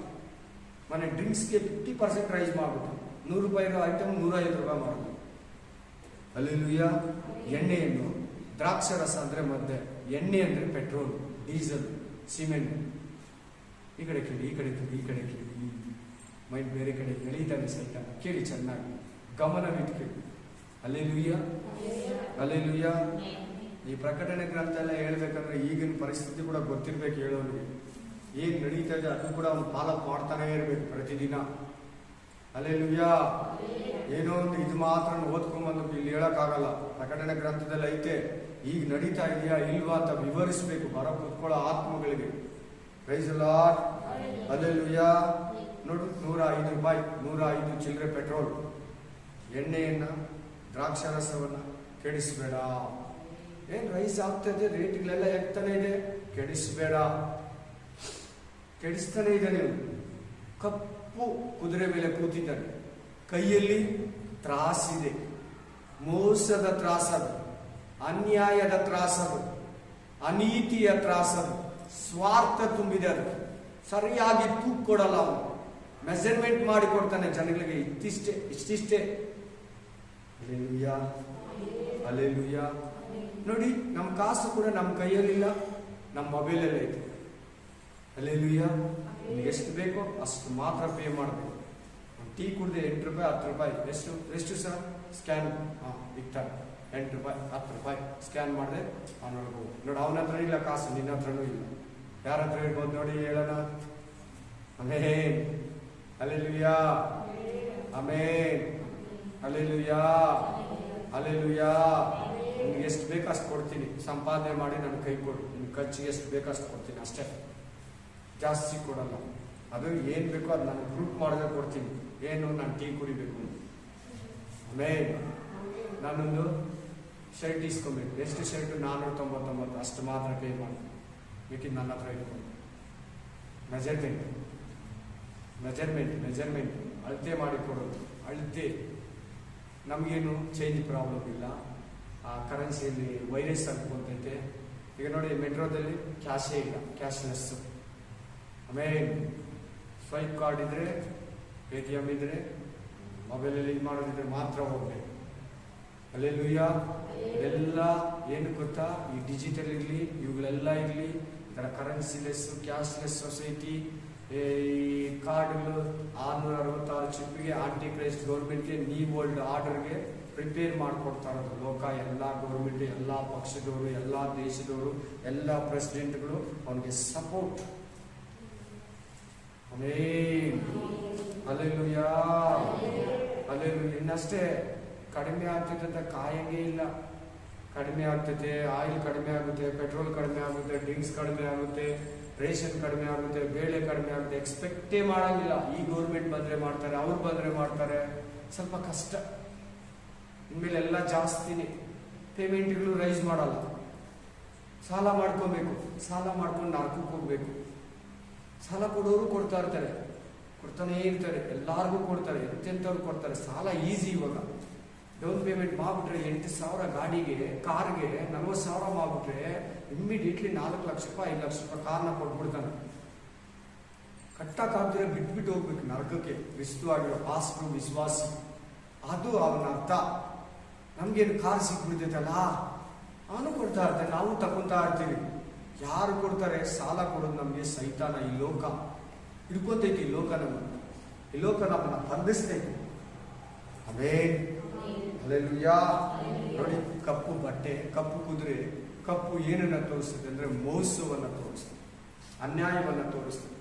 ಮನೆ ಡ್ರಿಂಕ್ಸ್ಗೆ 50% ರೈಸ್ ಮಾಡ್ಬಿಟ್ಟು ₹100 ಐಟಮ್ ₹150 ಮಾಡೋದು. ಅಲ್ಲೆಲ್ಲೂಯ್ಯ. ಎಣ್ಣೆಯನ್ನು ದ್ರಾಕ್ಷರಸ ಅಂದ್ರೆ ಮದ್ದೆ, ಎಣ್ಣೆ ಅಂದ್ರೆ ಪೆಟ್ರೋಲ್, ಡೀಸೆಲ್, ಸಿಮೆಂಟ್. ಈ ಕಡೆ ಕೇಳಿ, ಈ ಕಡೆ ಕೇಳಿ, ಈ ಕಡೆ ಕೇಳಿ, ಮೈಂಡ್ ಬೇರೆ ಕಡೆ ಎಳೀತಾನೆ ಸೈತಾನ. ಕೇಳಿ ಚೆನ್ನಾಗಿ, ಗಮನವಿಟ್ಟು ಕೇಳಿ. Alleluia, alleluia. ಈ ಪ್ರಕಟಣೆ ಗ್ರಂಥ ಎಲ್ಲ ಹೇಳ್ಬೇಕಂದ್ರೆ ಈಗಿನ ಪರಿಸ್ಥಿತಿ ಕೂಡ ಗೊತ್ತಿರ್ಬೇಕು ಹೇಳೋನಿಗೆ. ಏನ್ ನಡೀತಾ ಇದೆ ಅದು ಕೂಡ ಅವ್ನು ಫಾಲೋಅಪ್ ಮಾಡ್ತಾನೆ ಇರ್ಬೇಕು ಪ್ರತಿದಿನ. ಅಲ್ಲೆಲ್ಲೂಯ್ಯ. ಏನೋ ಒಂದು ಇದು ಮಾತ್ರ ಓದ್ಕೊಂಬಂದು ಇಲ್ಲಿ ಹೇಳಕ್ಕಾಗಲ್ಲ. ಪ್ರಕಟಣೆ ಗ್ರಂಥದಲ್ಲಿ ಐತೆ, ಈಗ ನಡೀತಾ ಇದೆಯಾ ಇಲ್ವಾ ಅಂತ ವಿವರಿಸ್ಬೇಕು ಬರೋ ಕುತ್ಕೊಳ್ಳೋ ಆತ್ಮಗಳಿಗೆ. Praise the Lord. ಅಲ್ಲೆಲ್ಲೂಯ್ಯ. ನೋಡು, ₹105, 105 ಚಿಲ್ಲರೆ ಪೆಟ್ರೋಲ್. ಎಣ್ಣೆಯನ್ನ, ದ್ರಾಕ್ಷಾರಸವನ್ನ ಕೆಡಿಸಬೇಡ. ಏನ್ ರೈಸ್ ಆಗ್ತದೆ, ರೇಟ್ಗಳೆಲ್ಲ ಎಗ್ತಾನೆ ಇದೆ, ಕೆಡಿಸಬೇಡ. ಕೆಡಿಸ್ತಾನೆ ಇದೆ. ನೀವು ಕಪ್ಪು ಕುದುರೆ ಮೇಲೆ ಕೂತಿದ್ದಾನೆ, ಕೈಯಲ್ಲಿ ತ್ರಾಸಿದೆ, ಮೋಸದ ತ್ರಾಸದು, ಅನ್ಯಾಯದ ತ್ರಾಸದು, ಅನೀತಿಯ ತ್ರಾಸದು, ಸ್ವಾರ್ಥ ತುಂಬಿದೆ. ಅದು ಸರಿಯಾಗಿ ತೂಕ ಕೊಡಲ್ಲ ಅವನು. ಮೆಜರ್ಮೆಂಟ್ ಮಾಡಿ ಕೊಡ್ತಾನೆ ಜನಗಳಿಗೆ, ಇಷ್ಟಿಷ್ಟೇ. Alleluia, alleluia. ನೋಡಿ, ನಮ್ಮ ಕಾಸು ಕೂಡ ನಮ್ಮ ಕೈಯಲ್ಲಿಲ್ಲ, ನಮ್ಮ ಮೊಬೈಲಲ್ಲೇ ಐತೆ. ಅಲ್ಲೆಲ್ಲೂಯ್ಯ. ನಿಮ್ಗೆ ಎಷ್ಟು ಬೇಕೋ ಅಷ್ಟು ಮಾತ್ರ ಪೇ ಮಾಡಬೇಕು. ಟೀ ಕುಡಿದೆ ₹8, ₹10. ಎಷ್ಟು ಸರ್? ಸ್ಕ್ಯಾನ್. ಇಕ್ತಾರೆ ₹8, ₹10 ಸ್ಕ್ಯಾನ್ ಮಾಡಿದೆ. ನೋಡ್ಬೋದು. ನೋಡಿ, ಅವನ ಹತ್ರ ಇಲ್ಲ ಕಾಸು, ನಿನ್ನ ಹತ್ರನೂ ಇಲ್ಲ. ಯಾರ ಹತ್ರ ಇರ್ಬೋದು ನೋಡಿ, ಹೇಳೋಣ. Amen. Hallelujah, amen. Hallelujah, hallelujah. ನಿಮ್ಗೆ ಎಷ್ಟು ಬೇಕು ಅಷ್ಟು ಕೊಡ್ತೀನಿ, ಸಂಪಾದನೆ ಮಾಡಿ ನನ್ನ ಕೈ ಕೊಡು. ನಿಮ್ಗೆ ಖರ್ಚಿಗೆ ಎಷ್ಟು ಬೇಕು ಅಷ್ಟು ಕೊಡ್ತೀನಿ ಅಷ್ಟೇ, ಜಾಸ್ತಿ ಕೊಡಲ್ಲ. ಅದು ಏನು ಬೇಕೋ ಅದು ನಾನು ಪ್ರೂಫ್ ಮಾಡಿದ್ರೆ ಕೊಡ್ತೀನಿ. ಏನು, ನಾನು ಟೀ ಕುಡಿಬೇಕು, ಆಮೇಲೆ ನಾನೊಂದು ಶರ್ಟ್ ಇಸ್ಕೊಬೇಕು. ಎಷ್ಟು ಶರ್ಟ್? $499, ಅಷ್ಟು ಮಾತ್ರ ಪೇ ಮಾಡ್ತೀನಿ. ಬೇಕಿದ್ದು ನನ್ನ ಹತ್ರ ಇಟ್ಕೊಂಡು. ಮೆಜರ್ಮೆಂಟ್ ಅಳತೆ ಮಾಡಿ ಕೊಡೋದು. ಅಳತೆ. ನಮಗೇನು ಚೇಂಜ್ ಪ್ರಾಬ್ಲಮ್ ಇಲ್ಲ. ಆ ಕರೆನ್ಸಿಯಲ್ಲಿ ವೈರಸ್ ಆಗ್ಕೊಂತೈತೆ. ಈಗ ನೋಡಿ, ಮೆಟ್ರೋದಲ್ಲಿ ಕ್ಯಾಶೇ ಇಲ್ಲ, ಕ್ಯಾಶ್ಲೆಸ್. ಆಮೇಲೆ ಸ್ವೈಪ್ ಕಾರ್ಡ್ ಇದ್ರೆ, ATM ಇದ್ರೆ, ಮೊಬೈಲಲ್ಲಿ ಇದು ಮಾಡೋದಿದ್ರೆ ಮಾತ್ರ ಹೋಗ್ಬೇಕು. ಅಲ್ಲೆಲ್ಲೂಯ್ಯ. ಎಲ್ಲ ಏನು ಗೊತ್ತಾ, ಈ ಡಿಜಿಟಲ್ ಇರಲಿ, ಇವುಗಳೆಲ್ಲ ಇರಲಿ, ಈ ಥರ ಕರೆನ್ಸಿಲೆಸ್, ಕ್ಯಾಶ್ಲೆಸ್ ಸೊಸೈಟಿ, ಈ ಕಾರ್ಡ್ಗಳು 666 ಚಿಪ್ಪಿಗೆ ಆಂಟಿ ಕ್ರೈಸ್ಟ್ ಗೌರ್ಮೆಂಟ್ಗೆ ನ್ಯೂ ವರ್ಲ್ಡ್ ಆರ್ಡರ್ಗೆ ಪ್ರಿಪೇರ್ ಮಾಡಿಕೊಡ್ತಾ ಇರೋದು ಲೋಕ. ಎಲ್ಲ ಗೌರ್ಮೆಂಟ್, ಎಲ್ಲ ಪಕ್ಷದವರು, ಎಲ್ಲ ದೇಶದವರು, ಎಲ್ಲ ಪ್ರೆಸಿಡೆಂಟ್ಗಳು ಅವನಿಗೆ ಸಪೋರ್ಟ್. Alleluia, alleluia. ಇನ್ನಷ್ಟೇ ಕಡಿಮೆ ಆಗ್ತೈತೆ ಅಂತ ಕಾಯಂಗೆ ಇಲ್ಲ. ಕಡಿಮೆ ಆಗ್ತೈತೆ, ಆಯಿಲ್ ಕಡಿಮೆ ಆಗುತ್ತೆ, ಪೆಟ್ರೋಲ್ ಕಡಿಮೆ ಆಗುತ್ತೆ, ಡ್ರಿಂಕ್ಸ್ ಕಡಿಮೆ ಆಗುತ್ತೆ, ರೇಷನ್ ಕಡಿಮೆ ಆಗುತ್ತೆ, ಬೇಳೆ ಕಡಿಮೆ ಆಗುತ್ತೆ. ಎಕ್ಸ್ಪೆಕ್ಟೇ ಮಾಡಂಗಿಲ್ಲ. ಈ ಗೌರ್ಮೆಂಟ್ ಬಂದ್ರೆ ಮಾಡ್ತಾರೆ, ಅವ್ರು ಬಂದ್ರೆ ಮಾಡ್ತಾರೆ. ಸ್ವಲ್ಪ ಕಷ್ಟ. ಇನ್ಮೇಲೆ ಎಲ್ಲ ಜಾಸ್ತಿನೇ. ಪೇಮೆಂಟ್ಗಳು ರೈಸ್ ಮಾಡಲ್ಲ. ಸಾಲ ಮಾಡ್ಕೋಬೇಕು. ಸಾಲ ಮಾಡ್ಕೊಂಡು ನರಕಕ್ಕೆ ಹೋಗ್ಬೇಕು. ಸಾಲ ಕೊಡೋರು ಕೊಡ್ತಾ ಇರ್ತಾರೆ, ಕೊಡ್ತಾನೇ ಇರ್ತಾರೆ, ಎಲ್ಲಾರ್ಗೂ ಕೊಡ್ತಾರೆ, ಎಂತೆಂಥವ್ರು ಕೊಡ್ತಾರೆ. ಸಾಲ ಈಸಿ. ಇವಾಗ ಡೌನ್ ಪೇಮೆಂಟ್ ಮಾಡ್ಬಿಟ್ರೆ 8,000 ಗಾಡಿಗೆ, ಕಾರ್ಗೆ 40,000 ಮಾಡ್ಬಿಟ್ರೆ ಇಮ್ಮಿಡಿಯೇಟ್ಲಿ 4 ಲಕ್ಷ ರೂಪಾಯಿ, 5 ಲಕ್ಷ ರೂಪಾಯಿ ಕಾರ್ನ ಕೊಟ್ಬಿಡ್ತಾನೆ. ಕಟ್ಟಕ್ಕಾಗ್ದ್ರೆ ಬಿಟ್ಬಿಟ್ಟು ಹೋಗ್ಬೇಕು ನರಕಕ್ಕೆ. ಕ್ರಿಸ್ತವಾಗಿರೋ ಪಾಸ್ಟ್ರು, ವಿಶ್ವಾಸಿ. ಅದು ಅವನ ಅರ್ಥ. ನಮ್ಗೇನು ಕಾರ್ ಸಿಕ್ಬಿಡ್ತೈತಲ್ಲ, ಅವನು ಕೊಡ್ತಾ ಇರ್ತಾನೆ, ನಾವು ತಗೊಂತಾ ಇರ್ತೀವಿ. ಯಾರು ಕೊಡ್ತಾರೆ? ಸಾಲ ಕೊಡೋದು ನಮಗೆ ಸೈತಾನ. ಈ ಲೋಕ ಹಿಡ್ಕೊಂತೈತಿ. ಈ ಲೋಕ ನಮ್ಮನ್ನ ಬಂಧಿಸ್ತೈತಿ. ಆಮೆನ್. ಹಲ್ಲೆಲೂಯಾ. ನೋಡಿ, ಕಪ್ಪು ಬಟ್ಟೆ, ಕಪ್ಪು ಕುದುರೆ, ಕಪ್ಪು ಏನನ್ನ ತೋರಿಸ್ತದೆ ಅಂದ್ರೆ ಮೋಸವನ್ನ ತೋರಿಸ್ತದೆ, ಅನ್ಯಾಯವನ್ನ ತೋರಿಸ್ತದೆ,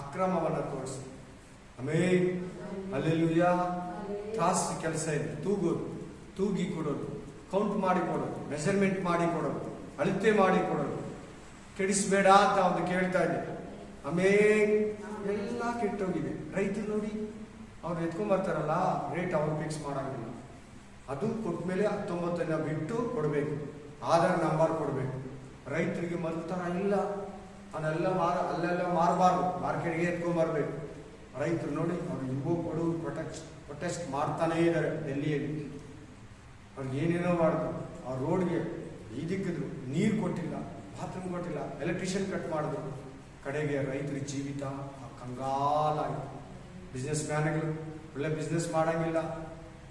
ಅಕ್ರಮವನ್ನ ತೋರಿಸ್ತದೆ. ಆಮೆನ್. ಹಲ್ಲೆಲೂಯಾ. ತ್ರಾಸು ಕೆಲಸ ಇದೆ. ತೂಗಿ ಕೊಡೋದು, ಕೌಂಟ್ ಮಾಡಿ ಕೊಡೋದು, ಮೆಜರ್ಮೆಂಟ್ ಮಾಡಿ ಕೊಡೋದು, ಅಳತೆ ಮಾಡಿ ಕೊಡೋದು. ಕೆಡಿಸ್ಬೇಡ ಅಂತ ಒಂದು ಕೇಳ್ತಾ ಇದೆ. ಆಮೇಲೆ ಎಲ್ಲ ಕೆಟ್ಟೋಗಿದೆ. ರೈತರು ನೋಡಿ, ಅವ್ರು ಎತ್ಕೊಂಡ್ಬರ್ತಾರಲ್ಲ, ರೇಟ್ ಅವ್ರು ಫಿಕ್ಸ್ ಮಾಡೋಂಗಿಲ್ಲ. ಅದು ಕೊಟ್ಮೇಲೆ 19 ಬಿಟ್ಟು ಕೊಡಬೇಕು, ಆಧಾರ್ ನಂಬರ್ ಕೊಡಬೇಕು. ರೈತರಿಗೆ ಮೊದಲು ಥರ ಇಲ್ಲ, ಅಲ್ಲೆಲ್ಲ ಮಾರಬಾರ್ದು, ಮಾರ್ಕೆಟ್ಗೆ ಎತ್ಕೊಂಡ್ಬರ್ಬೇಕು. ರೈತರು ನೋಡಿ, ಅವ್ರು ಹಿಂಗೋ ಕೊಡು ಪ್ರೊಟೆಸ್ಟ್ ಮಾಡ್ತಾನೇ ಇದ್ದಾರೆ ಡೆಲ್ಲಿಯಲ್ಲಿ. ಅವ್ರಿಗೆ ಏನೇನೋ ಮಾಡಿದ್ರು, ಆ ರೋಡ್ಗೆ ಇದಕ್ಕಿದ್ರು, ನೀರು ಕೊಟ್ಟಿಲ್ಲ, ಬಾತ್ರೂಮ್ ಕೊಟ್ಟಿಲ್ಲ, ಎಲೆಕ್ಟ್ರಿಷಿಯನ್ ಕಟ್ ಮಾಡಿದ್ರು. ಕಡೆಗೆ ರೈತರ ಜೀವಿತ ಕಂಗಾಲಾಯಿತು. ಬಿಸ್ನೆಸ್ ಮ್ಯಾನ್ಗಳು ಒಳ್ಳೆ ಬಿಸ್ನೆಸ್ ಮಾಡೋಂಗಿಲ್ಲ.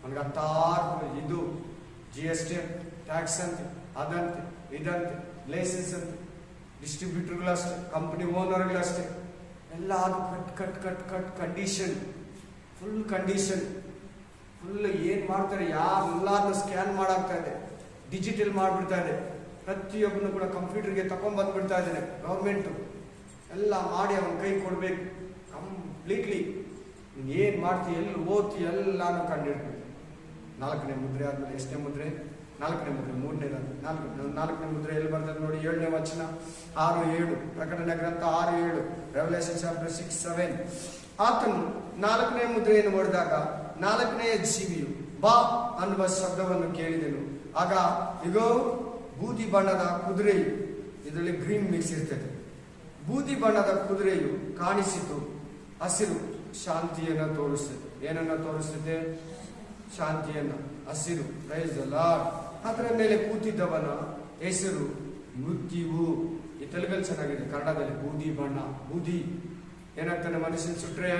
ನನಗೆ 16 ಇದು GST ಟ್ಯಾಕ್ಸ್ ಅಂತೆ, ಅದಂತೆ, ಇದಂತೆ, ಲೈಸೆನ್ಸ್ ಅಂತೆ. ಡಿಸ್ಟ್ರಿಬ್ಯೂಟರ್ಗಳಷ್ಟೇ, ಕಂಪ್ನಿ ಓನರ್ಗಳಷ್ಟೇ, ಎಲ್ಲ ಅದು cut condition, full condition. Full ಏನು ಮಾಡ್ತಾರೆ, ಎಲ್ಲಾರನ್ನು ಸ್ಕ್ಯಾನ್ ಮಾಡಾಗ್ತಾ ಇದೆ, ಡಿಜಿಟಲ್ ಮಾಡಿಬಿಡ್ತಾ ಇದೆ. ಪ್ರತಿಯೊಬ್ಬನು ಕೂಡ ಕಂಪ್ಯೂಟರ್ಗೆ ತಗೊಂಡ್ಬಂದ್ಬಿಡ್ತಾ ಇದ್ದಾನೆ ಗೌರ್ಮೆಂಟು. ಎಲ್ಲ ಮಾಡಿ ಅವನ ಕೈ ಕೊಡಬೇಕು ಕಂಪ್ಲೀಟ್ಲಿ. ನೀನು ಏನು ಮಾಡ್ತೀವಿ, ಎಲ್ಲಿ ಓದ್ತಿ, ಎಲ್ಲಾನು ಕಂಡಿಡ್ಬೇಕು. 4ನೇ ಮುದ್ರೆ ಆದ್ಮೇಲೆ ಎಷ್ಟನೇ ಮುದ್ರೆ? 4ನೇ ಮುದ್ರೆ, 4ನೇ ಮುದ್ರೆ ಎಲ್ಲಿ ಬರ್ತದೆ ನೋಡಿ? 7ನೇ ವಚನ 6-7, ಪ್ರಕಟಣೆ ಗ್ರಂಥ 6-7, ರೆವಲ್ಯೂಷನ್ ಚಾಪ್ಟರ್ 6-7. ಆತನು 4ನೇ ಮುದ್ರೆಯನ್ನು ಹೊಡೆದಾಗ 4ನೆಯ ಜೀವಿಯು ಬಾ ಅನ್ನುವ ಶಬ್ದವನ್ನು ಕೇಳಿದೆನು. ಆಗ ಇಗೋ, ಬೂದಿ ಬಣ್ಣದ ಕುದುರೆಯು, ಇದರಲ್ಲಿ ಗ್ರೀನ್ ಮಿಕ್ಸ್ ಇರ್ತದೆ, ಬೂದಿ ಬಣ್ಣದ ಕುದುರೆಯು ಕಾಣಿಸಿತು. ಹಸಿರು ಶಾಂತಿಯನ್ನು ತೋರಿಸ್ತದೆ. ಏನನ್ನ ತೋರಿಸ್ತದೆ? ಶಾಂತಿಯನ್ನು, ಹಸಿರು. Praise the Lord. ಅದರ ಮೇಲೆ ಕೂತಿದ್ದವನ ಹೆಸರು ಮೃತ್ಯುವು. ಈ ತೆಲುಗಲ್ಲಿ ಚೆನ್ನಾಗಿದೆ, ಕನ್ನಡದಲ್ಲಿ ಬೂದಿ ಬಣ್ಣ. ಬೂದಿ ಏನಾಗ್ತಾನೆ? ಮನುಷ್ಯನ ಸುಟ್ರೆ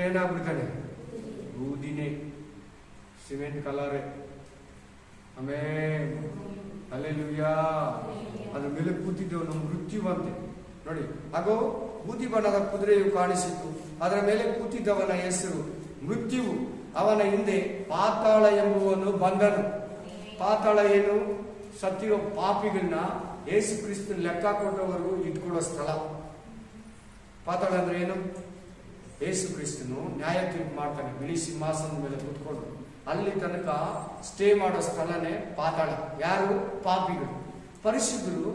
ಏನಾಗ್ಬಿಡ್ತಾನೆ? ಬೂದಿನೇ, ಸಿಮೆಂಟ್ ಕಲರೇ. ಆಮೇಲೆ ಹಲ್ಲೆಲೂಯಾ. ಅದ್ರ ಮೇಲೆ ಕೂತಿದ್ದವನು ಮೃತ್ಯುವಂತೆ. ನೋಡಿ, ಹಾಗೋ ಬೂದಿ ಬಣ್ಣದ ಕುದುರೆಯು ಕಾಣಿಸಿತು. ಅದರ ಮೇಲೆ ಕೂತಿದ್ದವನ ಹೆಸರು ಮೃತ್ಯುವು. ಅವನ ಹಿಂದೆ ಪಾತಾಳ ಎಂಬುವನು ಬಂದನು. ಪಾತಾಳ ಏನು? ಸತ್ತಿರೋ ಪಾಪಿಗಳನ್ನ ಯೇಸು ಕ್ರಿಸ್ತನ ಲೆಕ್ಕ ಕೊಟ್ಟವರು ಇಟ್ಕೊಳ್ಳೋ ಸ್ಥಳ. ಪಾತಾಳ ಅಂದ್ರೆ ಏನು? ಯೇಸು ಕ್ರಿಸ್ತನು ನ್ಯಾಯ ತೀರ್ಪು ಮಾಡ್ತಾನೆ ಬಿಳಿ ಸಿಂಹಾಸನದ ಮೇಲೆ ಕೂತ್ಕೊಂಡು. ಅಲ್ಲಿ ತನಕ ಸ್ಟೇ ಮಾಡೋ ಸ್ಥಳನೇ ಪಾತಾಳ. ಯಾರು? ಪಾಪಿಗಳು. ಪರಿಶುದ್ಧರು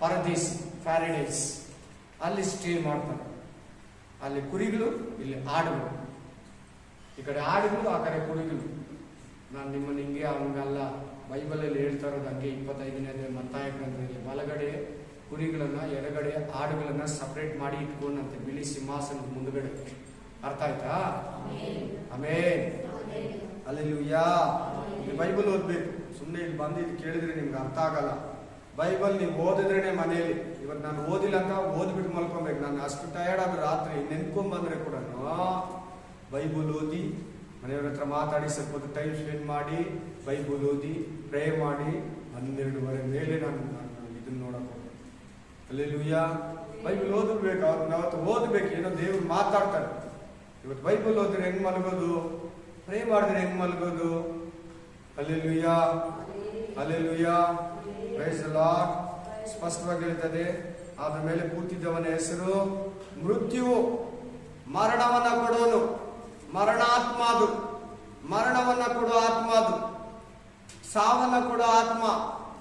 ಪರದೇಸಿ, ಪ್ಯಾರಡೈಸ್, ಅಲ್ಲಿ ಸ್ಟೇ ಮಾಡ್ತಾರೆ. ಅಲ್ಲಿ ಕುರಿಗಳು, ಇಲ್ಲಿ ಆಡುಗಳು. ಈ ಕಡೆ ಆಡುಗಳು, ಆ ಕಡೆ ಕುರಿಗಳು. ನಾನು ನಿಮ್ಮನ್ನು ಹಿಂಗೆ ಅವನಿಗಲ್ಲ, ಬೈಬಲಲ್ಲಿ ಹೇಳ್ತಾ ಇರೋದು ಹಂಗೆ. 25ನೇ ಮತ್ತಾಯ ಗ್ರಂಥದಲ್ಲಿ ಬಲಗಡೆ ಕುರಿಗಳನ್ನ, ಎಡಗಡೆ ಆಡುಗಳನ್ನ ಸಪರೇಟ್ ಮಾಡಿ ಇಟ್ಕೊಂಡಂತೆ ಬಿಳಿ ಸಿಂಹಾಸನದ ಮುಂದ್ಗಡೆ. ಅರ್ಥ ಆಯ್ತಾ? ಆಮೇನ್. ಹಲ್ಲೆಲೂಯಾ. ನೀವು ಬೈಬಲ್ ಓದ್ಬೇಕು. ಸುಮ್ಮನೆ ಇಲ್ಲಿ ಬಂದು ಇದು ಕೇಳಿದ್ರೆ ನಿಮ್ಗೆ ಅರ್ಥ ಆಗಲ್ಲ. ಬೈಬಲ್ ನೀವು ಓದಿದ್ರೇನೆ ಮನೆಯಲ್ಲಿ. ಇವತ್ತು ನಾನು ಓದಿಲ್ಲ ಅಂತ ಓದ್ಬಿಟ್ಟು ಮಲ್ಕೊಬೇಕು. ನಾನು ಅಷ್ಟು ಟಯರ್ಡ್ ಆದ್ರೆ ರಾತ್ರಿ ನೆನ್ಕೊಂಡ್ಬಂದ್ರೆ ಕೂಡ ಬೈಬಲ್ ಓದಿ, ಮನೆಯವ್ರ ಹತ್ರ ಮಾತಾಡಿ, ಸ್ವಲ್ಪ ಹೊತ್ತು ಟೈಮ್ ಸ್ಪೆಂಡ್ ಮಾಡಿ, ಬೈಬಲ್ ಓದಿ, ಪ್ರೇ ಮಾಡಿ 12:30 ಮೇಲೆ ನಾನು ಇದನ್ನ ನೋಡಕ್ ಹೋಗ್ಬೇಕು. ಹಲ್ಲೆಲೂಯಾ. ಬೈಬಲ್ ಓದಬೇಕು. ಅವ್ರನ್ನ ಅವತ್ತು ಓದ್ಬೇಕು. ಏನೋ ದೇವ್ರು ಮಾತಾಡ್ತಾರೆ. ಇವತ್ತು ಬೈಬಲ್ ಓದಿದ್ರೆ ಹೆಂಗ್ ಮಲಗೋದು? ಪ್ರೇ ಮಾಡಿದ್ರೆ ಹೆಂಗ್ ಮಲಗೋದು? Hallelujah, hallelujah. Praise the Lord. ಸ್ಪಷ್ಟವಾಗಿ ಹೇಳ್ತದೆ, ಆದ ಮೇಲೆ ಕೂತಿದ್ದವನ ಹೆಸರು ಮೃತ್ಯುವು. ಮರಣವನ್ನ ಕೊಡೋನು, ಮರಣಾತ್ಮ. ಅದು ಮರಣವನ್ನ ಕೊಡೋ ಆತ್ಮ. ಅದು ಸಾವನ್ನ ಕೊಡೋ ಆತ್ಮ,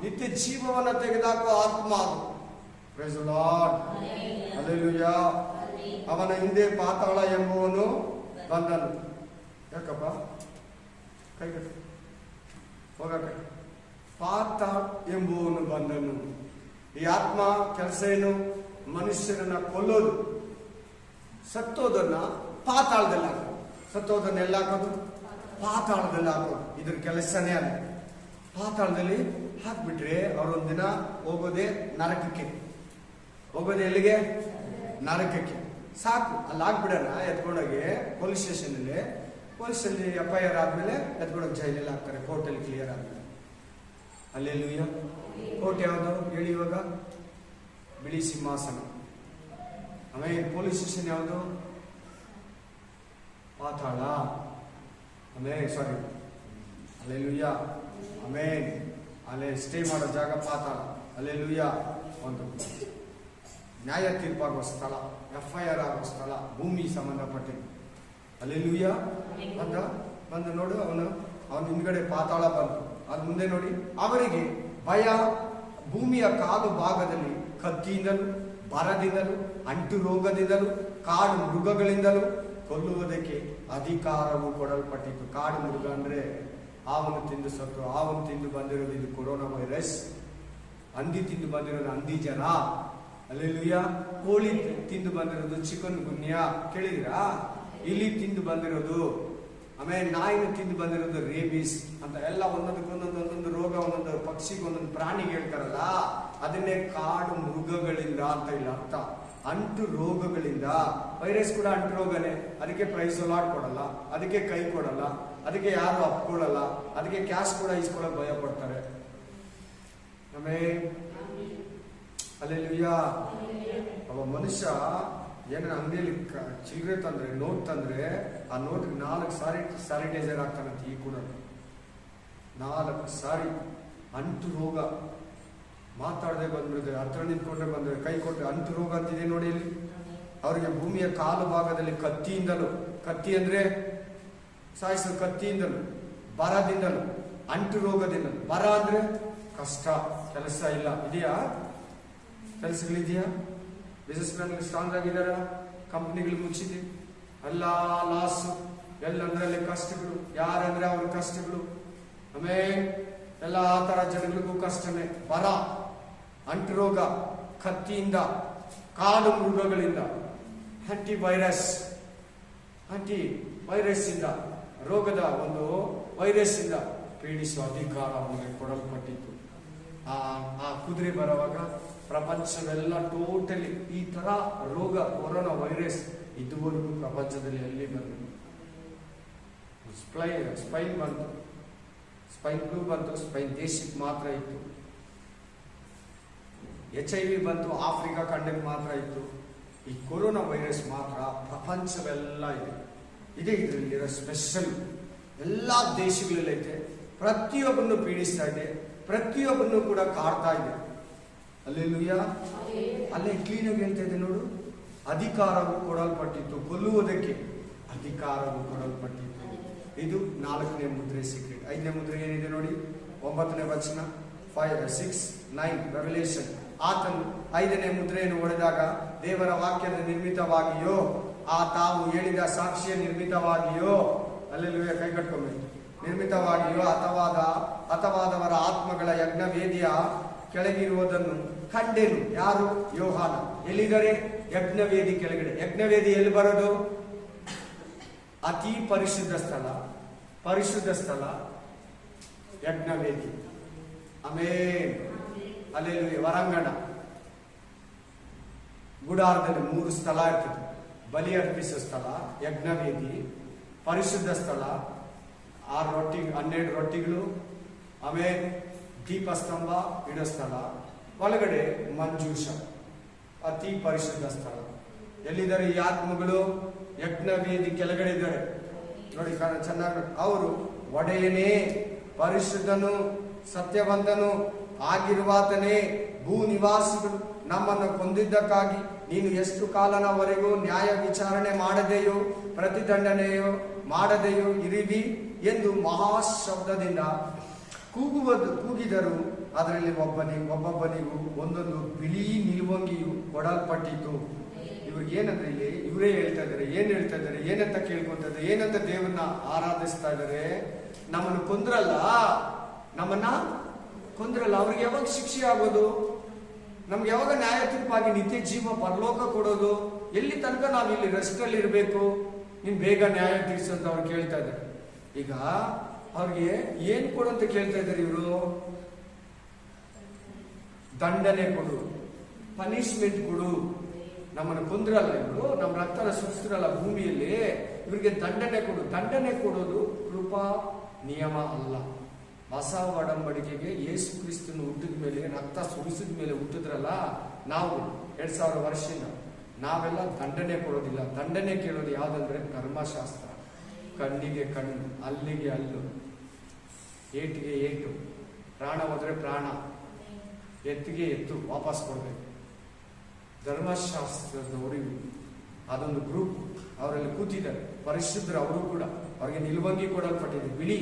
ನಿತ್ಯ ಜೀವವನ್ನ ತೆಗೆದಾಕೋ ಆತ್ಮ. ಅದು ಪ್ರೈಸ್ ದಿ ಲಾರ್ಡ್. ಹಲ್ಲೆಲೂಯಾ. ಅವನ ಹಿಂದೆ ಪಾತಾಳ ಎಂಬುವನು ಬಂದನು. ಯಾಕಪ್ಪ? ಕೈ ಕಟ್ಟಿ ಹೋಗಕ್ಕೆ. ಪಾತಾಳ ಎಂಬುವನು ಬಂದನು. ಈ ಆತ್ಮ ಕೆಲಸ ಏನು? ಮನುಷ್ಯರನ್ನ ಕೊಲ್ಲೋದು. ಸತ್ತೋದನ್ನ ಪಾತಾಳದಲ್ಲಿ ಹಾಕೋದು. ಸತ್ತೋದನ್ನ ಎಲ್ಲ ಹಾಕೋದು? ಪಾತಾಳದಲ್ಲಿ ಹಾಕೋದು. ಇದ್ರ ಕೆಲಸನೇ ಅಲ್ಲ. ಪಾತಾಳದಲ್ಲಿ ಹಾಕ್ಬಿಟ್ರೆ ಅವರೊಂದಿನ ಹೋಗೋದೇ ನರಕಕ್ಕೆ. ಹೋಗೋದು ಎಲ್ಲಿಗೆ? ನರಕಕ್ಕೆ. ಸಾಕು, ಅಲ್ಲಿ ಹಾಕ್ಬಿಡೋಣ. ಎತ್ಕೊಂಡೋಗಿ ಪೊಲೀಸ್ ಸ್ಟೇಷನಲ್ಲಿ FIR ಆದ್ಮೇಲೆ ಎತ್ಕೊಂಡೋಗಿ ಜೈಲಲ್ಲಿ ಹಾಕ್ತಾರೆ, ಕೋರ್ಟಲ್ಲಿ ಕ್ಲಿಯರ್ ಆದ್ಮೇಲೆ. ಹಲ್ಲೆಲೂಯಾ. ಕೋರ್ಟ್ ಯಾವುದು ಹೇಳಿ ಇವಾಗ? ಬಿಳಿ ಸಿಂಹಾಸನ. ಆಮೇಲೆ ಪೊಲೀಸ್ ಸ್ಟೇಷನ್ ಯಾವುದು? ಪಾತಾಳ. ಆಮೇಲೆ ಸಾರಿ, ಹಲ್ಲೆಲೂಯಾ. ಆಮೇಲೆ ಅಲ್ಲೇ ಸ್ಟೇ ಮಾಡೋ ಜಾಗ ಪಾತಾಳ. ಹಲ್ಲೆಲೂಯಾ. ಒಂದು ನ್ಯಾಯ ತೀರ್ಪಾಗುವ ಸ್ಥಳ, FIR ಆಗುವ ಸ್ಥಳ, ಭೂಮಿ ಸಂಬಂಧಪಟ್ಟಿದ್ದು. ಹಲ್ಲೆಲೂಯಾ. ಬಂದು ನೋಡು, ಅವನ ಹಿಂದ್ಗಡೆ ಪಾತಾಳ ಬಂತು. ಅದು ಮುಂದೆ ನೋಡಿ, ಅವರಿಗೆ ಭಯ ಭೂಮಿಯ ಕಾಲು ಭಾಗದಲ್ಲಿ ಕತ್ತಿಯಿಂದಲೂ ಬರದಿಂದಲೂ ಅಂಟು ರೋಗದಿಂದಲೂ ಕಾಡು ಮೃಗಗಳಿಂದಲೂ ಕೊಲ್ಲುವುದಕ್ಕೆ ಅಧಿಕಾರವು ಕೊಡಲ್ಪಟ್ಟಿತು. ಕಾಡು ಮೃಗ ಅಂದ್ರೆ ಹಾವನ್ನು ತಿಂದು ಸತ್ತು, ಹಾವನ್ನು ತಿಂದು ಬಂದಿರೋದು ಇದು ಕೊರೋನಾ ವೈರಸ್. ಹಂದಿ ತಿಂದು ಬಂದಿರೋದು ಹಂದಿ ಜ್ವರ. ಹಲ್ಲೆಲೂಯಾ. ಕೋಳಿ ತಿಂದು ಬಂದಿರೋದು ಚಿಕನ್ ಗುನ್ಯಾ, ಕೇಳಿದಿರಾ? ಇಲಿ ತಿಂದು ಬಂದಿರೋದು, ಆಮೇಲೆ ನಾಯಿನ ತಿಂದು ಬಂದಿರೋದು ರೇಬಿಸ್ ಅಂತ ಎಲ್ಲ ಒಂದೊಂದಕ್ಕೊಂದೊಂದೊಂದೊಂದು ರೋಗ, ಒಂದೊಂದು ಪಕ್ಷಿಗೆ ಒಂದೊಂದು ಪ್ರಾಣಿಗೆ ಹೇಳ್ತಾರಲ್ಲ, ಅದನ್ನೇ ಕಾಡು ಮೃಗಗಳಿಂದ ಅಂತ ಇಲ್ಲ ಅರ್ಥ. ಅಂಟು ರೋಗಗಳಿಂದ. ವೈರಸ್ ಕೂಡ ಅಂಟು ರೋಗನೇ, ಅದಕ್ಕೆ ಪ್ರೈಸ್ ಲಾಟ್ ಕೊಡಲ್ಲ, ಅದಕ್ಕೆ ಕೈ ಕೊಡಲ್ಲ, ಅದಕ್ಕೆ ಯಾರು ಅಪ್ಕೊಳ್ಳಲ್ಲ, ಅದಕ್ಕೆ ಕ್ಯಾಶ್ ಕೂಡ ಇಸ್ಕೊಳ್ಳೋಕೆ ಭಯ ಪಡ್ತಾರೆ. ಆಮೇಲೆ ಹಲ್ಲೆಲೂಯಾ. ಒಬ್ಬ ಮನುಷ್ಯ ಏನಾರ ಅಂಗಡಿಯಲ್ಲಿ ಚಿಲ್ಲರೆ ತಂದ್ರೆ, ನೋಟ್ ತಂದ್ರೆ, ಆ ನೋಟ್ 4 ಸಾರಿ ಸ್ಯಾನಿಟೈಸರ್ ಆಗ್ತಾನಂತೆ. ಈ ಕೂಡ 4 ಸಾರಿ. ಅಂಟು ರೋಗ ಮಾತಾಡದೆ ಬಂದ್ಬಿಡುತ್ತೆ, ಹತ್ರ ನಿಂತ್ಕೊಂಡ್ರೆ ಬಂದ್ರೆ, ಕೈ ಕೊಟ್ಟರೆ ಅಂಟು ರೋಗ ಅಂತಿದೆ ನೋಡಿ ಇಲ್ಲಿ. ಅವರಿಗೆ ಭೂಮಿಯ ಕಾಲು ಭಾಗದಲ್ಲಿ ಕತ್ತಿಯಿಂದಲೂ, ಕತ್ತಿ ಅಂದ್ರೆ ಸಾಯಿಸೋ ಕತ್ತಿಯಿಂದಲೂ, ಬರದಿಂದಲೂ, ಅಂಟು ರೋಗದಿಂದಲೂ. ಬರ ಅಂದ್ರೆ ಕಷ್ಟ, ಕೆಲಸ ಇಲ್ಲ. ಇದೆಯಾ? ಕೆಲಸಗಳಿದೆಯಾ? ಬಿಸಿನೆಸ್ ಮ್ಯಾನ್ ಸ್ಟ್ರಾಂಗ್ ಆಗಿದಾರ? ಕಂಪ್ನಿಗಳು ಮುಚ್ಚಿದೆ, ಎಲ್ಲ ಲಾಸ್, ಎಲ್ಲಂದ್ರೆ ಅಲ್ಲಿ ಕಷ್ಟಗಳು, ಯಾರಂದ್ರೆ ಅವ್ರ ಕಷ್ಟಗಳು. ಆಮೇಲೆ ಎಲ್ಲ ಆ ತರ ಜನಗಳಿಗೂ ಕಷ್ಟನೇ. ಬರ, ಅಂಟು ರೋಗ, ಕತ್ತಿಯಿಂದ, ಕಾಡು ಮೃಗಗಳಿಂದ, ಆಂಟಿ ವೈರಸ್ ಇಂದ, ರೋಗದ ಒಂದು ವೈರಸ್ ಇಂದ ಪೀಡಿಸುವ ಅಧಿಕಾರ ಅವನಿಗೆ ಕೊಡಲ್ಪಟ್ಟಿತ್ತು. ಆ ಕುದುರೆ ಬರುವಾಗ ಪ್ರಪಂಚವೆಲ್ಲ ಟೋಟಲಿ ಈ ತರ ರೋಗ, ಕೊರೋನಾ ವೈರಸ್ ಇದುವರೆಗೂ ಪ್ರಪಂಚದಲ್ಲಿ ಎಲ್ಲಿ ಬಂದಿಲ್ಲ. ಸ್ಪೈನ್ ಬಂತು, ಸ್ಪೈನ್ ಫ್ಲೂ ಬಂತು, ಸ್ಪೈನ್ ದೇಶಕ್ಕೆ ಮಾತ್ರ ಇತ್ತು. HIV ಬಂತು, ಆಫ್ರಿಕಾ ಖಂಡಕ್ಕೆ ಮಾತ್ರ ಇತ್ತು. ಈ ಕೊರೋನಾ ವೈರಸ್ ಮಾತ್ರ ಪ್ರಪಂಚವೆಲ್ಲ ಇದೆ. ಇದರಲ್ಲಿರೋ ಸ್ಪೆಷಲ್. ಎಲ್ಲಾ ದೇಶಗಳಲ್ಲೈತೆ, ಪ್ರತಿಯೊಬ್ಬರನ್ನು ಪೀಡಿಸ್ತಾ ಇದೆ, ಪ್ರತಿಯೊಬ್ಬರನ್ನು ಕೂಡ ಕಾಡ್ತಾ ಇದೆ. ಹಲ್ಲೆಲೂಯಾ. ಅಲ್ಲೇ ಕ್ಲೀನ್ ಆಗಿ ಹೇಳ್ತಾ ಇದೆ ನೋಡು, ಅಧಿಕಾರವು ಕೊಡಲ್ಪಟ್ಟಿತ್ತು, ಕೊಲ್ಲುವುದಕ್ಕೆ ಅಧಿಕಾರವು ಕೊಡಲ್ಪಟ್ಟಿತ್ತು. ಇದು 4ನೇ ಮುದ್ರೆ ಸೀಕ್ರೆಟ್. 5ನೇ ಮುದ್ರೆ ಏನಿದೆ ನೋಡಿ, 9ನೇ ವಚನ, 5, 6, 9 ರೆವಲ್ಯೂಷನ್. ಆತನು 5ನೇ ಮುದ್ರೆಯನ್ನು ಹೊಡೆದಾಗ ದೇವರ ವಾಕ್ಯದ ನಿರ್ಮಿತವಾಗಿಯೋ, ತಾವು ಹೇಳಿದ ಸಾಕ್ಷಿಯ ನಿರ್ಮಿತವಾಗಿಯೋ, ಹಲ್ಲೆಲೂಯಾ, ಕೈ ಕಟ್ಕೊಬೇಕು, ನಿರ್ಮಿತವಾಗಿಯೋ ಹತವಾದವರ ಆತ್ಮಗಳ ಯಜ್ಞವೇದಿಯ ಕೆಳಗಿರುವುದನ್ನು ಕಂಡೆನು. ಯಾರು? ಯೋಹಾನ. ಎಲ್ಲಿದ್ದಾರೆ? ಯಜ್ಞವೇದಿ ಕೆಳಗಡೆ. ಯಜ್ಞವೇದಿ ಎಲ್ಲಿ ಬರೋದು? ಅತಿ ಪರಿಶುದ್ಧ ಸ್ಥಳ, ಯಜ್ಞವೇದಿ. ಆಮೇಲೆ ಅಲ್ಲಿ ಹೊರಾಂಗಣ, ಗುಡಾರದಲ್ಲಿ 3 ಸ್ಥಳ ಇರ್ತದೆ. ಬಲಿ ಅರ್ಪಿಸೋ ಸ್ಥಳ, ಯಜ್ಞವೇದಿ, ಪರಿಶುದ್ಧ ಸ್ಥಳ, 12 ರೊಟ್ಟಿಗಳು, ಆಮೇಲೆ ದೀಪಸ್ತಂಭ ಇಡೋ ಸ್ಥಳ, ಒಳಗಡೆ ಮಂಜೂಷ, ಅತಿ ಪರಿಶುದ್ಧ ಸ್ಥಳ. ಎಲ್ಲಿದ್ದಾರೆ ಈ ಆತ್ಮಗಳು? ಯಜ್ಞವೇದಿ ಕೆಳಗಡೆ ಇದ್ದಾರೆ ನೋಡಿ, ಚೆನ್ನಾಗಿ. ಅವರು ಒಡೆಯನೇ, ಪರಿಶುದ್ಧನು, ಸತ್ಯವಂತನು ಆಗಿರುವಾತನೇ, ಭೂ ನಿವಾಸಿಗಳು ನಮ್ಮನ್ನು ಕೊಂದಿದ್ದಕ್ಕಾಗಿ ನೀನು ಎಷ್ಟು ಕಾಲನವರೆಗೂ ನ್ಯಾಯ ವಿಚಾರಣೆ ಮಾಡದೆಯೋ ಪ್ರತಿದಂಡನೆಯೋ ಮಾಡದೆಯೋ ಇರಿವಿ ಎಂದು ಮಹಾಶಬ್ದದಿಂದ ಕೂಗಿದರು. ಅದರಲ್ಲಿ ಒಬ್ಬೊಬ್ಬನಿಗೂ ಒಂದೊಂದು ಬಿಳಿ ನಿಲುವಂಗಿಯು ಕೊಡಲ್ಪಟ್ಟಿತು. ಇವ್ರಿಗೆ ಏನಂದ್ರೆ ಇಲ್ಲಿ ಇವರೇ ಹೇಳ್ತಾ ಇದ್ದಾರೆ, ಏನಂತ ಕೇಳ್ಕೊತಾ ಇದ್ದಾರೆ, ಏನಂತ ದೇವರನ್ನ ಆರಾಧಿಸ್ತಾ ಇದ್ದಾರೆ. ನಮ್ಮನ್ನು ಕೊಂದ್ರಲ್ಲ, ಅವ್ರಿಗೆ ಯಾವಾಗ ಶಿಕ್ಷೆ ಆಗೋದು? ನಮ್ಗೆ ಯಾವಾಗ ನ್ಯಾಯ ತೀರ್ಪಾಗಿ ನಿತ್ಯ ಜೀವ ಪರಲೋಕ ಕೊಡೋದು? ಎಲ್ಲಿ ತನಕ ನಾವು ಇಲ್ಲಿ ರೆಸ್ಟ್ ಅಲ್ಲಿ ಇರಬೇಕು? ನೀನ್ ಬೇಗ ನ್ಯಾಯ ತೀರ್ಸು ಅಂತ ಅವ್ರು ಕೇಳ್ತಾ ಇದ್ದಾರೆ. ಈಗ ಅವ್ರಿಗೆ ಏನ್ ಕೊಡು ಅಂತ ಕೇಳ್ತಾ ಇದ್ದಾರೆ ಇವರು? ದಂಡನೆ ಕೊಡು, ಪನಿಷ್ಮೆಂಟ್ ಕೊಡು. ನಮ್ಮನ್ನು ಕೊಂದ್ರಲ್ಲ ಇವರು, ನಮ್ಮ ರಕ್ತನ ಸುರಿಸ್ತಿರಲ್ಲ ಭೂಮಿಯಲ್ಲಿ, ಇವರಿಗೆ ದಂಡನೆ ಕೊಡು. ದಂಡನೆ ಕೊಡೋದು ಕೃಪಾ ನಿಯಮ ಅಲ್ಲ. ಹೊಸ ಒಡಂಬಡಿಕೆಗೆ ಯೇಸು ಕ್ರಿಸ್ತನ ಹುಟ್ಟಿದ ಮೇಲೆ, ರಕ್ತ ಸುರಿಸಿದ ಮೇಲೆ ಹುಟ್ಟಿದ್ರಲ್ಲ ನಾವು 2000 ವರ್ಷದಿಂದ, ನಾವೆಲ್ಲ ದಂಡನೆ ಕೊಡೋದಿಲ್ಲ. ದಂಡನೆ ಕೇಳೋದು ಯಾವ್ದಂದ್ರೆ ಧರ್ಮಶಾಸ್ತ್ರ. ಕಣ್ಣಿಗೆ ಕಣ್ಣು, ಅಲ್ಲಿಗೆ ಅಲ್ಲು, ಏಟಿಗೆ ಏಟು, ಪ್ರಾಣ ಹೋದ್ರೆ ಪ್ರಾಣ, ಎತ್ತಿಗೆ ಎತ್ತು ವಾಪಸ್ ಕೊಡ್ಬೇಕು. ಧರ್ಮಶಾಸ್ತ್ರದವರಿಗೂ ಅದೊಂದು ಗ್ರೂಪ್, ಅವರಲ್ಲಿ ಕೂತಿದ್ದಾರೆ ಪರಿಶುದ್ಧರು. ಅವರು ಕೂಡ ಅವ್ರಿಗೆ ನಿಲುವಂಗಿ ಕೊಡಲ್ಪಟ್ಟಿದೆ, ಬಿಳಿ.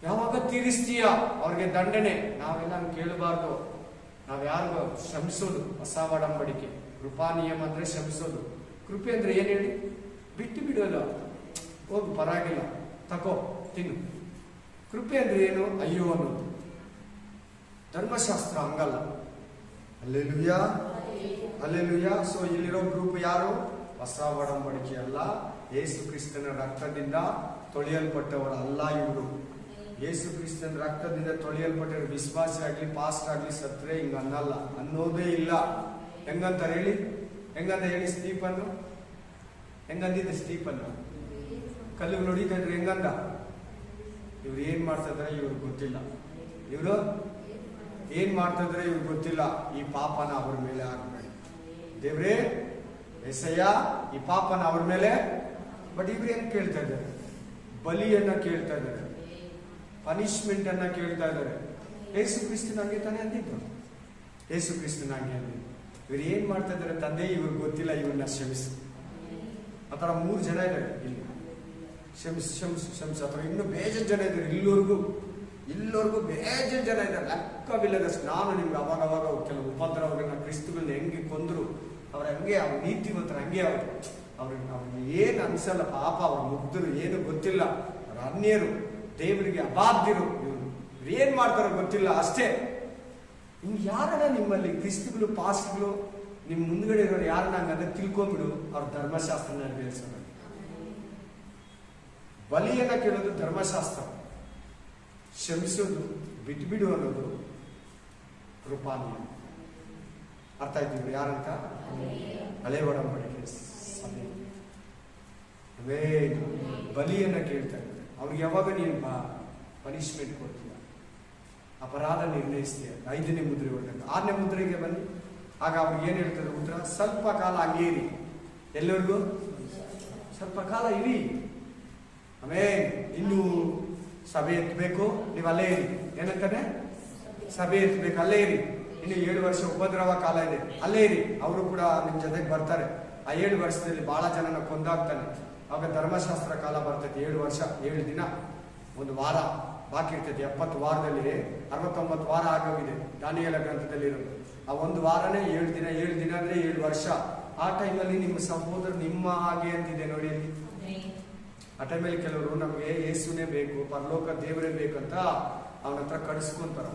ಯಾವಾಗ ತೀರಿಸ್ತೀಯ ಅವ್ರಿಗೆ ದಂಡನೆ. ನಾವೆಲ್ಲ ಕೇಳಬಾರ್ದು. ನಾವ್ ಯಾರಿಗೂ ಶ್ರಮಿಸೋದು ಹೊಸ ಒಡಂಬಡಿಕೆ. ಕೃಪಾ ನಿಯಮ ಅಂದ್ರೆ ಶ್ರಮಿಸೋದು. ಕೃಪೆ ಅಂದ್ರೆ ಏನ್ ಹೇಳಿ? ಬಿಟ್ಟು ಬಿಡೋಲ್ಲ, ಹೋಗು ಪರವಾಗಿಲ್ಲ, ತಕೋ ತಿನ್ನು. ಕೃಪೆ ಅಂದ್ರೆ ಏನು? ಅಯ್ಯೋ ಅನ್ನೋದು. ಧರ್ಮಶಾಸ್ತ್ರ ಹಂಗಲ್ಲ. Hallelujah, hallelujah. ಸೊ ಇಲ್ಲಿರೋ ಗ್ರೂಪ್ ಯಾರು? ಹೊಸ ಒಡಂಬಡಿಕೆ ಅಲ್ಲ, ಯೇಸು ಕ್ರಿಸ್ತನ ರಕ್ತದಿಂದ ತೊಳೆಯಲ್ಪಟ್ಟವರು ಅಲ್ಲ ಇವರು. ಯೇಸು ಕ್ರಿಸ್ತನ ರಕ್ತದಿಂದ ತೊಳೆಯಲ್ಪಟ್ಟವರು ವಿಶ್ವಾಸಿ ಆಗ್ಲಿ, ಪಾಸ್ಟ್ ಆಗ್ಲಿ, ಸತ್ರೆ ಹಿಂಗ ಅನ್ನಲ್ಲ, ಅನ್ನೋದೇ ಇಲ್ಲ. ಹೆಂಗಂತಾರೆ ಹೇಳಿ? ಹೆಂಗಂತ ಹೇಳಿ? ಸ್ಟೀಫನ್ನು ಹೆಂಗಂದಿದ್ದೆ? ಸ್ಟೀಫನ್ನು ಕಲ್ಲು ನೋಡಿತಾ ಇದ್ರೆ ಹೆಂಗಂದ? ಇವ್ರು ಏನ್ ಮಾಡ್ತಾ ಇದ್ರೆ ಇವ್ರಿಗೆ ಗೊತ್ತಿಲ್ಲ. ಇವರು ಏನ್ ಮಾಡ್ತಾ ಇದ್ರೆ ಇವ್ರಿಗೆ ಗೊತ್ತಿಲ್ಲ. ಈ ಪಾಪನ ಅವ್ರ ಮೇಲೆ ಹಾಕ್ಬೇಡಿ ದೇವ್ರೇ, ಎಸಯ್ಯ, ಈ ಪಾಪನ ಅವ್ರ ಮೇಲೆ. ಬಟ್ ಇವ್ರು ಏನ್ ಕೇಳ್ತಾ ಇದ್ದಾರೆ? ಬಲಿಯನ್ನ ಕೇಳ್ತಾ ಇದ್ದಾರೆ, ಪನಿಷ್ಮೆಂಟ್ ಅನ್ನ ಕೇಳ್ತಾ ಇದ್ದಾರೆ. ಯೇಸು ಕ್ರಿಸ್ತನ ಹಂಗೆ ತಾನೇ ಅಂದಿದ್ದು. ಯೇಸು ಕ್ರಿಸ್ತನ ಹಂಗೆ ಅಂದಿದ್ದು. ಇವ್ರು ಏನ್ ಮಾಡ್ತಾ ಇದ್ದಾರೆ? ತಂದೆ ಇವ್ರಿಗೆ ಗೊತ್ತಿಲ್ಲ, ಇವ್ರನ್ನ ಕ್ಷಮಿಸು. ಆತರ 3 ಜನ ಇದ್ದಾರೆ ಇಲ್ಲಿ. ಕ್ಷಮಿಸು ಕ್ಷಮಿಸು ಕ್ಷಮಿಸು. ಆತರ ಇನ್ನೂ ಬೇಜನ್ ಜನ ಇದ್ದಾರೆ. ಇಲ್ಲವರೆಗೂ ಬೇಜನ್ ಜನ ಇದ್ದಾರೆ, ಲೆಕ್ಕವಿಲ್ಲದಷ್ಟು. ನಾನು ನಿಮ್ಗೆ ಅವಾಗ ಕೆಲವು ಉಪದ್ರವಗಳನ್ನ, ಕ್ರಿಸ್ತುಗಳನ್ನ ಹೆಂಗೆ ಕೊಂದ್ರು, ಅವ್ರ ಹಂಗೆ, ಅವ್ರ ನೀತಿವಂತರ ಹಂಗೆ, ಅವ್ರಿಗೆ ಏನ್ ಅನ್ಸಲ್ಲ ಪಾಪ. ಅವ್ರ ಮುಗ್ಧರು, ಏನು ಗೊತ್ತಿಲ್ಲ, ಅವ್ರ ಅನ್ಯರು, ದೇವರಿಗೆ ಅಬಾಧ್ಯರು. ಇವ್ರು ಏನ್ ಮಾಡ್ತಾರೋ ಗೊತ್ತಿಲ್ಲ ಅಷ್ಟೇ. ಇನ್ ಯಾರನ್ನ ನಿಮ್ಮಲ್ಲಿ ಕ್ರಿಸ್ತುಗಳು, ಪಾಸ್ಟ್ಗಳು, ನಿಮ್ ಮುಂದ್ಗಡೆ ಇರೋರು ಯಾರನ್ನ ಹಂಗಂದ್ರೆ ತಿಳ್ಕೊಂಬಿಡು. ಅವ್ರ ಧರ್ಮಶಾಸ್ತ್ರ ನೆರವೇರಿಸೋದು. ಬಲಿಯನ್ನ ಕೇಳೋದು ಧರ್ಮಶಾಸ್ತ್ರ, ಕ್ಷಮಿಸೋದು, ಬಿಟ್ಬಿಡು ಅನ್ನೋದು ಕೃಪಾನಿಯ. ಅರ್ಥ ಆಯ್ತು ಯಾರಂತ? ಹಳೆ ಒಡಂಬಡಿಕೆ ಸಭೆ ಬಲಿಯನ್ನ ಕೇಳ್ತಾ ಇದ್ದಾರೆ. ಅವ್ರಿಗೆ ಯಾವಾಗ ನೀನು ಪನಿಷ್ಮೆಂಟ್ ಕೊಡ್ತೀಯ, ಅಪರಾಧ ನಿರ್ಣಯಿಸ್ತೀಯ, 5ನೇ ಮುದ್ರೆ ಹೊರಟ 6ನೇ ಮುದ್ರೆಗೆ ಬನ್ನಿ. ಆಗ ಅವ್ರಿಗೆ ಏನ್ ಹೇಳ್ತಾರೆ ಉತ್ತರ? ಸ್ವಲ್ಪ ಕಾಲ ಹಂಗೆ ಇರಿ. ಎಲ್ಲರಿಗೂ ಸ್ವಲ್ಪ ಕಾಲ ಇರಿ. ಆಮೇಲೆ ಇನ್ನು ಸಭೆ ಎತ್ತಬೇಕು, ನೀವು ಅಲ್ಲೇ ಇರಿ. ಏನಂತಾನೆ? ಸಭೆ ಎತ್ತಬೇಕು, ಅಲ್ಲೇ ಇರಿ. ಇನ್ನು 7 ವರ್ಷ ಉಪದ್ರವ ಕಾಲ ಇದೆ, ಅಲ್ಲೇ ಇರಿ. ಅವರು ಕೂಡ ನಿಮ್ ಜೊತೆಗೆ ಬರ್ತಾರೆ. ಆ 7 ವರ್ಷದಲ್ಲಿ ಬಹಳ ಜನನ ಕೊಂದಾಗ್ತಾನೆ. ಆಗ ಧರ್ಮಶಾಸ್ತ್ರ ಕಾಲ ಬರ್ತೈತಿ. 7 ವರ್ಷ 7 ದಿನ, 1 ವಾರ ಬಾಕಿ ಇರ್ತೈತಿ. 70 ವಾರದಲ್ಲಿ 69 ವಾರ ಆಗೋಗಿದೆ ದಾನಿಯೇಲ ಗ್ರಂಥದಲ್ಲಿ ಇರೋದು. ಆ 1 ವಾರನೇ 7 ದಿನ. 7 ದಿನ ಅಂದ್ರೆ 7 ವರ್ಷ. ಆ ಟೈಮಲ್ಲಿ ನಿಮ್ಮ ಸಹೋದರ ನಿಮ್ಮ ಹಾಗೆ ಅಂತಿದೆ ನೋಡಿ. ಆ ಟೈಮಲ್ಲಿ ಕೆಲವರು ನಮ್ಗೆ ಯೇಸುನೇ ಬೇಕು, ಪರಲೋಕ ದೇವರೇ ಬೇಕಂತ ಅವನ ಹತ್ರ ಕಡಿಸ್ಕೊಂತಾರ.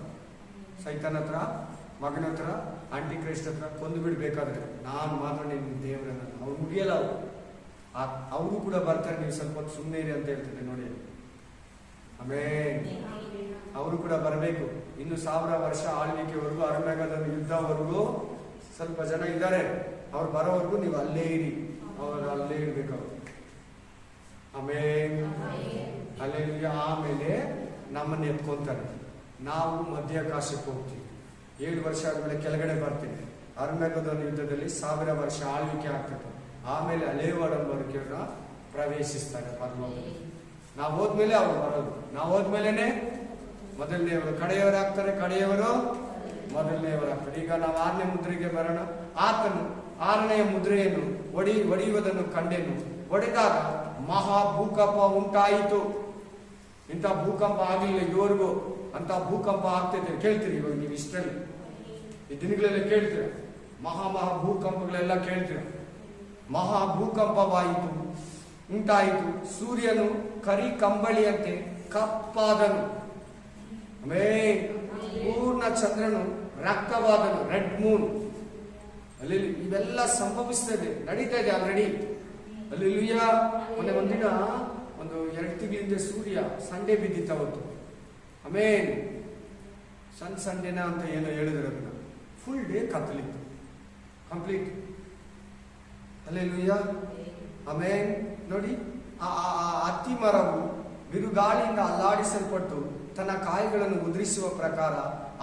ಸೈತನ್ ಹತ್ರ, ಮಗನ ಹತ್ರ, ಆಂಟಿ ಕ್ರೈಸ್ಟ್ ಹತ್ರ ಕೊಂದು ಬಿಡ್ಬೇಕಾದ್ರೆ ನಾನು ಮಾತ್ರ ನಿನ್ನ ದೇವರನ್ನ. ಅವ್ರು ಮುಗಿಯಲ್ಲ. ಅವರು ಕೂಡ ಬರ್ತಾರೆ, ನೀವು ಸ್ವಲ್ಪ ಹೊತ್ತು ಸುಮ್ಮನೆ ಇರಿ ಅಂತ ಹೇಳ್ತಿದ್ದೆ ನೋಡಿ. ಆಮೇಲೆ ಅವರು ಕೂಡ ಬರಬೇಕು. ಇನ್ನು 1000 ವರ್ಷ ಆಳ್ವಿಕೆವರೆಗೂ, ಅರಣ್ಯದ ಯುದ್ಧವರೆಗೂ ಸ್ವಲ್ಪ ಜನ ಇದ್ದಾರೆ. ಅವ್ರು ಬರೋವರೆಗೂ ನೀವು ಅಲ್ಲೇ ಇರಿ. ಅವರು ಅಲ್ಲೇ ಇರ್ಬೇಕು ಅವರು. ಆಮೇಲೆ ನಮ್ಮನ್ನ ಎತ್ಕೊಂತಾರೆ. ನಾವು ಮಧ್ಯಾಕಾಶಕ್ಕೆ ಹೋಗ್ತೀವಿ. 7 ವರ್ಷ ಆದ್ಮೇಲೆ ಕೆಳಗಡೆ ಬರ್ತೀವಿ. ಅರಣ್ಯದ ಯುದ್ಧದಲ್ಲಿ 1000 ವರ್ಷ ಆಳ್ವಿಕೆ ಆಗ್ತದೆ. ಆಮೇಲೆ ಹಳೆ ಒಡಂಬಡಿಕೆಯನ್ನ ಪ್ರವೇಶಿಸ್ತಾರೆ ಪರಲೋಕದಲ್ಲಿ. ನಾವು ಹೋದ್ಮೇಲೆ ಅವ್ರು ಬರೋದು. ನಾವು ಹೋದ್ಮೇಲೆನೆ ಮೊದಲನೆಯವರು ಕಡೆಯವರಾಗ್ತಾರೆ, ಕಡೆಯವರು ಮೊದಲನೆಯವರಾಗ್ತಾರೆ. ಈಗ ನಾವು 6ನೇ ಮುದ್ರೆಗೆ ಬರೋಣ. ಆತನು 6ನೆಯ ಮುದ್ರೆಯನ್ನು ಒಡೆಯುವುದನ್ನು ಕಂಡೆನು. ಒಡೆದಾಗ ಮಹಾ ಭೂಕಂಪ ಉಂಟಾಯಿತು. ಇಂಥ ಭೂಕಂಪ ಆಗಲಿಲ್ಲ ಇದುವರೆಗೂ. ಅಂತ ಭೂಕಂಪ ಆಗ್ತೈತೆ ಕೇಳ್ತೀರಿ. ಇವಾಗ ನೀವು ಇಷ್ಟರಲ್ಲಿ ಈ ದಿನಗಳೆಲ್ಲ ಕೇಳ್ತೀರ, ಮಹಾ ಭೂಕಂಪಗಳೆಲ್ಲ ಕೇಳ್ತೀರ. ಮಹಾ ಭೂಕಂಪವಾಯಿತು, ಉಂಟಾಯಿತು. ಸೂರ್ಯನು ಕರಿ ಕಂಬಳಿಯಂತೆ ಕಪ್ಪಾದನು. ಪೂರ್ಣ ಚಂದ್ರನು ರಕ್ತವಾದನು, ರೆಡ್ ಮೂನ್. ಅಲ್ಲಿ ಇವೆಲ್ಲ ಸಂಭವಿಸ್ತದೆ, ನಡೀತಾ ಇದೆ ಆಲ್ರೆಡಿ. ಅಲ್ಲಿ ಒಂದಿನ 2 ತಿಂಗಳಿಂದ ಸೂರ್ಯ ಸಂಡೇ ಬಿದ್ದಿತ್ತು ಅವತ್ತು. ಆಮೇಲೆ ಸಂಡೇನ ಅಂತ ಏನೋ ಹೇಳಿದ್ರು. ಅದನ್ನ ಫುಲ್ ಡೇ ಕತ್ತಲಿತ್ತು, ಕಂಪ್ಲೀಟ್. ಅಲ್ಲೆಲ್ಲೂಯ್ಯ. ಆಮೇಲೆ ನೋಡಿ, ಆ ಅತ್ತಿ ಮರವು ಬಿರುಗಾಳಿಯಿಂದ ಅಲ್ಲಾಡಿಸಲ್ಪಟ್ಟು ತನ್ನ ಕಾಯಿಗಳನ್ನು ಉದುರಿಸುವ ಪ್ರಕಾರ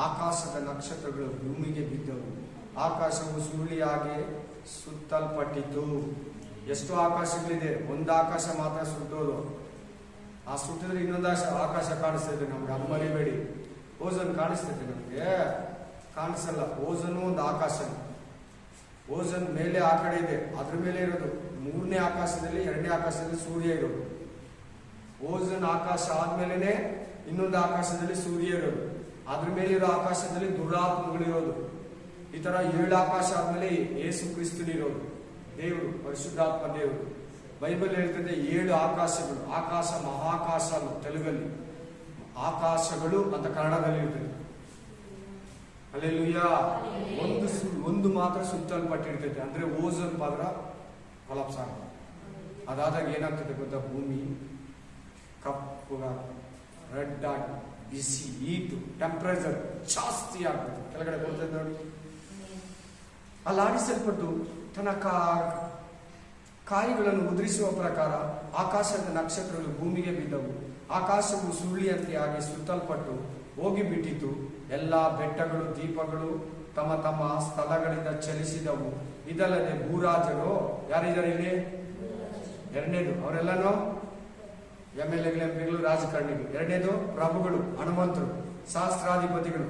ಆಕಾಶದ ನಕ್ಷತ್ರಗಳು ಭೂಮಿಗೆ ಬಿದ್ದವು. ಆಕಾಶವು ಸುರುಳಿಯಾಗಿ ಸುತ್ತಲ್ಪಟ್ಟಿತು. ಎಷ್ಟು ಆಕಾಶಗಳಿದೆ, ಒಂದು ಆಕಾಶ ಮಾತ್ರ ಸುಟ್ಟೋದು. ಆ ಸುಟ್ಟಿದ್ರೆ ಇನ್ನೊಂದು ಆಕಾಶ ಕಾಣಿಸ್ತೈತೆ ನಮ್ಗೆ, ಅದು ಮರಿಬೇಡಿ. ಓಝೋನ್ ಕಾಣಿಸ್ತೈತೆ ನಮ್ಗೆ? ಕಾಣಿಸಲ್ಲ. ಓಝೋನು ಒಂದು ಆಕಾಶ. ಓಝೋನ್ ಮೇಲೆ ಆ ಕಡೆ ಇದೆ, ಅದ್ರ ಮೇಲೆ ಇರೋದು. ಮೂರನೇ ಆಕಾಶದಲ್ಲಿ, ಎರಡನೇ ಆಕಾಶದಲ್ಲಿ ಸೂರ್ಯ ಇರೋದು. ಓಝೋನ್ ಆಕಾಶ ಆದ್ಮೇಲೆ ಇನ್ನೊಂದು ಆಕಾಶದಲ್ಲಿ ಸೂರ್ಯ ಇರೋದು. ಅದ್ರ ಮೇಲಿರೋ ಆಕಾಶದಲ್ಲಿ ದುರಾತ್ಮಗಳಿರೋದು. ಈ ತರ 7 ಆಕಾಶ ಆದ್ಮೇಲೆ ಯೇಸು ಕ್ರಿಸ್ತನಿರೋದು, ದೇವರು, ಪರಿಶುದ್ಧಾತ್ಮ ದೇವರು. ಬೈಬಲ್ ಹೇಳ್ತದೆ 7 ಆಕಾಶಗಳು. ಆಕಾಶ ಮಹಾಕಾಶ ತೆಲುಗಲ್ಲಿ, ಆಕಾಶಗಳು ಅಂತ ಕನ್ನಡದಲ್ಲಿ ಇರ್ತದೆ. ಹಲ್ಲೆಲೂಯಾ. ಒಂದು ಮಾತ್ರ ಸುತ್ತಲ್ಪಟ್ಟಿರ್ತೈತೆ, ಅಂದ್ರೆ ಓಝೋನ್ ಪದರ ಕೊಲಾಪ್ಸ್ ಆಗುತ್ತೆ. ಅದಾದಾಗ ಏನಾಗ್ತದೆ ಗೊತ್ತಾ? ಭೂಮಿ ಕಪ್ಪು, ರೆಡ್ ಆಗಿ, ಬಿಸಿ, ಹೀಟು, ಟೆಂಪರೇಚರ್ ಜಾಸ್ತಿ ಆಗ್ತದೆ. ಕೆಳಗಡೆ ಬರ್ತದೆ ನೋಡಿ. ಅಲ್ಲಾಡಿಸಲ್ಪಟ್ಟು ತನ್ನ ಕಾಯಿಗಳನ್ನು ಉದುರಿಸುವ ಪ್ರಕಾರ ಆಕಾಶದ ನಕ್ಷತ್ರಗಳು ಭೂಮಿಗೆ ಬಿದ್ದವು. ಆಕಾಶವು ಸುರುಳಿಯಂತೆ ಆಗಿ ಸುತ್ತಲ್ಪಟ್ಟು ಹೋಗಿಬಿಟ್ಟಿತು. ಎಲ್ಲಾ ಬೆಟ್ಟಗಳು, ದೀಪಗಳು ತಮ್ಮ ತಮ್ಮ ಸ್ಥಳಗಳಿಂದ ಚಲಿಸಿದವು. ಇದಲ್ಲದೆ ಭೂರಾಜರು, ಯಾರಿದ್ದಾರೆ ಇಲ್ಲಿ? ಎರಡನೇದು ಅವರೆಲ್ಲನೂ MLA ಗಳು, ರಾಜಕಾರಣಿಗಳು. ಎರಡನೇದು ಪ್ರಭುಗಳು, ಹನುಮಂತರು, ಸಹಸ್ರಾಧಿಪತಿಗಳು,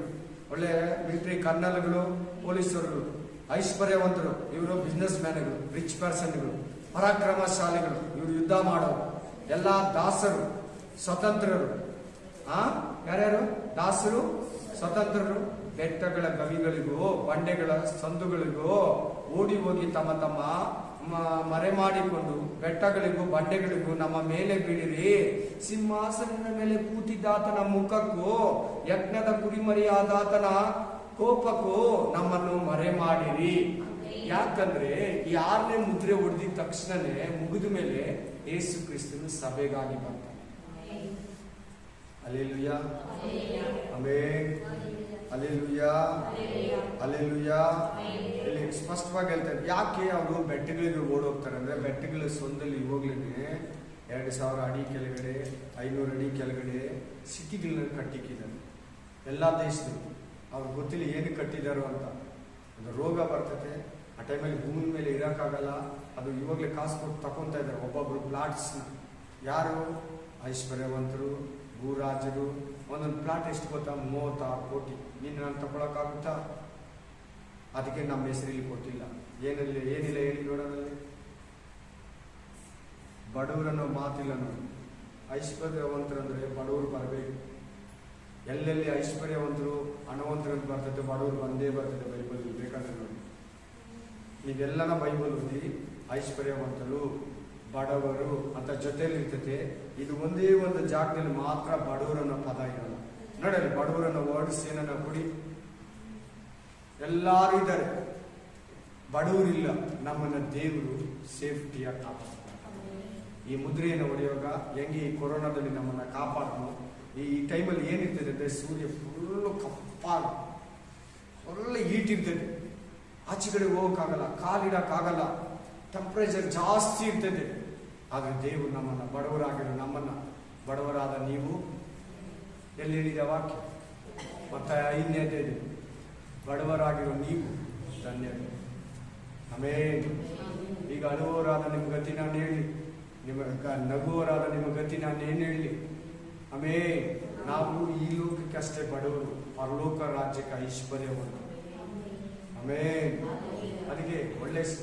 ಒಳ್ಳೆ ಮಿಲಿಟರಿ ಕರ್ನಲ್ಗಳು, ಪೊಲೀಸರುಗಳು, ಐಶ್ವರ್ಯವಂತರು, ಇವರು ಬಿಸ್ನೆಸ್ ಮ್ಯಾನ್ಗಳು, ರಿಚ್ ಪರ್ಸನ್ಗಳು, ಪರಾಕ್ರಮಶಾಲಿಗಳು, ಇವರು ಯುದ್ಧ ಮಾಡೋರು. ಎಲ್ಲ ದಾಸರು, ಸ್ವತಂತ್ರರು. ಯಾರ್ಯಾರು? ದಾಸರು, ಸ್ವತಂತ್ರರು. ಬೆಟ್ಟಗಳ ಗವಿಗಳಿಗೂ ಬಂಡೆಗಳ ಸಂದುಗಳಿಗೂ ಓಡಿ ಹೋಗಿ ತಮ್ಮ ತಮ್ಮ ಮರೆ ಮಾಡಿಕೊಂಡು ಬೆಟ್ಟಗಳಿಗೂ ಬಂಡೆಗಳಿಗೂ ನಮ್ಮ ಮೇಲೆ ಬೀಳಿರಿ. ಸಿಂಹಾಸನದ ಮೇಲೆ ಕೂತಿದ್ದಾತನ ಮುಖಕ್ಕೂ ಯಜ್ಞದ ಕುರಿಮರಿಯಾದಾತನ ಕೋಪಕ್ಕೂ ನಮ್ಮನ್ನು ಮರೆ ಮಾಡಿರಿ. ಯಾಕಂದ್ರೆ ಈ 6ನೇ ಮುದ್ರೆ ಹೊಡೆದಿದ ತಕ್ಷಣನೇ ಮುಗಿದ ಮೇಲೆ ಯೇಸು ಕ್ರಿಸ್ತನು ಸಭೆಗಾಗಿ ಬರ್ತಾನೆ. Hallelujah, amen, hallelujah, hallelujah. ಇಲ್ಲಿ ಸ್ಪಷ್ಟವಾಗಿ ಹೇಳ್ತಾರೆ. ಯಾಕೆ ಅವರು ಬೆಟ್ಟಗಳಿಗೆ ಓಡೋಗ್ತಾರೆ ಅಂದ್ರೆ, ಬೆಟ್ಟಗಳ ಸೊಂದಲ್ಲಿ ಹೋಗ್ಲೇನೆ 2000 ಅಡಿ ಕೆಳಗಡೆ, 500 ಅಡಿ ಕೆಳಗಡೆ ಸಿಟಿಗಳನ್ನ ಕಟ್ಟಿಕ್ಕಿದ್ದಾರೆ. ಎಲ್ಲಾ ದೇಶದಲ್ಲಿ ಅವ್ರಿಗೆ ಗೊತ್ತಿಲ್ಲ ಏನು ಕಟ್ಟಿದಾರೋ ಅಂತ. ಒಂದು ರೋಗ ಬರ್ತದೆ, ಆ ಟೈಮಲ್ಲಿ ಭೂಮಿ ಮೇಲೆ ಇರೋಕ್ಕಾಗಲ್ಲ. ಅದು ಇವಾಗಲೇ ಕಾಸು ಕೊಟ್ಟು ತಗೊಂತಾ ಇದ್ದಾರೆ ಒಬ್ಬೊಬ್ರು ಪ್ಲಾಟ್ಸ್ನ. ಯಾರು? ಐಶ್ವರ್ಯವಂತರು, ಭೂರಾಜರು. ಒಂದೊಂದು ಪ್ಲಾಟ್ ಎಷ್ಟು ಗೊತ್ತಾ? 36 ಕೋಟಿ. ನೀನು ನಾನು ತಗೊಳಕ್ಕಾಗುತ್ತಾ? ಅದಕ್ಕೆ ನಮ್ಮ ಹೆಸರಲ್ಲಿ ಕೊಟ್ಟಿಲ್ಲ. ಏನಿಲ್ಲ ಹೇಳಿ ನೋಡೋದಲ್ಲಿ. ಬಡವರನ್ನೋ ಮಾತಿಲ್ಲ ನೋಡಿ. ಐಶ್ವರ್ಯವಂತರಂದ್ರೆ ಬಡವರು ಬರಬೇಕು. ಎಲ್ಲೆಲ್ಲಿ ಐಶ್ವರ್ಯವಂತರು, ಹಣವಂತರು ಅಂತ ಬರ್ತದೆ, ಬಡವರು ಬಂದೇ ಬರ್ತದೆ ಬೈಬಲ್ ಬೇಕಾದ್ರೆ ನೋಡಿ. ನೀವೆಲ್ಲನ ಬೈಬಲ್ ಓದಿ ಐಶ್ವರ್ಯವಂತರು, ಬಡವರು ಅಂತ ಜೊತೆಯಲ್ಲಿ ಇರ್ತದೆ. ಇದು ಒಂದೇ ಒಂದು ಜಾಗದಲ್ಲಿ ಮಾತ್ರ ಬಡವರನ್ನ ಪದ ಇರಲ್ಲ. ನೋಡಲಿ, ಬಡವರನ್ನ ವರ್ಡ್ಸ್ ಏನನ್ನ ಕೊಡಿ, ಎಲ್ಲಾರು ಇದ್ದಾರೆ. ಬಡವರಿಲ್ಲ. ನಮ್ಮನ್ನ ದೇವರು ಸೇಫ್ಟಿಯಾಗಿ ಕಾಪಾಡ್ತಾರೆ. ಈ ಮುದ್ರೆಯನ್ನು ಹೊಡೆಯುವಾಗ ಹೆಂಗೆ ಈ ಕೊರೋನಾದಲ್ಲಿ ನಮ್ಮನ್ನ ಕಾಪಾಡ್ನು. ಈ ಟೈಮಲ್ಲಿ ಏನಿರ್ತದೆ ಅಂದ್ರೆ, ಸೂರ್ಯ ಫುಲ್ಲು ಕಪ್ಪಾಗ ಒಳ್ಳೆ ಹೀಟ್ ಇರ್ತದೆ. ಆಚೆ ಕಡೆ ಹೋಗೋಕ್ಕಾಗಲ್ಲ, ಕಾಲಿಡಕ್ಕಾಗಲ್ಲ, ಟೆಂಪರೇಚರ್ ಜಾಸ್ತಿ ಇರ್ತದೆ. ಆದರೆ ದೇವರು ನಮ್ಮನ್ನ, ಬಡವರಾಗಿರೋ ನಮ್ಮನ್ನ, ಬಡವರಾದ ನೀವು ಎಲ್ಲಿ ಹೇಳಿದ ವಾಕ್ಯ? ಮತ್ತೆ 5ನೇ ಅಧ್ಯಾಯ, ಬಡವರಾಗಿರೋ ನೀವು ಧನ್ಯರು. ಆಮೆನ್. ಈಗ ಅಳುವವರಾದ ನಿಮ್ಮ ಗತಿ ನಾನು ಹೇಳಿ, ನಿಮ್ಮ ನಗುವವರಾದ ನಿಮ್ಮ ಗತಿ ನಾನು ಏನು ಹೇಳಿ? ಆಮೆನ್. ನಾವು ಈ ಲೋಕಕ್ಕೆ ಅಷ್ಟೇ ಬಡವರು, ಪರಲೋಕ ರಾಜ್ಯಕ್ಕೆ ಐಶ್ವರ್ಯವಂತರು. ಆಮೆನ್. ಅದಕ್ಕೆ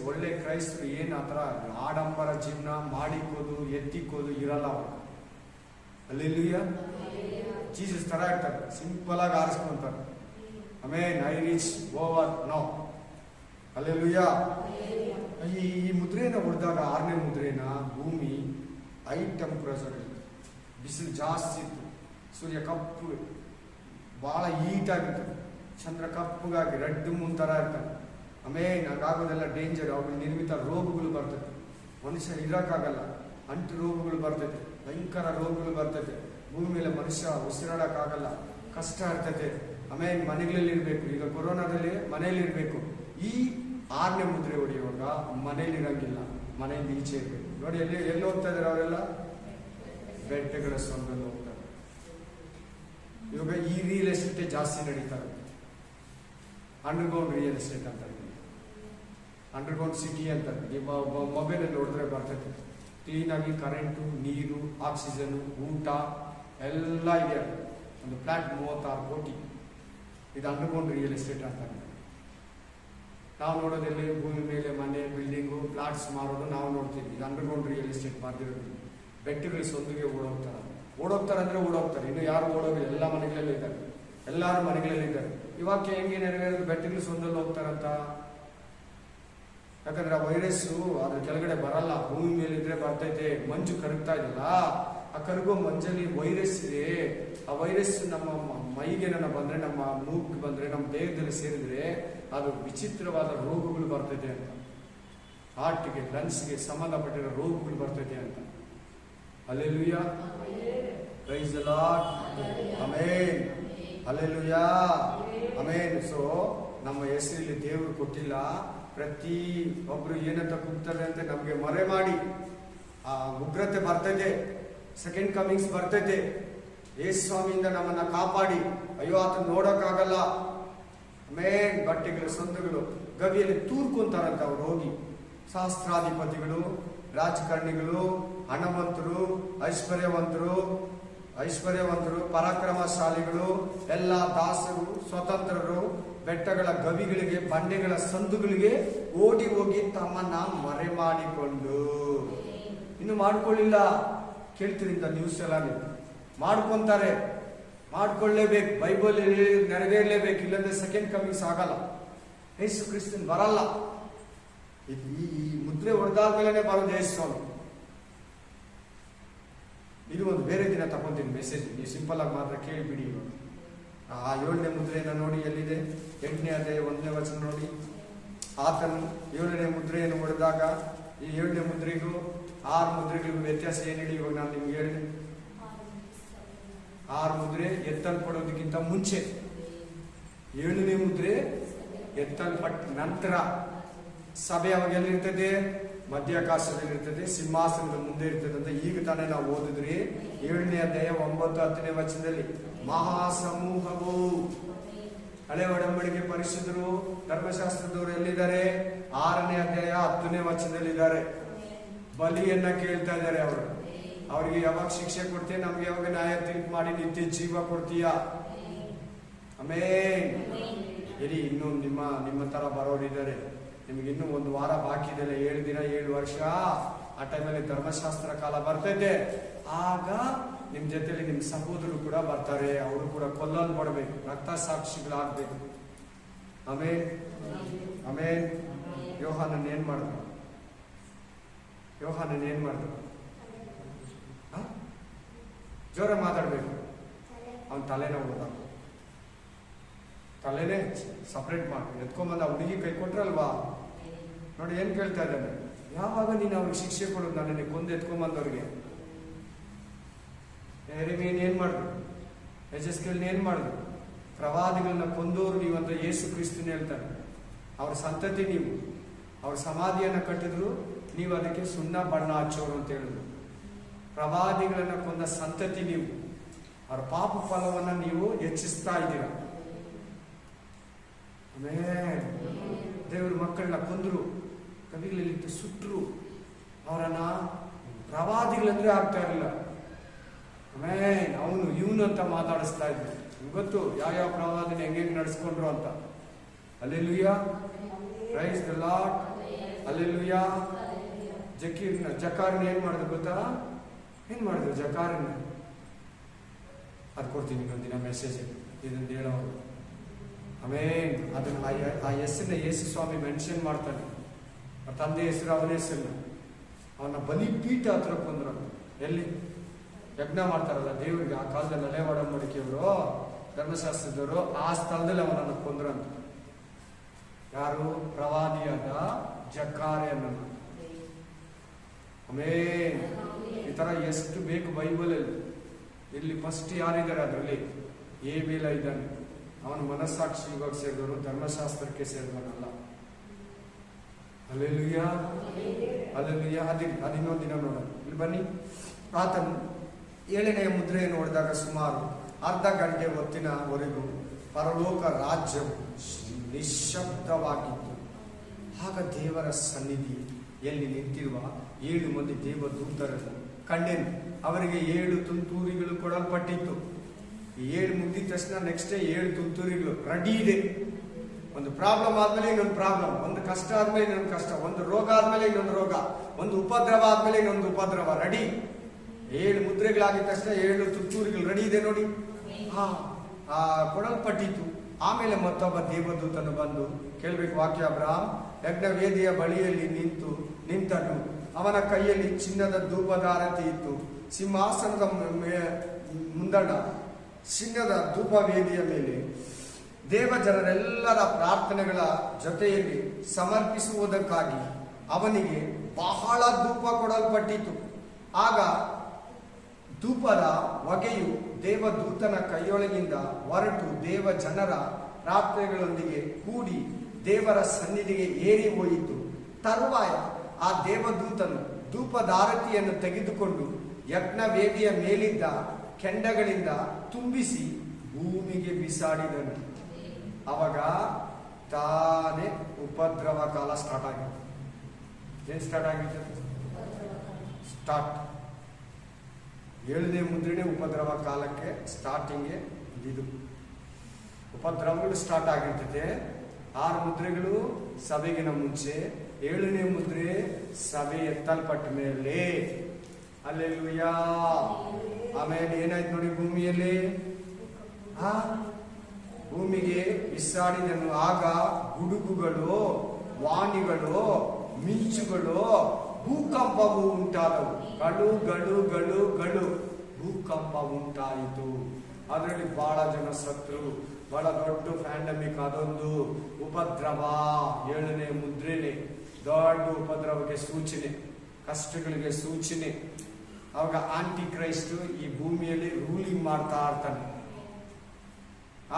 ಒಳ್ಳೆ ಕ್ರೈಸ್ತರು ಏನು ಆ ಥರ ಆಡಂಬರ ಜೀವನ ಮಾಡಿಕೋದು, ಎತ್ತಿಕೋದು ಇರಲ್ಲ ಅವರು. ಹಲ್ಲೆಲೂಯಾ. ಜೀಸಸ್ ತರ ಇರ್ತಾರೆ, ಸಿಂಪಲ್ ಆಗಿ ಆರಿಸ್ಕೊಂತಾರೆ. Amen. I reach over no. Hallelujah. ಈ ಮುದ್ರೆನ ಹೊಡೆದಾಗ, 6ನೇ ಮುದ್ರೆನ, ಭೂಮಿ ಹೈ ಟೆಂಪರೇಚರ್ ಇತ್ತು, ಬಿಸಿಲು ಜಾಸ್ತಿ ಇತ್ತು, ಸೂರ್ಯ ಕಪ್ಪು ಬಹಳ ಹೀಟ್ ಆಗಿರ್ತದೆ, ಚಂದ್ರ ಕಪ್ಪುಗಾಗಿ ರೆಡ್ ಮೂನ್ ತರ ಇರ್ತಾನೆ. ಆಮೇಲೆ ಹಂಗಾಗೋದೆಲ್ಲ ಡೇಂಜರ್. ಅವುಗಳು ನಿರ್ಮಿತ ರೋಗಗಳು ಬರ್ತದೆ, ಮನುಷ್ಯ ಇರೋಕ್ಕಾಗಲ್ಲ, ಅಂಟು ರೋಗಗಳು ಬರ್ತೈತೆ, ಭಯಂಕರ ರೋಗಗಳು ಬರ್ತೈತೆ. ಭೂಮಿ ಮೇಲೆ ಮನುಷ್ಯ ಉಸಿರಾಡಕ್ಕಾಗಲ್ಲ, ಕಷ್ಟ ಇರ್ತೈತೆ. ಆಮೇಲೆ ಮನೆಗಳಲ್ಲಿ ಇರಬೇಕು. ಈಗ ಕೊರೋನಾದಲ್ಲಿ ಮನೆಯಲ್ಲಿ ಇರಬೇಕು. ಈ 6ನೇ ಮುದ್ರೆ ಹೊಡೆಯುವಾಗ ಮನೇಲಿ ಇರಂಗಿಲ್ಲ, ಮನೆಯಿಂದ ಈಚೆ ಇರಬೇಕು. ನೋಡಿ, ಎಲ್ಲಿ ಹೋಗ್ತಾ ಇದಾರೆ ಅವರೆಲ್ಲ? ಬೆಟ್ಟಗಳ ಸೊಂದಲ್ಲಿ ಹೋಗ್ತಾರೆ. ಇವಾಗ ಈ ರಿಯಲ್ ಎಸ್ಟೇಟ್ ಜಾಸ್ತಿ ನಡೀತಾರೆ. ಅಂಡರ್ಗ್ರೌಂಡ್ ರಿಯಲ್ ಎಸ್ಟೇಟ್ ಅಂತ ಅಂಡರ್ಗ್ರೌಂಡ್ ಸಿಟಿ ಅಂತ ನಿಮ್ಮ ಮೊಬೈಲ್ ಅಲ್ಲಿ ನೋಡಿದ್ರೆ ಬರ್ತೈತೆ. ಕ್ಲೀನ್ ಆಗಿ ಕರೆಂಟು, ನೀರು, ಆಕ್ಸಿಜನ್, ಊಟ ಎಲ್ಲ ಇದೆ. ಒಂದು ಫ್ಲಾಟ್ 36 ಕೋಟಿ. ಇದು ಅಂಡರ್ಗ್ರೌಂಡ್ ರಿಯಲ್ ಎಸ್ಟೇಟ್ ಅಂತಾರೆ. ನಾವು ನೋಡೋದಲ್ಲಿ ಭೂಮಿ ಮೇಲೆ ಮನೆ, ಬಿಲ್ಡಿಂಗು, ಫ್ಲಾಟ್ಸ್ ಮಾರೋದು ನಾವು ನೋಡ್ತೀವಿ. ಇದು ಅಂಡರ್ಗ್ರೌಂಡ್ ರಿಯಲ್ ಎಸ್ಟೇಟ್ ಮಾಡ್ತಿರೋದು. ಬೆಟ್ಟಗಳು ಸೊಂದಿಗೆ ಓಡೋಗ್ತಾರೆ ಅಂದ್ರೆ ಓಡೋಗ್ತಾರೆ. ಇನ್ನು ಯಾರು ಓಡೋಗಿಲ್ಲ, ಎಲ್ಲ ಮನೆಗಳಲ್ಲೇ ಇದ್ದಾರೆ, ಎಲ್ಲಾರು ಮನೆಗಳಲ್ಲಿ ಇದ್ದಾರೆ. ಇವಾಗ ಹೆಂಗೆ ನೆರವೇರೋದು? ಬೆಟ್ಟಗಳು ಸೊಂದಲ್ಲಿ ಹೋಗ್ತಾರಂತ. ಯಾಕಂದ್ರೆ ಆ ವೈರಸ್ಸು ಅದ್ರ ಕೆಳಗಡೆ ಬರಲ್ಲ, ಭೂಮಿ ಮೇಲೆ ಇದ್ರೆ ಬರ್ತೈತೆ. ಮಂಜು ಕರಗ್ತಾ ಇದೆಯಲ್ಲ, ಆ ಕರಗೋ ಮಂಜಲ್ಲಿ ವೈರಸ್ ಇದೆ. ಆ ವೈರಸ್ ನಮ್ಮ ಮೈಗೆ ಬಂದ್ರೆ, ನಮ್ಮ ಮೂಗಿಗೆ ಬಂದ್ರೆ, ನಮ್ಮ ದೇಹದಲ್ಲಿ ಸೇರಿದ್ರೆ ಅದು ವಿಚಿತ್ರವಾದ ರೋಗಗಳು ಬರ್ತೈತೆ ಅಂತ. ಹಾರ್ಟ್ಗೆ, ಲಂಗ್ಸ್ಗೆ ಸಂಬಂಧಪಟ್ಟಿರೋ ರೋಗಗಳು ಬರ್ತೈತೆ ಅಂತ. Hallelujah, praise the Lord, amen, hallelujah, amen. So ನಮ್ಮ ಹೆಸರಲ್ಲಿ ದೇವರು ಕೊಟ್ಟಿಲ್ಲ. ಪ್ರತಿ ಒಬ್ರು ಏನಂತ ಕೂಗ್ತಾರೆ ಅಂತ ನಮ್ಗೆ ಮರೆ ಮಾಡಿ ಆ ಉಗ್ರತೆ ಬರ್ತೈತೆ, ಸೆಕೆಂಡ್ ಕಮಿಂಗ್ಸ್ ಬರ್ತೈತೆ. ಯೇಸು ಸ್ವಾಮಿಯಿಂದ ನಮ್ಮನ್ನ ಕಾಪಾಡಿ. ಅಯ್ಯೋ ಆತನ ನೋಡಕ್ಕಾಗಲ್ಲ. ಆಮೇನ್. ಬಟ್ಟೆಗಳು, ಸಂದುಗಳು ಗವಿಯಲ್ಲಿ ತೂರ್ಕೊಂತಾರಂತ ಅವ್ರು ಹೋಗಿ. ಶಾಸ್ತ್ರಾಧಿಪತಿಗಳು, ರಾಜಕಾರಣಿಗಳು, ಹಣವಂತರು, ಐಶ್ವರ್ಯವಂತರು, ಪರಾಕ್ರಮಶಾಲಿಗಳು, ಎಲ್ಲ ದಾಸರು, ಸ್ವತಂತ್ರರು ಬೆಟ್ಟಗಳ ಗವಿಗಳಿಗೆ, ಬಂಡೆಗಳ ಸಂದುಗಳಿಗೆ ಓಡಿ ಹೋಗಿ ತಮ್ಮನ್ನ ಮರೆ ಮಾಡಿಕೊಂಡು, ಇನ್ನು ಮಾಡ್ಕೊಳ್ಳಿಲ್ಲ. ಕೇಳ್ತಿರಿಂದ ನ್ಯೂಸ್ ಎಲ್ಲ ಮಾಡ್ಕೊಂತಾರೆ. ಮಾಡ್ಕೊಳ್ಳೇಬೇಕು. ಬೈಬಲ್ ನೆರವೇರ್ಲೇಬೇಕು. ಇಲ್ಲಂದ್ರೆ ಸೆಕೆಂಡ್ ಕಮಿಂಗ್ಸ್ ಆಗಲ್ಲ. ಯೇಸು ಕ್ರಿಸ್ತನ್ ಬರಲ್ಲ. ಈ ಮುದ್ರೆ ಹೊಡೆದಾದ್ಮೇಲೆ ಬರೋದು ಯೇಸು ಸ್ವಾಮಿ. ಇದು ಒಂದು ಬೇರೆ ದಿನ ತಗೊಂತೀನಿ ಮೆಸೇಜ್. ನೀವು ಸಿಂಪಲ್ ಆಗಿ ಮಾತ್ರ ಕೇಳಿಬಿಡಿ. ಆ 7ನೇ ಮುದ್ರೆಯನ್ನು ನೋಡಿ, ಎಲ್ಲಿದೆ? 8ನೇ ಅಧ್ಯಾಯ 1ನೇ ವಚನ ನೋಡಿ. ಆತನು 7ನೇ ಮುದ್ರೆಯನ್ನು ಹೊಡೆದಾಗ ಈ 7ನೇ ಮುದ್ರೆಗೂ 6 ಮುದ್ರೆಗಳಿಗೂ ವ್ಯತ್ಯಾಸ ಏನು ಹೇಳಿ? ಇವಾಗ ನಾನು ನಿಮ್ಗೆ ಹೇಳಿದೆ. 6 ಮುದ್ರೆ ಎತ್ತಲ್ಪಡೋದಕ್ಕಿಂತ ಮುಂಚೆ, 7ನೇ ಮುದ್ರೆ ಎತ್ತಲ್ಪಟ್ಟ ನಂತರ. ಸಭೆ ಅವಾಗ ಎಲ್ಲಿರ್ತದೆ? ಮಧ್ಯಾಕಾಶದಲ್ಲಿ ಇರ್ತದೆ, ಸಿಂಹಾಸನದ ಮುಂದೆ ಇರ್ತದೆ ಅಂತ ಈಗ ತಾನೇ ನಾವು ಓದಿದ್ರಿ. 7ನೇ ಅಧ್ಯಾಯ 9, 10ನೇ ವಚನದಲ್ಲಿ ಮಹಾಸಮೂಹವು, ಹಳೆ ಒಡಂಬಡಿಕೆ ಪರಿಶುದ್ಧರು, ಧರ್ಮಶಾಸ್ತ್ರದವರು ಎಲ್ಲಿದ್ದಾರೆ? 6ನೇ ಅಧ್ಯಾಯ 10ನೇ ವಚನದಲ್ಲಿದ್ದಾರೆ. ಬಲಿಯನ್ನ ಕೇಳ್ತಾ ಇದ್ದಾರೆ ಅವರು. ಅವ್ರಿಗೆ ಯಾವಾಗ ಶಿಕ್ಷೆ ಕೊಡ್ತೀಯ? ನಮ್ಗೆ ಯಾವಾಗ ನ್ಯಾಯ ತೀರ್ಪು ಮಾಡಿ ನಿತ್ಯ ಜೀವ ಕೊಡ್ತೀಯ? ಆಮೆನ್. ಇರಿ, ಇನ್ನು ನಿಮ್ಮ ತರ ಬರೋರಿದ್ದಾರೆ. ನಿಮ್ಗೆ ಇನ್ನೂ 1 ವಾರ ಬಾಕಿ ಇದೆಲ್ಲ. 7 ದಿನ 7 ವರ್ಷ. ಆ ಟೈಮಲ್ಲಿ ಧರ್ಮಶಾಸ್ತ್ರ ಕಾಲ ಬರ್ತೈತೆ. ಆಗ ನಿಮ್ ಜೊತೆಲಿ ನಿಮ್ ಸಹೋದರರು ಕೂಡ ಬರ್ತಾರೆ. ಅವರು ಕೂಡ ಕೊಲ್ಲಲ್ಪಡ್ಬೇಕು, ರಕ್ತ ಸಾಕ್ಷಿಗಳಾಗ್ಬೇಕು. ಆಮೇನ್, ಆಮೇನ್. ಯೋಹಾನನ್ ಏನ್ ಮಾಡಿದ್ರು? ಜೋರ ಮಾತಾಡ್ಬೇಕು. ಅವನ್ ತಲೆನ ಹೊಡೆದ. ತಲೆನೇ ಸಪ್ರೇಟ್ ಮಾಡಿ ಎತ್ಕೊಂಬಂದ. ಹುಡುಗಿ ಕೈ ಕೊಟ್ರಲ್ವಾ ನೋಡಿ, ಏನ್ ಕೇಳ್ತಾ ಇದ್ದಾನೆ? ಯಾವಾಗ ನೀನು ಅವ್ರಿಗೆ ಶಿಕ್ಷೆ ಕೊಡೋದು? ನನ್ನನ್ನು ಕೊಂದು ಎತ್ಕೊಂಬಂದವ್ರಿಗೆ. ಎರೆಮೀನ್ ಏನ್ ಮಾಡಿದ್ರು? ಯೆಜೆಸ್ಕೇಲ್ನ ಏನ್ ಮಾಡಿದ್ರು? ಪ್ರವಾದಿಗಳನ್ನ ಕೊಂದೋರು ನೀವಂತ ಯೇಸು ಕ್ರಿಸ್ತನ ಹೇಳ್ತಾರೆ. ಅವ್ರ ಸಂತತಿ ನೀವು. ಅವ್ರ ಸಮಾಧಿಯನ್ನ ಕಟ್ಟಿದ್ರು, ನೀವು ಅದಕ್ಕೆ ಸುಣ್ಣ ಬಣ್ಣ ಹಚ್ಚೋರು ಅಂತ ಹೇಳಿದ್ರು. ಪ್ರವಾದಿಗಳನ್ನ ಕೊಂದ ಸಂತತಿ ನೀವು. ಅವ್ರ ಪಾಪ ಫಲವನ್ನ ನೀವು ಹೆಚ್ಚಿಸ್ತಾ ಇದ್ದೀರಾ. ಆಮೇನ್. ದೇವ್ರ ಮಕ್ಕಳನ್ನ ಕೊಂದ್ರು, ಕವಿಗಳಲ್ಲಿ ಸುಟ್ರು. ಅವರನ್ನ ಪ್ರವಾದಿಗಳಂದ್ರೆ ಆಗ್ತಾ ಇರಲಿಲ್ಲ. ಆಮೇನ್. ಅವನು ಇವನು ಅಂತ ಮಾತಾಡಿಸ್ತಾ ಇದ್ರು. ಗೊತ್ತು ಯಾವ ಪ್ರವಾದನೆ ಹೆಂಗೆ ನಡೆಸ್ಕೊಂಡ್ರು ಅಂತ. Hallelujah, praise the Lord, hallelujah. ಜಕಾರನ್ನ ಏನ್ ಮಾಡಿದ್ರು ಗೊತ್ತಾ? ಏನ್ ಮಾಡಿದ್ರು ಜಕಾರನ್ನ? ಅದು ಕೊಡ್ತೀನಿ ಇನ್ನೊಂದಿನ ಮೆಸೇಜ್. ಇದನ್ನ ಹೇಳೋರು. ಆಮೇನ್. ಅದನ್ನ ಆ ಹೆಸರನ್ನ ಯೇಸು ಸ್ವಾಮಿ ಮೆನ್ಷನ್ ಮಾಡ್ತಾನೆ. ತಂದೆ ಹೆಸರು, ಅವನ ಹೆಸರನ್ನ. ಅವನ ಬಲಿಪೀಠ ಹತ್ರ ಕೊಂದ್ರು. ಎಲ್ಲಿ ಯಜ್ಞ ಮಾಡ್ತಾರಲ್ಲ ದೇವರಿಗೆ, ಆ ಕಾಲದಲ್ಲಿ ಹಳೆ ಒಡಂಬಡಿಕೆಯವರು, ಧರ್ಮಶಾಸ್ತ್ರದವರು, ಆ ಸ್ಥಳದಲ್ಲಿ ಅವನನ್ನು ಕೊಂದ್ರಂತ. ಯಾರು? ಪ್ರವಾದಿಯಾದ ಜಕಾರ್ಯನನ್ನು. ಆಮೇನ್. ಈ ತರ ಎಷ್ಟು ಬೇಕು ಬೈಬಲ್ ಅಲ್ಲಿ. ಇಲ್ಲಿ ಫಸ್ಟ್ ಯಾರಿದ್ದಾರೆ? ಅದರಲ್ಲಿ ಏಬೇಲ ಇದ್ದಾನೆ. ಅವನು ಮನಸ್ಸಾಕ್ಷಿ ಯುಗಕ್ಕೆ ಸೇರಿದವರು, ಧರ್ಮಶಾಸ್ತ್ರಕ್ಕೆ ಸೇರಿದವನಲ್ಲ. Hallelujah, hallelujah. ಅದು ಇನ್ನೊಂದು ದಿನ ನೋಡೋಣ. ಇಲ್ಲಿ ಬನ್ನಿ. ಆತನು ಏಳನೆಯ ಮುದ್ರೆ ನೋಡಿದಾಗ ಸುಮಾರು ಅರ್ಧ ಗಂಟೆ ಹೊತ್ತಿನವರೆಗೂ ಪರಲೋಕ ರಾಜ್ಯವು ನಿಶ್ಶಬ್ದವಾಗಿತ್ತು. ಆಗ ದೇವರ ಸನ್ನಿಧಿಯಲ್ಲಿ ನಿಂತಿರುವ 7 ಮಂದಿ ದೇವದೂತರನ್ನು ಕಂಡೆನು. ಅವರಿಗೆ 7 ತುಂತುರಿಗಳು ಕೊಡಲ್ಪಟ್ಟಿತ್ತು. ಈ 7 ಮುಗಿದ ತಕ್ಷಣ ನೆಕ್ಸ್ಟ್ 7 ತುಂತುರಿಗಳು ರೆಡಿ ಇದೆ. ಒಂದು ಪ್ರಾಬ್ಲಮ್ ಆದ್ಮೇಲೆ ಇನ್ನೊಂದು ಪ್ರಾಬ್ಲಮ್, ಒಂದು ಕಷ್ಟ ಆದ್ಮೇಲೆ ಇನ್ನೊಂದು ಕಷ್ಟ, ಒಂದು ರೋಗ ಆದ್ಮೇಲೆ ಇನ್ನೊಂದು ರೋಗ, ಒಂದು ಉಪದ್ರವ ಆದ್ಮೇಲೆ ಇನ್ನೊಂದು ಉಪದ್ರವ ರೆಡಿ. 7 ಮುದ್ರೆಗಳಾಗಿದ ತಕ್ಷಣ 7 ತುಂತುರಿಗಳು ರೆಡಿ ಇದೆ ನೋಡಿ. ಕೊಡಲ್ಪಟ್ಟಿತ್ತು. ಆಮೇಲೆ ಮತ್ತೊಬ್ಬ ದೇವದೂತನು ಬಂದು ಕೇಳ್ಬೇಕು ವಾಕ್ಯ. ಅಬ್ರಹಾಂ ಯಜ್ಞ ವೇದಿಯ ಬಳಿಯಲ್ಲಿ ನಿಂತನು. ಅವನ ಕೈಯಲ್ಲಿ ಚಿನ್ನದ ಧೂಪದಾರತಿ ಇತ್ತು. ಸಿಂಹಾಸನದ ಮುಂದಣ ಚಿನ್ನದ ಧೂಪ ವೇದಿಯ ಮೇಲೆ ದೇವಜನರೆಲ್ಲರ ಪ್ರಾರ್ಥನೆಗಳ ಜೊತೆಯಲ್ಲಿ ಸಮರ್ಪಿಸುವುದಕ್ಕಾಗಿ ಅವನಿಗೆ ಬಹಳ ಧೂಪ ಕೊಡಲ್ಪಟ್ಟಿತು. ಆಗ ಧೂಪದ ಹೊಗೆಯು ದೇವದೂತನ ಕೈಯೊಳಗಿಂದ ಹೊರಟು ದೇವ ಜನರ ಪ್ರಾರ್ಥನೆಗಳೊಂದಿಗೆ ಕೂಡಿ ದೇವರ ಸನ್ನಿಧಿಗೆ ಏರಿ ಹೋಯಿತು. ತರುವಾಯ ಆ ದೇವದೂತನು ಧೂಪದಾರತಿಯನ್ನು ತೆಗೆದುಕೊಂಡು ಯಜ್ಞ ವೇದಿಯ ಮೇಲಿದ್ದ ಕೆಂಡಗಳಿಂದ ತುಂಬಿಸಿ ಭೂಮಿಗೆ ಬಿಸಾಡಿದನು. ಅವಾಗ ತಾನೇ ಉಪದ್ರವ ಕಾಲ ಸ್ಟಾರ್ಟ್ ಆಗಿತ್ತು. ಏನ್ ಸ್ಟಾರ್ಟ್ ಆಗಿತ್ತು? ಸ್ಟಾರ್ಟ್ 7ನೇ ಮುದ್ರೆನೇ ಉಪದ್ರವ ಕಾಲಕ್ಕೆ ಸ್ಟಾರ್ಟಿಂಗ್ಗೆ ಇದು ಉಪದ್ರವಗಳು ಸ್ಟಾರ್ಟ್ ಆಗಿರ್ತದೆ. 6 ಮುದ್ರೆಗಳು ಸಭೆಗಿನ ಮುಂಚೆ, 7ನೇ ಮುದ್ರೆ ಸಭೆ ಎತ್ತಲ್ಪಟ್ಟ ಮೇಲೆ. ಹಲ್ಲೆಲೂಯಾ. ಆಮೇಲೆ ಏನಾಯ್ತು ನೋಡಿ, ಭೂಮಿಯಲ್ಲಿ ಭೂಮಿಗೆ ಬಿಸಾಡಿದನು. ಆಗ ಗುಡುಗುಗಳು, ವಾಣಿಗಳು, ಮಿಂಚುಗಳು, ಭೂಕಂಪವು ಉಂಟಾದವು. ಗಡು ಗಡು ಗಡು ಗಡು ಭೂಕಂಪ ಉಂಟಾಯಿತು. ಅದರಲ್ಲಿ ಬಹಳ ಜನ ಸತ್ರು. ಬಹಳ ದೊಡ್ಡ ಪ್ಯಾಂಡಮಿಕ್, ಅದೊಂದು ಉಪದ್ರವ. 7ನೇ ಮುದ್ರೆನೆ ದೊಡ್ಡ ಉಪದ್ರವಕ್ಕೆ ಸೂಚನೆ, ಕಷ್ಟಗಳಿಗೆ ಸೂಚನೆ. ಅವಾಗ ಆಂಟಿ ಕ್ರೈಸ್ಟ್ ಈ ಭೂಮಿಯಲ್ಲಿ ರೂಲಿಂಗ್ ಮಾಡ್ತಾ ಇರ್ತಾನೆ.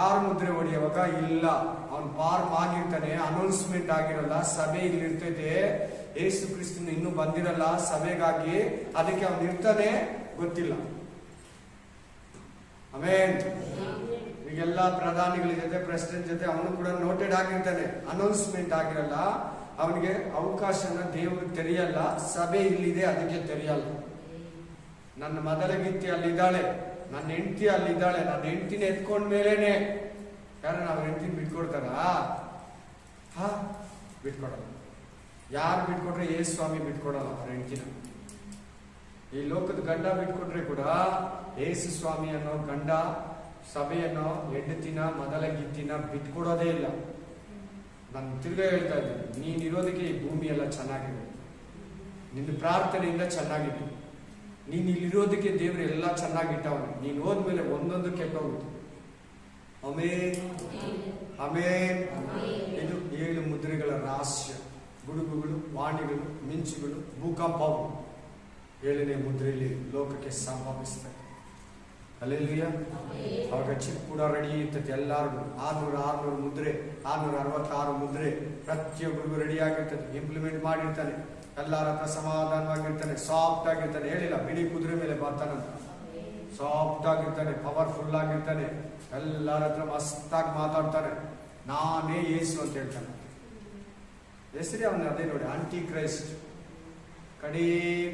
6 ಮುದ್ರೆ ಹೊಡೆಯುವಾಗ ಇಲ್ಲ, ಅವನ್ ಫಾರ್ಮ್ ಆಗಿರ್ತಾನೆ, ಅನೌನ್ಸ್ಮೆಂಟ್ ಆಗಿರಲ್ಲ, ಸಭೆ ಇಲ್ಲಿರ್ತೈತೆ, ಯೇಸು ಕ್ರಿಸ್ತನ ಇನ್ನೂ ಬಂದಿರಲ್ಲ ಸಭೆಗಾಗಿ, ಅದಕ್ಕೆ ಅವನು ಇರ್ತಾನೆ ಗೊತ್ತಿಲ್ಲ. ಆಮೇನ್. ಈಗೆಲ್ಲ ಪ್ರಧಾನಿಗಳ ಜೊತೆ, ಪ್ರೆಸಿಡೆಂಟ್ ಜೊತೆ ಅವನು ಕೂಡ ನೋಟೆಡ್ ಆಗಿರ್ತಾನೆ, ಅನೌನ್ಸ್ಮೆಂಟ್ ಆಗಿರಲ್ಲ. ಅವನಿಗೆ ಅವಕಾಶನ ದೇವರು ತೆರೆಯಲ್ಲ. ಸಭೆ ಇಲ್ಲಿದೆ ಅದಕ್ಕೆ ತೆರೆಯಲ್ಲ. ನನ್ನ ಮೊದಲ ಗಿತ್ತಿ ಅಲ್ಲಿದ್ದಾಳೆ, ನನ್ನ ಹೆಂಡತಿ ಅಲ್ಲಿದ್ದಾಳೆ, ನನ್ನ ಹೆಂಡತಿನ ಎತ್ಕೊಂಡ ಮೇಲೇನೆ. ಯಾರನ್ನ ಅವ್ರ ಹೆಂಡತಿನ ಬಿಟ್ಕೊಡ್ತಾರ? ಬಿಟ್ಕೊಡಲ್ಲ. ಯಾರು ಬಿಟ್ಕೊಟ್ರೆ ಯೇಸು ಸ್ವಾಮಿ ಬಿಟ್ಕೊಡಲ್ಲ ಅವ್ರ ಹೆಂಡತಿನ. ಈ ಲೋಕದ ಗಂಡ ಬಿಟ್ಕೊಟ್ರೆ ಕೂಡ ಯೇಸು ಸ್ವಾಮಿ ಅನ್ನೋ ಗಂಡ ಸಭೆಯನ್ನು, ಹೆಂಡತಿನ, ಮೊದಲ ಗಿತ್ತಿನ ಬಿಟ್ಕೊಡೋದೇ ಇಲ್ಲ. ನಾನು ತಿರ್ಗಾ ಹೇಳ್ತಾ ಇದ್ದೀನಿ, ನೀನಿರೋದಕ್ಕೆ ಈ ಭೂಮಿ ಎಲ್ಲ ಚೆನ್ನಾಗಿದೆ, ನಿನ್ನ ಪ್ರಾರ್ಥನೆಯಿಂದ ಚೆನ್ನಾಗಿದೆ. ನೀನ್ ಇಲ್ಲಿರೋದಕ್ಕೆ ದೇವ್ರು ಎಲ್ಲ ಚೆನ್ನಾಗಿಟ್ಟವನು. ನೀನ್ ಹೋದ್ಮೇಲೆ ಒಂದೊಂದು ಕೆಟ್ಟೋಗುತ್ತೆ. ಆಮೇನ್ ಆಮೇನ್. ಇದು 7 ಮುದ್ರೆಗಳ ರಹಸ್ಯ. ಗುಡುಗುಗಳು, ವಾಣಿಗಳು, ಮಿಂಚುಗಳು, ಭೂಕಂಪವು 7ನೇ ಮುದ್ರೆಯಲ್ಲಿ ಲೋಕಕ್ಕೆ ಸಂಭವಿಸ್ತದೆ. ಹಲ್ಲೆಲೂಯಾ. ಅವಾಗ ಚಿಪ್ ಕೂಡ ರೆಡಿ ಇರ್ತದೆ ಎಲ್ಲಾರ್ಗು. 600 ಮುದ್ರೆ, 666 ಮುದ್ರೆ ಪ್ರತಿಯೊಬ್ಬರಿಗೂ ರೆಡಿ ಆಗಿರ್ತದೆ. ಇಂಪ್ಲಿಮೆಂಟ್ ಮಾಡಿರ್ತಾನೆ. ಎಲ್ಲರ ಹತ್ರ ಸಮಾಧಾನವಾಗಿರ್ತಾನೆ, ಸಾಫ್ಟ್ ಆಗಿರ್ತಾನೆ. ಹೇಳಿಲ್ಲ, ಬಿಳಿ ಕುದುರೆ ಮೇಲೆ ಬರ್ತಾನಂತ. ಸಾಫ್ಟ್ ಆಗಿರ್ತಾನೆ, ಪವರ್ಫುಲ್ ಆಗಿರ್ತಾನೆ, ಎಲ್ಲರ ಹತ್ರ ಮಸ್ತಾಗಿ ಮಾತಾಡ್ತಾನೆ. ನಾನೇ ಯೇಸು ಅಂತ ಹೇಳ್ತಾನೆ. ಹೆಸರೇ ಅವನ ಅದೇ ನೋಡಿ, ಆಂಟಿ ಕ್ರೈಸ್ಟ್, ಕಡೇ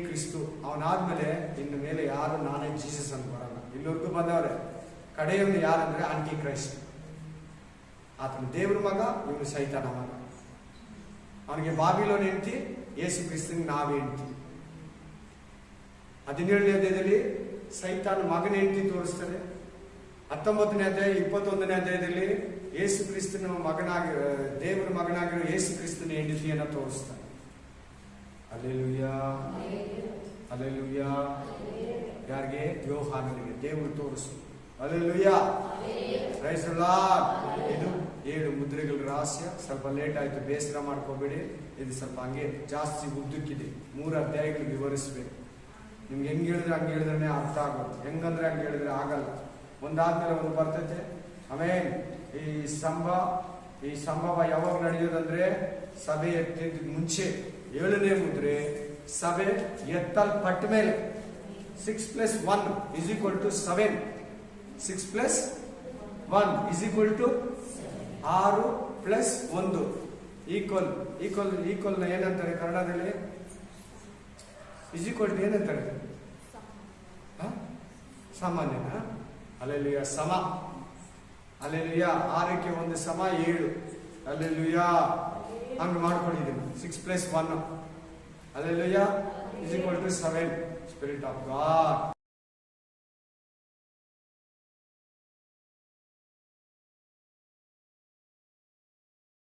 ಕ್ರಿಸ್ತು. ಅವನಾದ್ಮೇಲೆ ಇನ್ನು ಮೇಲೆ ಯಾರು ನಾನೇ ಜೀಸಸ್ ಅಂತ ಬರಲ್ಲ. ಇಲ್ಲಿವರೆಗೂ ಬಂದವ್ರೆ. ಕಡೆಯವನು ಯಾರಂದ್ರೆ ಆಂಟಿ ಕ್ರೈಸ್ಟ್. ಆತನ ದೇವ್ರ ಮಗ, ಇವನು ಸೈತಾನ ಮಗ. ಅವನಿಗೆ ಬಾಬಿಲೋನ್ ಹೆಂಡತಿ, ಯೇಸು ಕ್ರಿಸ್ತನಿಗೆ ನಾವೇ ಹೆಂಡತಿ. 17ನೇ ಅಧ್ಯಾಯದಲ್ಲಿ ಸೈತಾನ ಮಗನ ಹೆಂಡತಿ ತೋರಿಸ್ತಾರೆ. 19ನೇ ಅಧ್ಯಾಯ 21ನೇ ಅಧ್ಯಾಯದಲ್ಲಿ ಯೇಸು ಕ್ರಿಸ್ತನ ಮಗನಾಗಿರೋ, ದೇವರ ಮಗನಾಗಿರೋ ಯೇಸು ಕ್ರಿಸ್ತನ ಹೆಂಡತಿಯನ್ನ ತೋರಿಸ್ತಾರೆ. Hallelujah hallelujah. ಯಾರಿಗೆ? ಯೋಹಾನನಿಗೆ ದೇವರು ತೋರಿಸು. Hallelujah praise the Lord. ಇದು 7 ಮುದ್ರೆಗಳ ರಹಸ್ಯ. ಸ್ವಲ್ಪ ಲೇಟ್ ಆಯ್ತು, ಬೇಸರ ಮಾಡ್ಕೋಬೇಡಿ. ಇದು ಸ್ವಲ್ಪ ಹಂಗೆ ಜಾಸ್ತಿ ಉದ್ದಕ್ಕಿದೆ. 3 ಅಧ್ಯಾಯಗಳು ವಿವರಿಸ್ಬೇಕು. ನಿಮ್ಗೆ ಹೆಂಗ್ ಹೇಳಿದ್ರೆ ಹಂಗೆ ಹೇಳಿದ್ರೆ ಅರ್ಥ ಆಗೋದು, ಹೆಂಗಂದ್ರೆ ಹಂಗೆ ಹೇಳಿದ್ರೆ ಆಗಲ್ಲ. ಒಂದಾದ್ಮೇಲೆ ಒಂದು ಬರ್ತೈತೆ. ಆಮೇಲೆ ಈ ಸಂಭವ ಯಾವಾಗ ನಡೆಯೋದಂದ್ರೆ ಸಭೆ ಎತ್ತಿದ ಮುಂಚೆ. 7ನೇ ಮುದ್ರೆ ಸಭೆ ಎತ್ತಲ್ಪಟ್ಟ ಮೇಲೆ. 6 plus 1 is equal to 7. 6 plus 1 is equal to 6 plus 1 equal ನ ಏನಂತಾರೆ ಕನ್ನಡದಲ್ಲಿ? is equal to ಏನಂತಾರೆ? ಸಾಮಾನ್ಯನಾ? ಅಲ್ಲೆಲುಯ್ಯ, ಸಮ. ಅಲ್ಲೆಲುಯ್ಯ, 6ಕ್ಕೆ 1 ಸಮ 7. ಅಲ್ಲೆಲುಯ್ಯ, ಹಂಗೆ ಮಾಡ್ಕೊಂಡಿದ್ದೀನಿ. 6 plus 1 alleluia is equal to 7. Spirit of God.